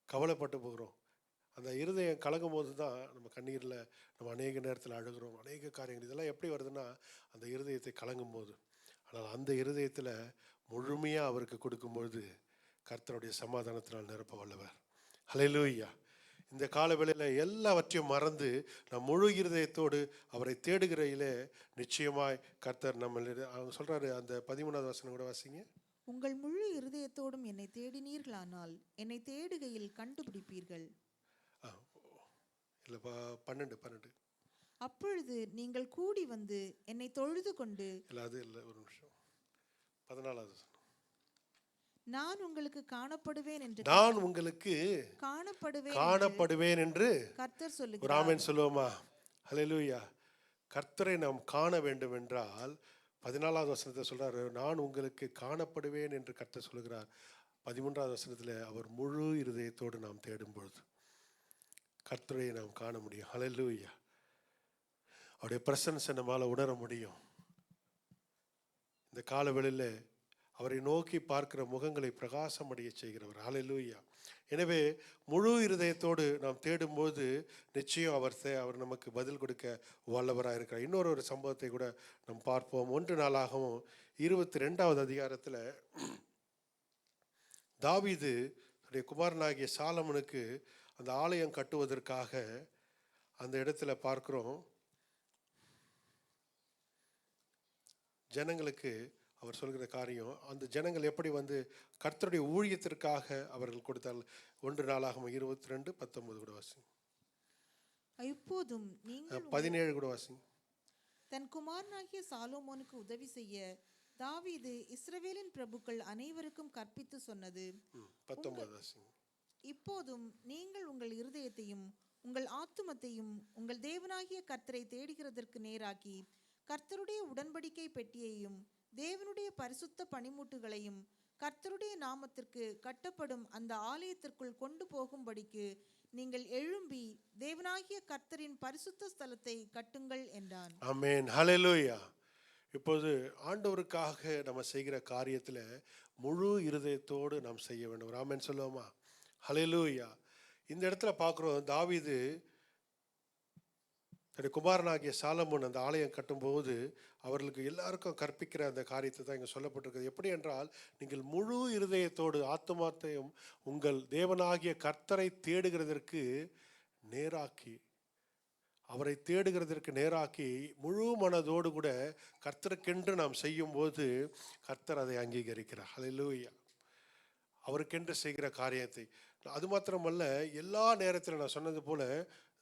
கவலைப்பட்டு போகிறோம். அந்த இருதயம் கலங்கும் போது தான் நம்ம கண்ணீரில் நம்ம அநேக நேரத்தில் அழுகிறோம். அநேக காரியங்கள் இதெல்லாம் எப்படி வருதுன்னா அந்த இருதயத்தை கலங்கும் போது. ஆனால் அந்த இருதயத்தில் முழுமையாக அவருக்கு கொடுக்கும்பொழுது கர்த்தருடைய சமாதானத்தினால் நிரப்ப வல்லவர். ஹல்லேலூயா. இந்த காலவேளையில் எல்லாவற்றையும் மறந்து நம் முழு இருதயத்தோடு அவரை தேடுகிறையிலே நிச்சயமாய் கர்த்தர் நம்ம அவங்க சொல்கிறாரு. அந்த 13வது வசனம் கூட வாசிங்க. உங்கள் முழு இருதயத்தோடும் என்னை தேடினீர்களானால் என்னை தேடுகையில் கண்டுபிடிப்பீர்கள். இல்லை 12. அப்பொழுது நீங்கள் கூடி வந்து என்னை தொழுது கொண்டு. இல்லை அது இல்லை, ஒரு நிமிஷம். 14வது வசனம். நான் உங்களுக்கு காணப்படுவேன் என்று காணப்படுவேன் என்று கர்த்தர் சொல்லுகிறார். ஒரு ஆமென் சொல்லுவோமா? ஹல்லேலூயா. கர்த்தரை நாம் காண வேண்டும் என்றால் 14வது வசனத்தை சொல்றாரு, நான் உங்களுக்கு காணப்படுவேன் என்று கர்த்தர் சொல்லுகிறார். 13வது வசனத்தில் அவர் முழு இருதயத்தோடு நாம் தேடும் பொழுது கர்த்தரை நாம் காண முடியும். ஹல்லேலூயா. அவருடைய பிரசன்ஸை நம்மால் உணர முடியும். இந்த காலவெளியில் அவரை நோக்கி பார்க்கிற முகங்களை பிரகாசம் அடைய செய்கிறவர். ஹல்லேலூயா. எனவே முழு இருதயத்தோடு நாம் தேடும்போது நிச்சயம் அவர் நமக்கு பதில் கொடுக்க வல்லவராக இருக்கிறார். இன்னொரு சம்பவத்தை கூட நாம் பார்ப்போம். 1 நாளாகவும் 22வது அதிகாரத்தில் தாவீது தன்னுடைய குமாரனாகிய சாலமனுக்கு அந்த ஆலயம் கட்டுவதற்காக அந்த இடத்துல பார்க்கிறோம். ஜனங்களுக்கு அவர் சொல்கிற காரியம், அந்த ஜனங்கள் எப்படி வந்து கர்த்தருடைய ஊழியத்திற்காக அவர்கள் கொடுத்தார்கள். 1 நாளாகவும் 22:19 கூட வாசிங்க. இப்போதும் நீங்கள் 17 கூட வாசிங்க. தன் குமாரனாகிய சாலோமோனுக்கு உதவி செய்ய தாவீது இஸ்ரவேலின் பிரபுக்கள் அனைவருக்கும் கற்பித்து சொன்னது. 19 வாசிங்க. இப்போதும் நீங்கள் உங்கள் இருதயத்தையும் உங்கள் ஆத்துமத்தையும் உங்கள் தேவனாகிய கர்த்தரை தேடுகிறதற்கு நேராக்கி கர்த்தருடைய உடன்படிக்கை பெட்டியையும் தேவனுடைய பரிசுத்த பணிமுட்டுகளையும் கர்த்தருடைய நாமத்திற்கு கட்டப்படும் அந்த ஆலயத்திற்குள் கொண்டு போகும்படிக்கு நீங்கள் எழும்பி தேவனாகிய கர்த்தரின் பரிசுத்த ஸ்தலத்தை கட்டுங்கள் என்றான். ஆமென், ஹல்லேலூயா. இப்போது ஆண்டவருக்காக நம்ம செய்கிற காரியத்தில் முழு இருதயத்தோடு நாம் செய்ய வேண்டும். ஆமென் சொல்லுவோமா? ஹல்லேலூயா. இந்த இடத்துல பார்க்குறோம், தாவீது தன்னுடைய குமாரனாகிய சாலமோன் அந்த ஆலயம் கட்டும்போது அவர்களுக்கு எல்லாருக்கும் கற்பிக்கிற அந்த காரியத்தை தான் இங்கே சொல்லப்பட்டிருக்கிறது. எப்படி என்றால், நீங்கள் முழு இருதயத்தோடு ஆத்துமாத்தையும் உங்கள் தேவனாகிய கர்த்தரை தேடுகிறதற்கு நேராக்கி, அவரை தேடுகிறதற்கு நேராக்கி முழு மனதோடு கூட கர்த்தருக்கென்று நாம் செய்யும்போது கர்த்தர் அதை அங்கீகரிக்கிறார். ஹல்லேலூயா. அவருக்கென்று செய்கிற காரியத்தை அது மாத்திரமல்ல, எல்லா நேரத்திலும் நான் சொன்னது போல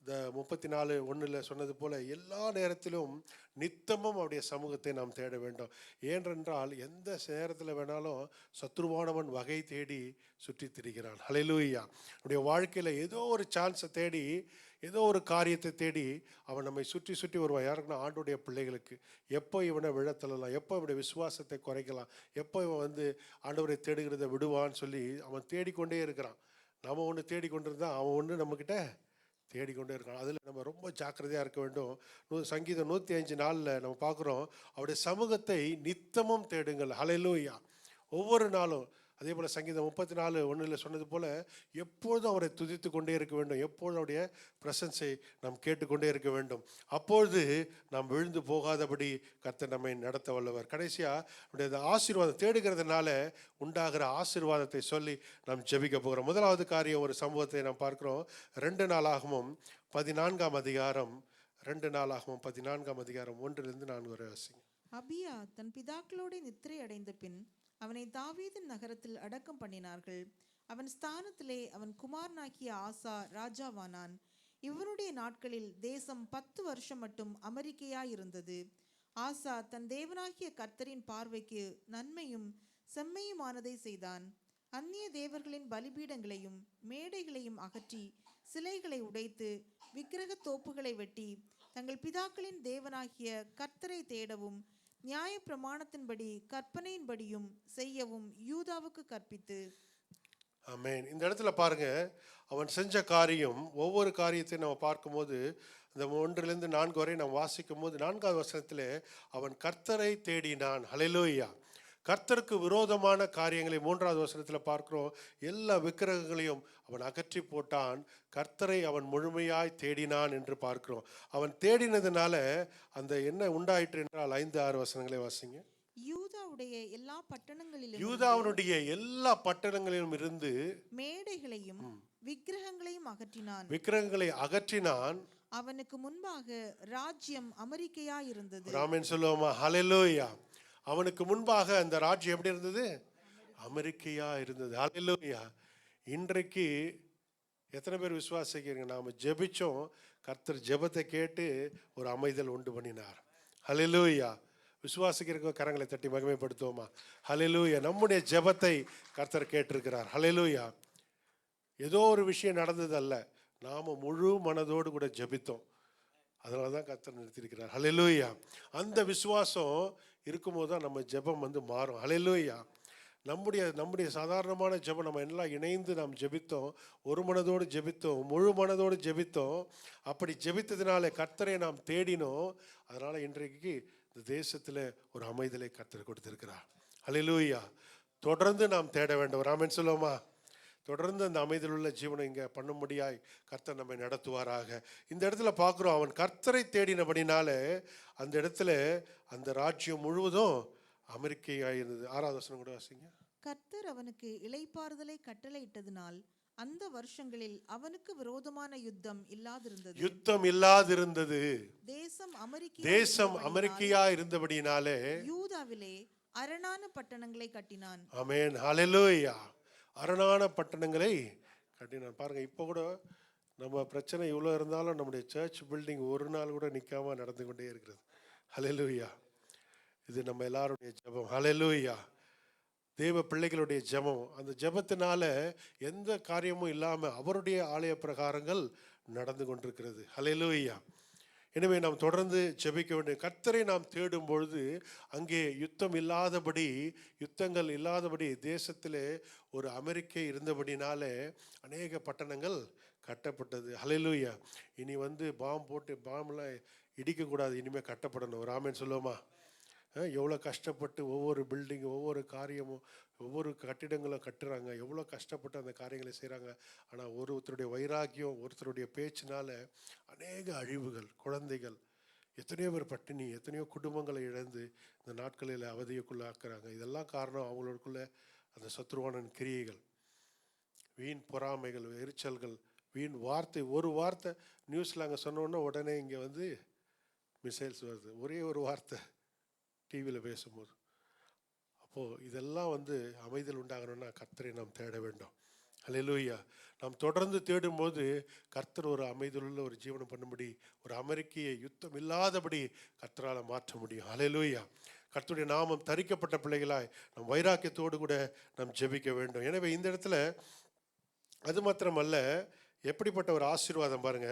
இந்த 34:1 சொன்னது போல எல்லா நேரத்திலும் நித்தமும் அவருடைய சமூகத்தை நாம் தேட வேண்டும். ஏனென்றால் எந்த நேரத்தில் வேணாலும் சத்ருவானவன் வகை தேடி சுற்றி திரிகிறான். ஹல்லேலூயா. நம்முடைய வாழ்க்கையில் ஏதோ ஒரு சான்ஸை தேடி ஏதோ ஒரு காரியத்தை தேடி அவன் நம்மை சுற்றி சுற்றி வருவான். யாருக்குன்னா ஆண்டுடைய பிள்ளைகளுக்கு. எப்போ இவனை விழத்தள்ளலாம், எப்போ இவனுடைய விசுவாசத்தை குறைக்கலாம், எப்போ இவன் ஆண்டவரை தேடுகிறத விடுவான்னு சொல்லி அவன் தேடிக்கொண்டே இருக்கிறான். நம்ம ஒன்று தேடிக்கொண்டிருந்தா அவன் ஒன்று நம்மக்கிட்ட தேடிக்கொண்டே இருக்கான். அதில் நம்ம ரொம்ப ஜாக்கிரதையாக இருக்க வேண்டும். சங்கீதம் 105:4 நம்ம பார்க்குறோம், அவருடைய சமூகத்தை நித்தமும் தேடுங்கள். ஹல்லேலூயா. ஒவ்வொரு நாளும். அதே போல் சங்கீதம் 34:1 சொன்னது போல் எப்பொழுதும் அவரை துதித்து கொண்டே இருக்க வேண்டும். எப்பொழுதும் அவருடைய பிரசன்ஸை நாம் கேட்டுக்கொண்டே இருக்க வேண்டும். அப்பொழுது நாம் விழுந்து போகாதபடி கர்த்தர் நம்மை நடத்த வல்லவர். கடைசியாக அவருடைய ஆசீர்வாதம் தேடுகிறதுனால உண்டாகிற ஆசீர்வாதத்தை சொல்லி நாம் ஜெபிக்க போகிறோம். முதலாவது காரியம், ஒரு சம்பவத்தை நாம் பார்க்கிறோம். 2 நாளாகமம் 14ஆம் அதிகாரம் 2 நாளாகமம் 14ஆம் அதிகாரம் 1-4 வரை வாசிங்க. அபியா தன் பிதாக்களோட நித்திரை அடைந்த பின் அவனை தாவீதின் நகரத்தில் அடக்கம் பண்ணினார்கள். அவன் ஸ்தானத்திலே அவன் குமாரனாகிய ஆசா ராஜாவானான். இவனுடைய நாட்களில் தேசம் 10 வருஷம் மட்டும் அமெரிக்கையாயிருந்தது. ஆசா தன் தேவனாகிய கர்த்தரின் பார்வைக்கு நன்மையும் செம்மையுமானதை செய்தான். அந்நிய தேவர்களின் பலிபீடங்களையும் மேடைகளையும் அகற்றி சிலைகளை உடைத்து விக்கிரக தோப்புகளை வெட்டி தங்கள் பிதாக்களின் தேவனாகிய கர்த்தரை தேடவும் நியாய பிரமாணத்தின்படி கற்பனையின்படியும் செய்யவும் யூதாவுக்கு கற்பித்து. ஆமென். இந்த இடத்துல பாருங்க, அவன் செஞ்ச காரியம், ஒவ்வொரு காரியத்தையும் நம்ம பார்க்கும்போது இந்த 1-4 வரை நாம் வாசிக்கும் போது 4ஆவது வசனத்திலே அவன் கர்த்தரை தேடினான். ஹல்லேலூயா. கர்த்தருக்கு விரோதமான காரியங்களை 3ஆவது வசனத்தில் பார்க்கிறோம். எல்லா விக்கிரகங்களையும் அவன் அகற்றி போட்டான். கர்த்தரை அவன் முழுமையாய் தேடினான் என்று பார்க்கிறோம். அவன் தேடினதுனால அந்த என்ன உண்டாயிற்று என்றால் 5-6 வசனங்களை வாசிங்க. யூதாவுடைய எல்லா பட்டணங்களிலும் யூதாவுடைய எல்லா பட்டணங்களிலும் இருந்து மேடைகளையும் விக்கிரகங்களையும் அகற்றினான். விக்கிரகங்களை அகற்றினான். அவனுக்கு முன்பாக ராஜ்யம் அமெரிக்கையாயிருந்தது. ஆமென் சொல்லுவோமா? ஹல்லேலூயா. அவனுக்கு முன்பாக அந்த ராஜ்யம் எப்படி இருந்தது? அமெரிக்கையா இருந்தது. ஹல்லேலூயா. இன்றைக்கு எத்தனை பேர் விசுவாசிக்கிறீங்க? நாம் ஜெபிச்சோம், கர்த்தர் ஜெபத்தை கேட்டு ஒரு அமைதல் உண்டு பண்ணினார். ஹல்லேலூயா. விசுவாசிக்கிறவங்க கரங்களை தட்டி மகிமைப்படுத்துவோமா? ஹல்லேலூயா. நம்முடைய ஜெபத்தை கர்த்தர் கேட்டிருக்கிறார். ஹல்லேலூயா. ஏதோ ஒரு விஷயம் நடந்ததல்ல, நாம் முழு மனதோடு கூட ஜெபித்தோம். அதனால தான் கர்த்தர் நிறுத்தியிருக்கிறார். ஹல்லேலூயா. அந்த விசுவாசம் இருக்கும்போது தான் நம்ம ஜெபம் மாறும். ஹல்லேலூயா. நம்முடைய சாதாரணமான ஜெபம் நம்ம எல்லாம் இணைந்து நாம் ஜெபித்தோம், ஒரு மனதோடு ஜெபித்தோம், முழு மனதோடு ஜெபித்தோம். அப்படி ஜெபித்ததினால கர்த்தரை நாம் தேடினோம். அதனால் இன்றைக்கு இந்த தேசத்தில் ஒரு அமைதலை கர்த்தர் கொடுத்திருக்கிறார். ஹல்லேலூயா. தொடர்ந்து நாம் தேட வேண்டும். ஆமென் சொல்லுவோமா? தொடர்ந்து அந்த அமைதியில் உள்ள ஜீவனை இங்கே பண்ணும்படியாய் கர்த்தர் நம்மை நடத்துவாராக. இந்த இடத்துல பார்க்குறோம், அவன் கர்த்தரை தேடினபடினால அந்த இடத்துல அந்த ராஜ்யம் முழுவதும் அமெரிக்கையாயிருந்தது. 6ஆவது வசனம் கூட வாசிங்க. கர்த்தர் அவனுக்கு இளைப்பாறுதலை கட்டளையிட்டதினால் அந்த வருஷங்களில் அவனுக்கு விரோதமான யுத்தம் இல்லாதிருந்தது. தேசம் அமெரிக்கையா இருந்தபடினாலே யூதாவிலே அரணான பட்டணங்களை கட்டினான். ஆமென். ஹல்லேலூயா. அரணான பட்டணங்களை கட்டினான். பாருங்க, இப்போ கூட நம்ம பிரச்சனை இவ்வளோ இருந்தாலும் நம்முடைய சர்ச் பில்டிங் ஒரு நாள் கூட நிற்காம நடந்து கொண்டே இருக்கிறது. ஹல்லேலூயா. இது நம்ம எல்லாருடைய ஜெபம். ஹல்லேலூயா. தேவ பிள்ளைகளுடைய ஜெபம். அந்த ஜெபத்தினால எந்த காரியமும் இல்லாமல் அவருடைய ஆலய பிரகாரங்கள் நடந்து கொண்டிருக்கிறது. ஹல்லேலூயா. எனவே நாம் தொடர்ந்து ஜெபிக்க வேண்டும். கர்த்தரை நாம் தேடும் பொழுது அங்கே யுத்தங்கள் இல்லாதபடி தேசத்திலே ஒரு அமெரிக்கை இருந்தபடினாலே அநேக பட்டணங்கள் கட்டப்பட்டது. ஹல்லேலூயா. இனி பாம்பெலாம் இடிக்கக்கூடாது, இனிமேல் கட்டப்படணும். ஒரு ஆமென் சொல்லுவோமா? எவ்வளோ கஷ்டப்பட்டு ஒவ்வொரு பில்டிங்கும், ஒவ்வொரு காரியமும், ஒவ்வொரு கட்டிடங்களும் கட்டுறாங்க, எவ்வளோ கஷ்டப்பட்டு அந்த காரியங்களை செய்கிறாங்க. ஆனால் ஒருத்தருடைய வைராக்கியம், ஒருத்தருடைய பேச்சினால அநேக அழிவுகள், குழந்தைகள், எத்தனையோ பேர் பட்டினி, எத்தனையோ குடும்பங்களை இழந்து இந்த நாட்களில் அவதிக்குள்ளாக்குறாங்க. இதெல்லாம் காரணம் அவங்களுக்குள்ள அந்த சத்ருவானன் கிரியைகள், வீண் பொறாமைகள், எரிச்சல்கள், வீண் வார்த்தை. ஒரு வார்த்தை நியூஸில் அங்கே சொன்னோன்னா உடனே இங்கே மிசைல்ஸ் வருது. ஒரே ஒரு வார்த்தை டிவியில் பேசும்போது. அப்போது இதெல்லாம் அமைதல் உண்டாகணும்னா கர்த்தரை நாம் தேட வேண்டும். ஹல்லேலூயா. நாம் தொடர்ந்து தேடும்போது கர்த்தர் ஒரு அமைதலுள்ள ஒரு ஜீவனம் பண்ணும்படி, ஒரு அமெரிக்கையை யுத்தம் இல்லாதபடி கர்த்தரால் மாற்ற முடியும். ஹல்லேலூயா. கர்த்தருடைய நாமம் தரிக்கப்பட்ட பிள்ளைகளாய் நம் வைராக்கியத்தோடு கூட நாம் ஜெபிக்க வேண்டும். எனவே இந்த இடத்துல அது மாத்திரமல்ல, எப்படிப்பட்ட ஒரு ஆசீர்வாதம் பாருங்க.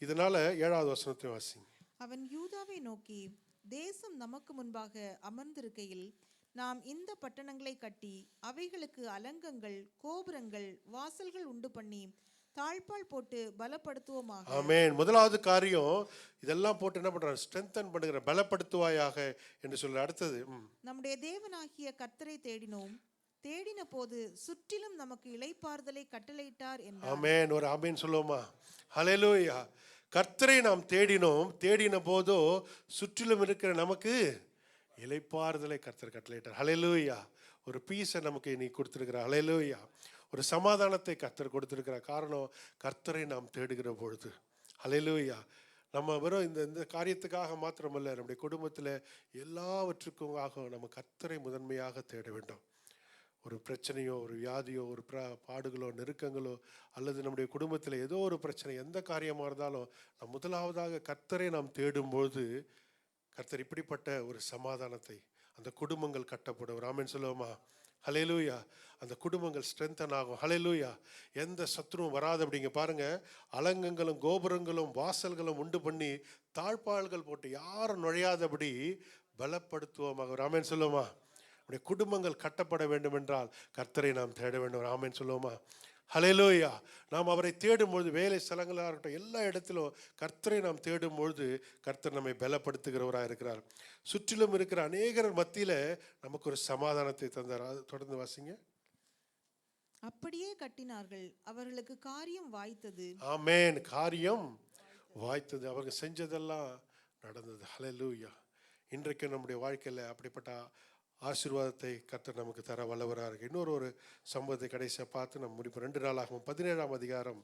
இதனால 7வது வசனத்தை வாசிங்க. அவன் யூதாவை நோக்கி, தேசம் நமக்கு முன்பாக அமர்ந்திருக்கையில் நாம் இந்த பட்டணங்களை கட்டி அவைகளுக்கு அலங்கங்கள், கோபுரங்கள், வாசல்கள் உண்டு பண்ணி தாழ்பால் போட்டு பலப்படுத்துவோமாக. ஆமென். முதலாவது காரியம் இதெல்லாம் போட்டு என்ன பண்றாங்க? ஸ்ட்ரென்தன் பண்ணுகிற, பலப்படுத்துவாயாக என்று சொல்ற. அடுத்தது, நம்முடைய தேவனாகிய கர்த்தரை தேடினோம், தேடின போது சுற்றிலும் நமக்கு இளைப்பாறுதலை கட்டளையிட்டார் என்றார். ஆமென். ஒரு ஆமென் சொல்லுவோமா? ஹல்லேலூயா. கர்த்தரை நாம் தேடினோம், தேடின போதோ சுற்றிலும் இருக்கிற நமக்கு இளைப்பாறுதலை கர்த்தர் கட்டளையிட்டார். ஹல்லேலூயா. ஒரு பீஸை நமக்கு நீ கொடுத்திருக்கிறார். ஹல்லேலூயா. ஒரு சமாதானத்தை கர்த்தர் கொடுத்திருக்கிறார். காரணம், கர்த்தரை நாம் தேடுகிற பொழுது. ஹல்லேலூயா. நம்ம வெறும் இந்த காரியத்துக்காக மாத்திரமல்ல, நம்முடைய குடும்பத்தில் எல்லாவற்றுக்காக நம்ம கர்த்தரை முதன்மையாக தேட வேண்டும். ஒரு பிரச்சனையோ, ஒரு வியாதியோ, ஒரு பாடுகளோ, நெருக்கங்களோ, அல்லது நம்முடைய குடும்பத்தில் ஏதோ ஒரு பிரச்சனை, எந்த காரியமாக இருந்தாலும் நாம் முதலாவதாக கர்த்தரை நாம் தேடும்போது கர்த்தர் இப்படிப்பட்ட ஒரு சமாதானத்தை, அந்த குடும்பங்கள் கட்டப்படும். ஒரு ஆமென் சொல்லுவோமா? ஹல்லேலூயா. அந்த குடும்பங்கள் ஸ்ட்ரென்தன் ஆகும். ஹல்லேலூயா. எந்த சத்துருவும் வராது. அப்படிங்க பாருங்க, அலங்கங்களும் கோபுரங்களும் வாசல்களும் உண்டு பண்ணி தாழ்பாள்கள் போட்டு யாரும் நுழையாதபடி பலப்படுத்துவோமாக. ஒரு ஆமென் சொல்லுவோமா? நம்முடைய குடும்பங்கள் கட்டப்பட வேண்டும் என்றால் கர்த்தரை நாம் தேட வேண்டும். ஒரு ஆமென் சொல்லுவோமா? ஹல்லேலூயா. நாம் அவரை தேடும்பொழுது, வேலை ஸ்தலங்களாக இருக்கட்டும், எல்லா இடத்திலும் கர்த்தரை நாம் தேடும்பொழுது கர்த்தர் நம்மை பலப்படுத்துகிறவராக இருக்கிறார். சுற்றிலும் இருக்கிற அநேகர் மத்தியில் நமக்கு ஒரு சமாதானத்தை தந்தார். தொடர்ந்து வாசிங்க. அப்படியே கட்டினார்கள், அவர்களுக்கு காரியம் வாய்த்தது. ஆமென். காரியம் வாய்த்தது. அவர்கள் செஞ்சதெல்லாம் நடந்தது. ஹல்லேலூயா. இன்றைக்கு நம்முடைய வாழ்க்கையில் அப்படிப்பட்ட ஆசீர்வாதத்தை கர்த்தர் நமக்கு தர வல்லவராக இருக்கு. இன்னொரு சம்பவத்தை கடைசியாக பார்த்து நம்ம முடிப்போம். 2 நாளாகவும் 17ஆம் அதிகாரம்,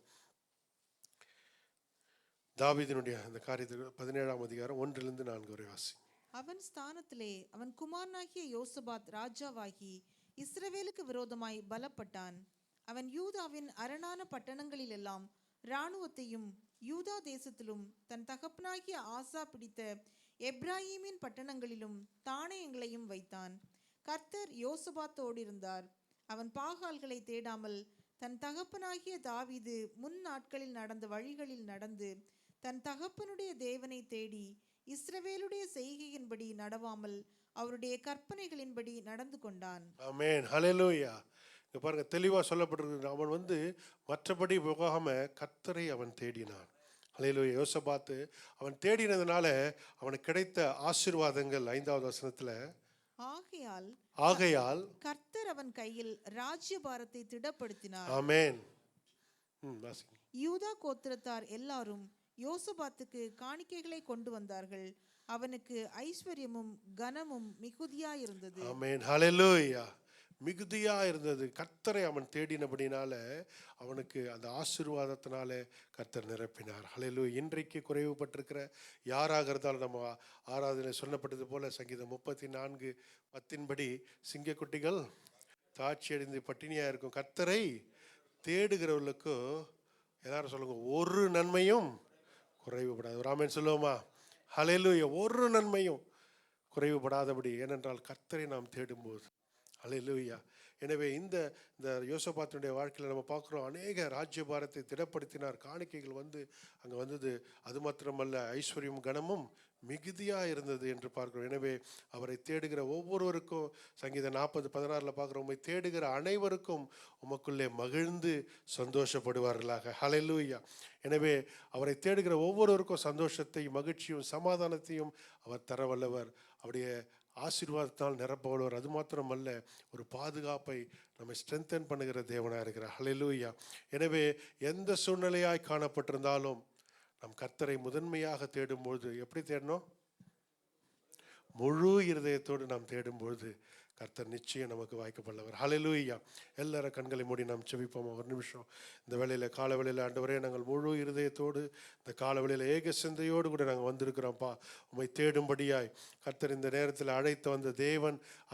தாவீதினுடைய அந்த காரியத்துக்கு 17ஆம் அதிகாரம் 1-4 வரை வாசிங்க. அவன் ஸ்தானத்திலே அவன் குமாரனாகிய யோசபாத் ராஜாவாகி இஸ்ரவேலுக்கு விரோதமாய் பலப்பட்டான். அவன் யூதாவின் அரணான பட்டணங்களிலெல்லாம் இராணுவத்தையும் யூதா தேசத்திலும் தன் தகப்பனாகிய ஆசா பிடித்த எப்ராஹீமின் பட்டணங்களிலும் தானியங்களையும் வைத்தான். கர்த்தர் யோசபாத்தோடு இருந்தார். அவன் பாகால்களை தேடாமல் தன் தகப்பனாகிய தாவீது முன் நாட்களில் நடந்த வழிகளில் நடந்து தன் தகப்பனுடைய தேவனை தேடி இஸ்ரவேலுடைய செய்கையின்படி நடவாமல் அவருடைய கற்பனைகளின்படி நடந்து கொண்டான். ஆமென். ஹல்லேலூயா. இங்க பாருங்க, தெளிவா சொல்லப்பட்டிருக்கு. அவன் மற்றபடி போகாம கர்த்தரை அவன் தேடினான். ஹல்லேலூயா. யோசபாத்து அவன் தேடினதுனால அவனுக்கு கிடைத்த ஆசீர்வாதங்கள் 5வது வசனத்துல, ஆகையால் கர்த்தர் அவன் கையில் ராஜ்யபாரத்தை திடப்படுத்தினார். ஆமென். யூதா கோத்திரத்தார் எல்லாரும் யோசபாத்துக்கு காணிக்கைகளை கொண்டு வந்தார்கள். அவனுக்கு ஐஸ்வர்யமும் கனமும் மிகுதியாயிருந்தது. ஆமென். ஹல்லேலூயா. மிகுதியா இருந்தது. கர்த்தரை அவன் தேடினபடினால அவனுக்கு அந்த ஆசீர்வாதத்தினால கர்த்தர் நிரப்பினார். ஹல்லேலூயா. இன்றைக்கு குறைவுபட்டிருக்கிற யாராக இருந்தாலும், நம்ம ஆராதனை சொல்லப்பட்டது போல சங்கீதம் 34:10 சிங்கக்குட்டிகள் தாட்சி அடைந்து பட்டினியா இருக்கும், கர்த்தரை தேடுகிறவர்களுக்கு எல்லாரும் சொல்லுங்க, ஒரு நன்மையும் குறைவுபடாது. ஒரு ஆமென் சொல்லுவோமா? ஹல்லேலூயா. ஒரு நன்மையும் குறைவுபடாதபடி, ஏனென்றால் கர்த்தரை நாம் தேடும்போது. ஹல்லேலூயா. எனவே இந்த யோசபாத்தினுடைய வாழ்க்கையில் நம்ம பார்க்குறோம், அநேக ராஜ்யபாரத்தை திடப்படுத்தினார். காணிக்கைகள் அங்கே வந்தது. அது மாத்திரமல்ல, ஐஸ்வர்யம் கனமும் மிகுதியாக இருந்தது என்று பார்க்கிறோம். எனவே அவரை தேடுகிற ஒவ்வொருவருக்கும், சங்கீதம் 40:16 பார்க்குறோம், உம்மை தேடுகிற அனைவருக்கும் உமக்குள்ளே மகிழ்ந்து சந்தோஷப்படுவார்களாக. ஹல்லேலூயா. எனவே அவரை தேடுகிற ஒவ்வொருவருக்கும் சந்தோஷத்தையும் மகிழ்ச்சியும் சமாதானத்தையும் அவர் தர வல்லவர். அவருடைய ஆசீர்வாதத்தால் நிரப்பவளவர். அது மாத்திரமல்ல, ஒரு பாதுகாப்பை நம்மை ஸ்ட்ரென்தன் பண்ணுகிற தேவனாக இருக்கிறார். ஹல்லேலூயா. எனவே எந்த சூழ்நிலையாய் காணப்பட்டிருந்தாலும் நம் கர்த்தரை முதன்மையாக தேடும்பொழுது, எப்படி தேடணும்? முழு இருதயத்தோடு நாம் தேடும்பொழுது கர்த்தர் நிச்சயம் நமக்கு வாய்க்கப்படவர். ஹல்லேலூயா. எல்லாரும் கண்களை மூடி நாம் செபிப்போம் ஒரு நிமிஷம். இந்த வேளையில், கால வேளையில், ஆண்டவரே, நாங்கள் முழு இருதயத்தோடு இந்த கால வேளையில் ஏக சிந்தையோடு கூட நாங்கள் வந்திருக்கிறோம்ப்பா. உம்மை தேடும்படியாய் கர்த்தர் இந்த நேரத்தில்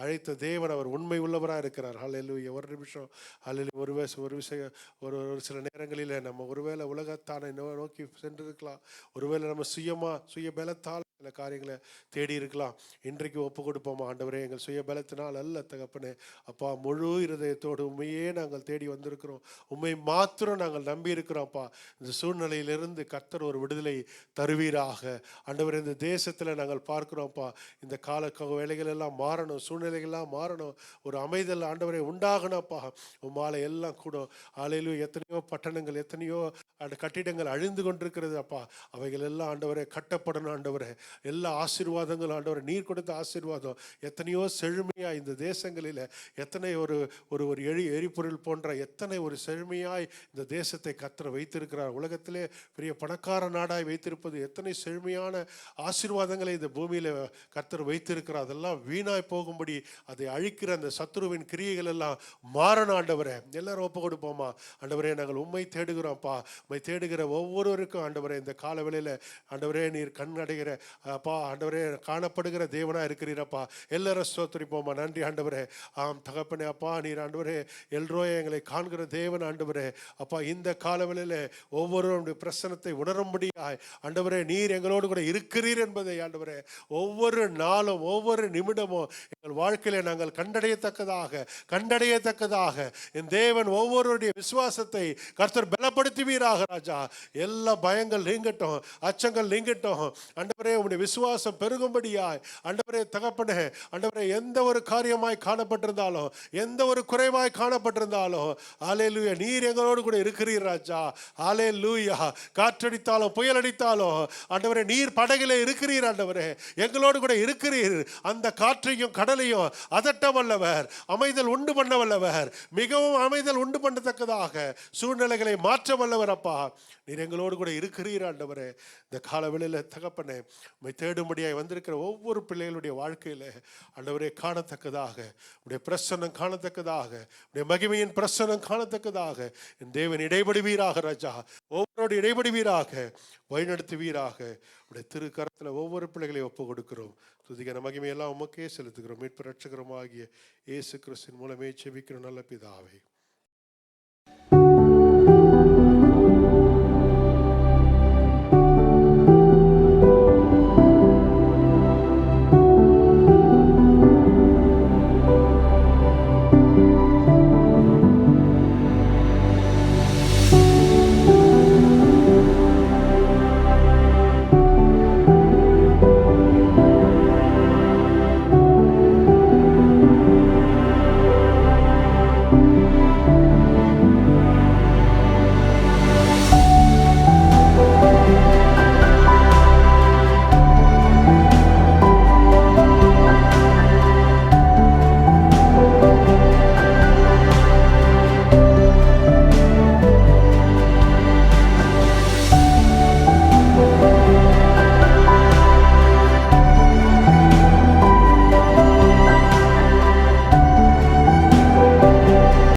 அழைத்த தேவன் அவர் உண்மை உள்ளவராக இருக்கிறார். ஹல்லேலூயா. ஒரு நிமிஷம். ஹல்லேலூயா. ஒரு சில நேரங்களில் நம்ம ஒருவேளை உலகத்தானை நோக்கி சென்றிருக்கலாம். ஒருவேளை நம்ம சுய பலத்தால் சில காரியங்களை தேடி இருக்கலாம். இன்றைக்கு ஒப்பு கொடுப்போமா? ஆண்டவரே, எங்கள் சுய பலத்தினால் அல்ல தகப்பனே, அப்பா, முழு இருதயத்தோடு உண்மையே நாங்கள் தேடி வந்திருக்கிறோம். உண்மை மாத்திரம் நாங்கள் நம்பி இருக்கிறோம்ப்பா. இந்த சூழ்நிலையிலிருந்து கர்த்தர் ஒரு விடுதலை தருவீராக. ஆண்டவரே, இந்த தேசத்தில் நாங்கள் பார்க்கிறோம்ப்பா, இந்த கால வேலைகள் எல்லாம் மாறணும், சூழ்நிலைகள்லாம் மாறணும், ஒரு அமைதல் ஆண்டவரே உண்டாகணும்ப்பா. உம்மால எல்லாம் கூடும். ஹல்லேலூயா. எத்தனையோ பட்டணங்கள், எத்தனையோ அந்த கட்டிடங்கள் அழிந்து கொண்டிருக்கிறது அப்பா. அவைகள் எல்லாம் ஆண்டவரே கட்டப்படணும். ஆண்டவரே, எல்லா ஆசீர்வாதங்களும் ஆண்டவரே, நீர் கொடுத்த ஆசீர்வாதம் எத்தனையோ செழுமையாய் இந்த தேசங்களில் எத்தனை ஒரு ஒரு ஒரு எரிபொருள் போன்ற எத்தனை ஒரு செழுமையாய் இந்த தேசத்தை கர்த்தர் வைத்திருக்கிறார். உலகத்திலே பெரிய பணக்கார நாடாய் வைத்திருப்பது எத்தனை செழுமையான ஆசீர்வாதங்களை இந்த பூமியில் கர்த்தர் வைத்திருக்கிறார். அதெல்லாம் வீணாய் போகும்படி அதை அழிக்கிற அந்த சத்துருவின் கிரியைகள் எல்லாம் மாறணும். ஆண்டவரே, எல்லாரும் ஒப்பு கொடுப்போமா? ஆண்டவரே, நாங்கள் உம்மை தேடுகிறோம்ப்பா. உம்மை தேடுகிற ஒவ்வொருவருக்கும் ஆண்டவரே, இந்த காலவேளையில் ஆண்டவரே, நீர் கண் அடைகிற அப்பா, ஆண்டவரே, காணப்படுகிற தேவனாக இருக்கிறீரப்பா. எல்லாரும் ஸ்தோத்திரிப்போமா. நன்றி ஆண்டவரே. ஆம் தகப்பனே, அப்பா, நீர் ஆண்டவரே எல்ரோயே எங்களை காண்கிற தேவன் ஆண்டவரே. அப்பா, இந்த காலவேளையில் ஒவ்வொருவருடைய பிரசனத்தை உணரும்படியாய் ஆண்டவரே, நீர் எங்களோடு கூட இருக்கிறீர் என்பதை ஆண்டவரே ஒவ்வொரு நாளும் ஒவ்வொரு நிமிடமும் எங்கள் வாழ்க்கையில நாங்கள் கண்டடையத்தக்கதாக என் தேவன் ஒவ்வொருடைய விசுவாசத்தை கர்த்தர் பலப்படுத்துவீராக ராஜா. எல்லா பயங்கள் நீங்கட்டும், அச்சங்கள் நீங்கட்டும் ஆண்டவரே. உம்முடைய விசுவாசம் பெருகும்படியாய் ஆண்டவரே தகப்பனே, ஆண்டவரே, எந்த ஒரு காரியமாய் காணப்பட்டிருந்தாலும், எந்த ஒரு குறைவாய் காணப்பட்டிருந்தாலும், ஹல்லேலூயா, நீர் எங்களோடு கூட இருக்கிறீர் ராஜா. ஹல்லேலூயா. காற்றடித்தாலும் புயல் அடித்தாலும் ஆண்டவரே, நீர் படகிலே இருக்கிறீர் ஆண்டவரே, எங்களோடு கூட இருக்கிறீர். அந்த காற்றையும் கடலையும் அதட்ட வல்லவர், அமைதல் உண்டு பண்ண வல்லவர், மிகவும் அமைதல் உண்டு பண்ணத்தக்கதாக சூழ்நிலைகளை மாற்ற வல்லவர் அப்பா. நீர் எங்களோடு கூட இருக்கிறீர் ஆண்டவரே. இந்த காலவெளியில் தகப்பனே, உம்மை தேடும்படியாய் வந்திருக்கிற ஒவ்வொரு பிள்ளைகளுடைய வாழ்க்கையில் ஆண்டவரே காணத்தக்கதாக, உடைய பிரசன்னம் காணத்தக்கதாக, உடைய மகிமையின் பிரசன்னம் காணத்தக்கதாக என் தேவன் இடைபடுவீராக ராஜா. ஒவ்வொரு இடைபடுவீராக, வழிநடத்துவீராக. உடைய திரு கரத்தில் ஒவ்வொரு பிள்ளைகளையும் ஒப்பு கொடுக்கிறோம். துதிக்கிற மகிமையெல்லாம் உமக்கே செலுத்துகிறோம். மீட்பு ரட்சகரமாகிய இயேசு கிறிஸ்துவின் மூலமே செபிக்கிறோம் நல்ல பிதாவே.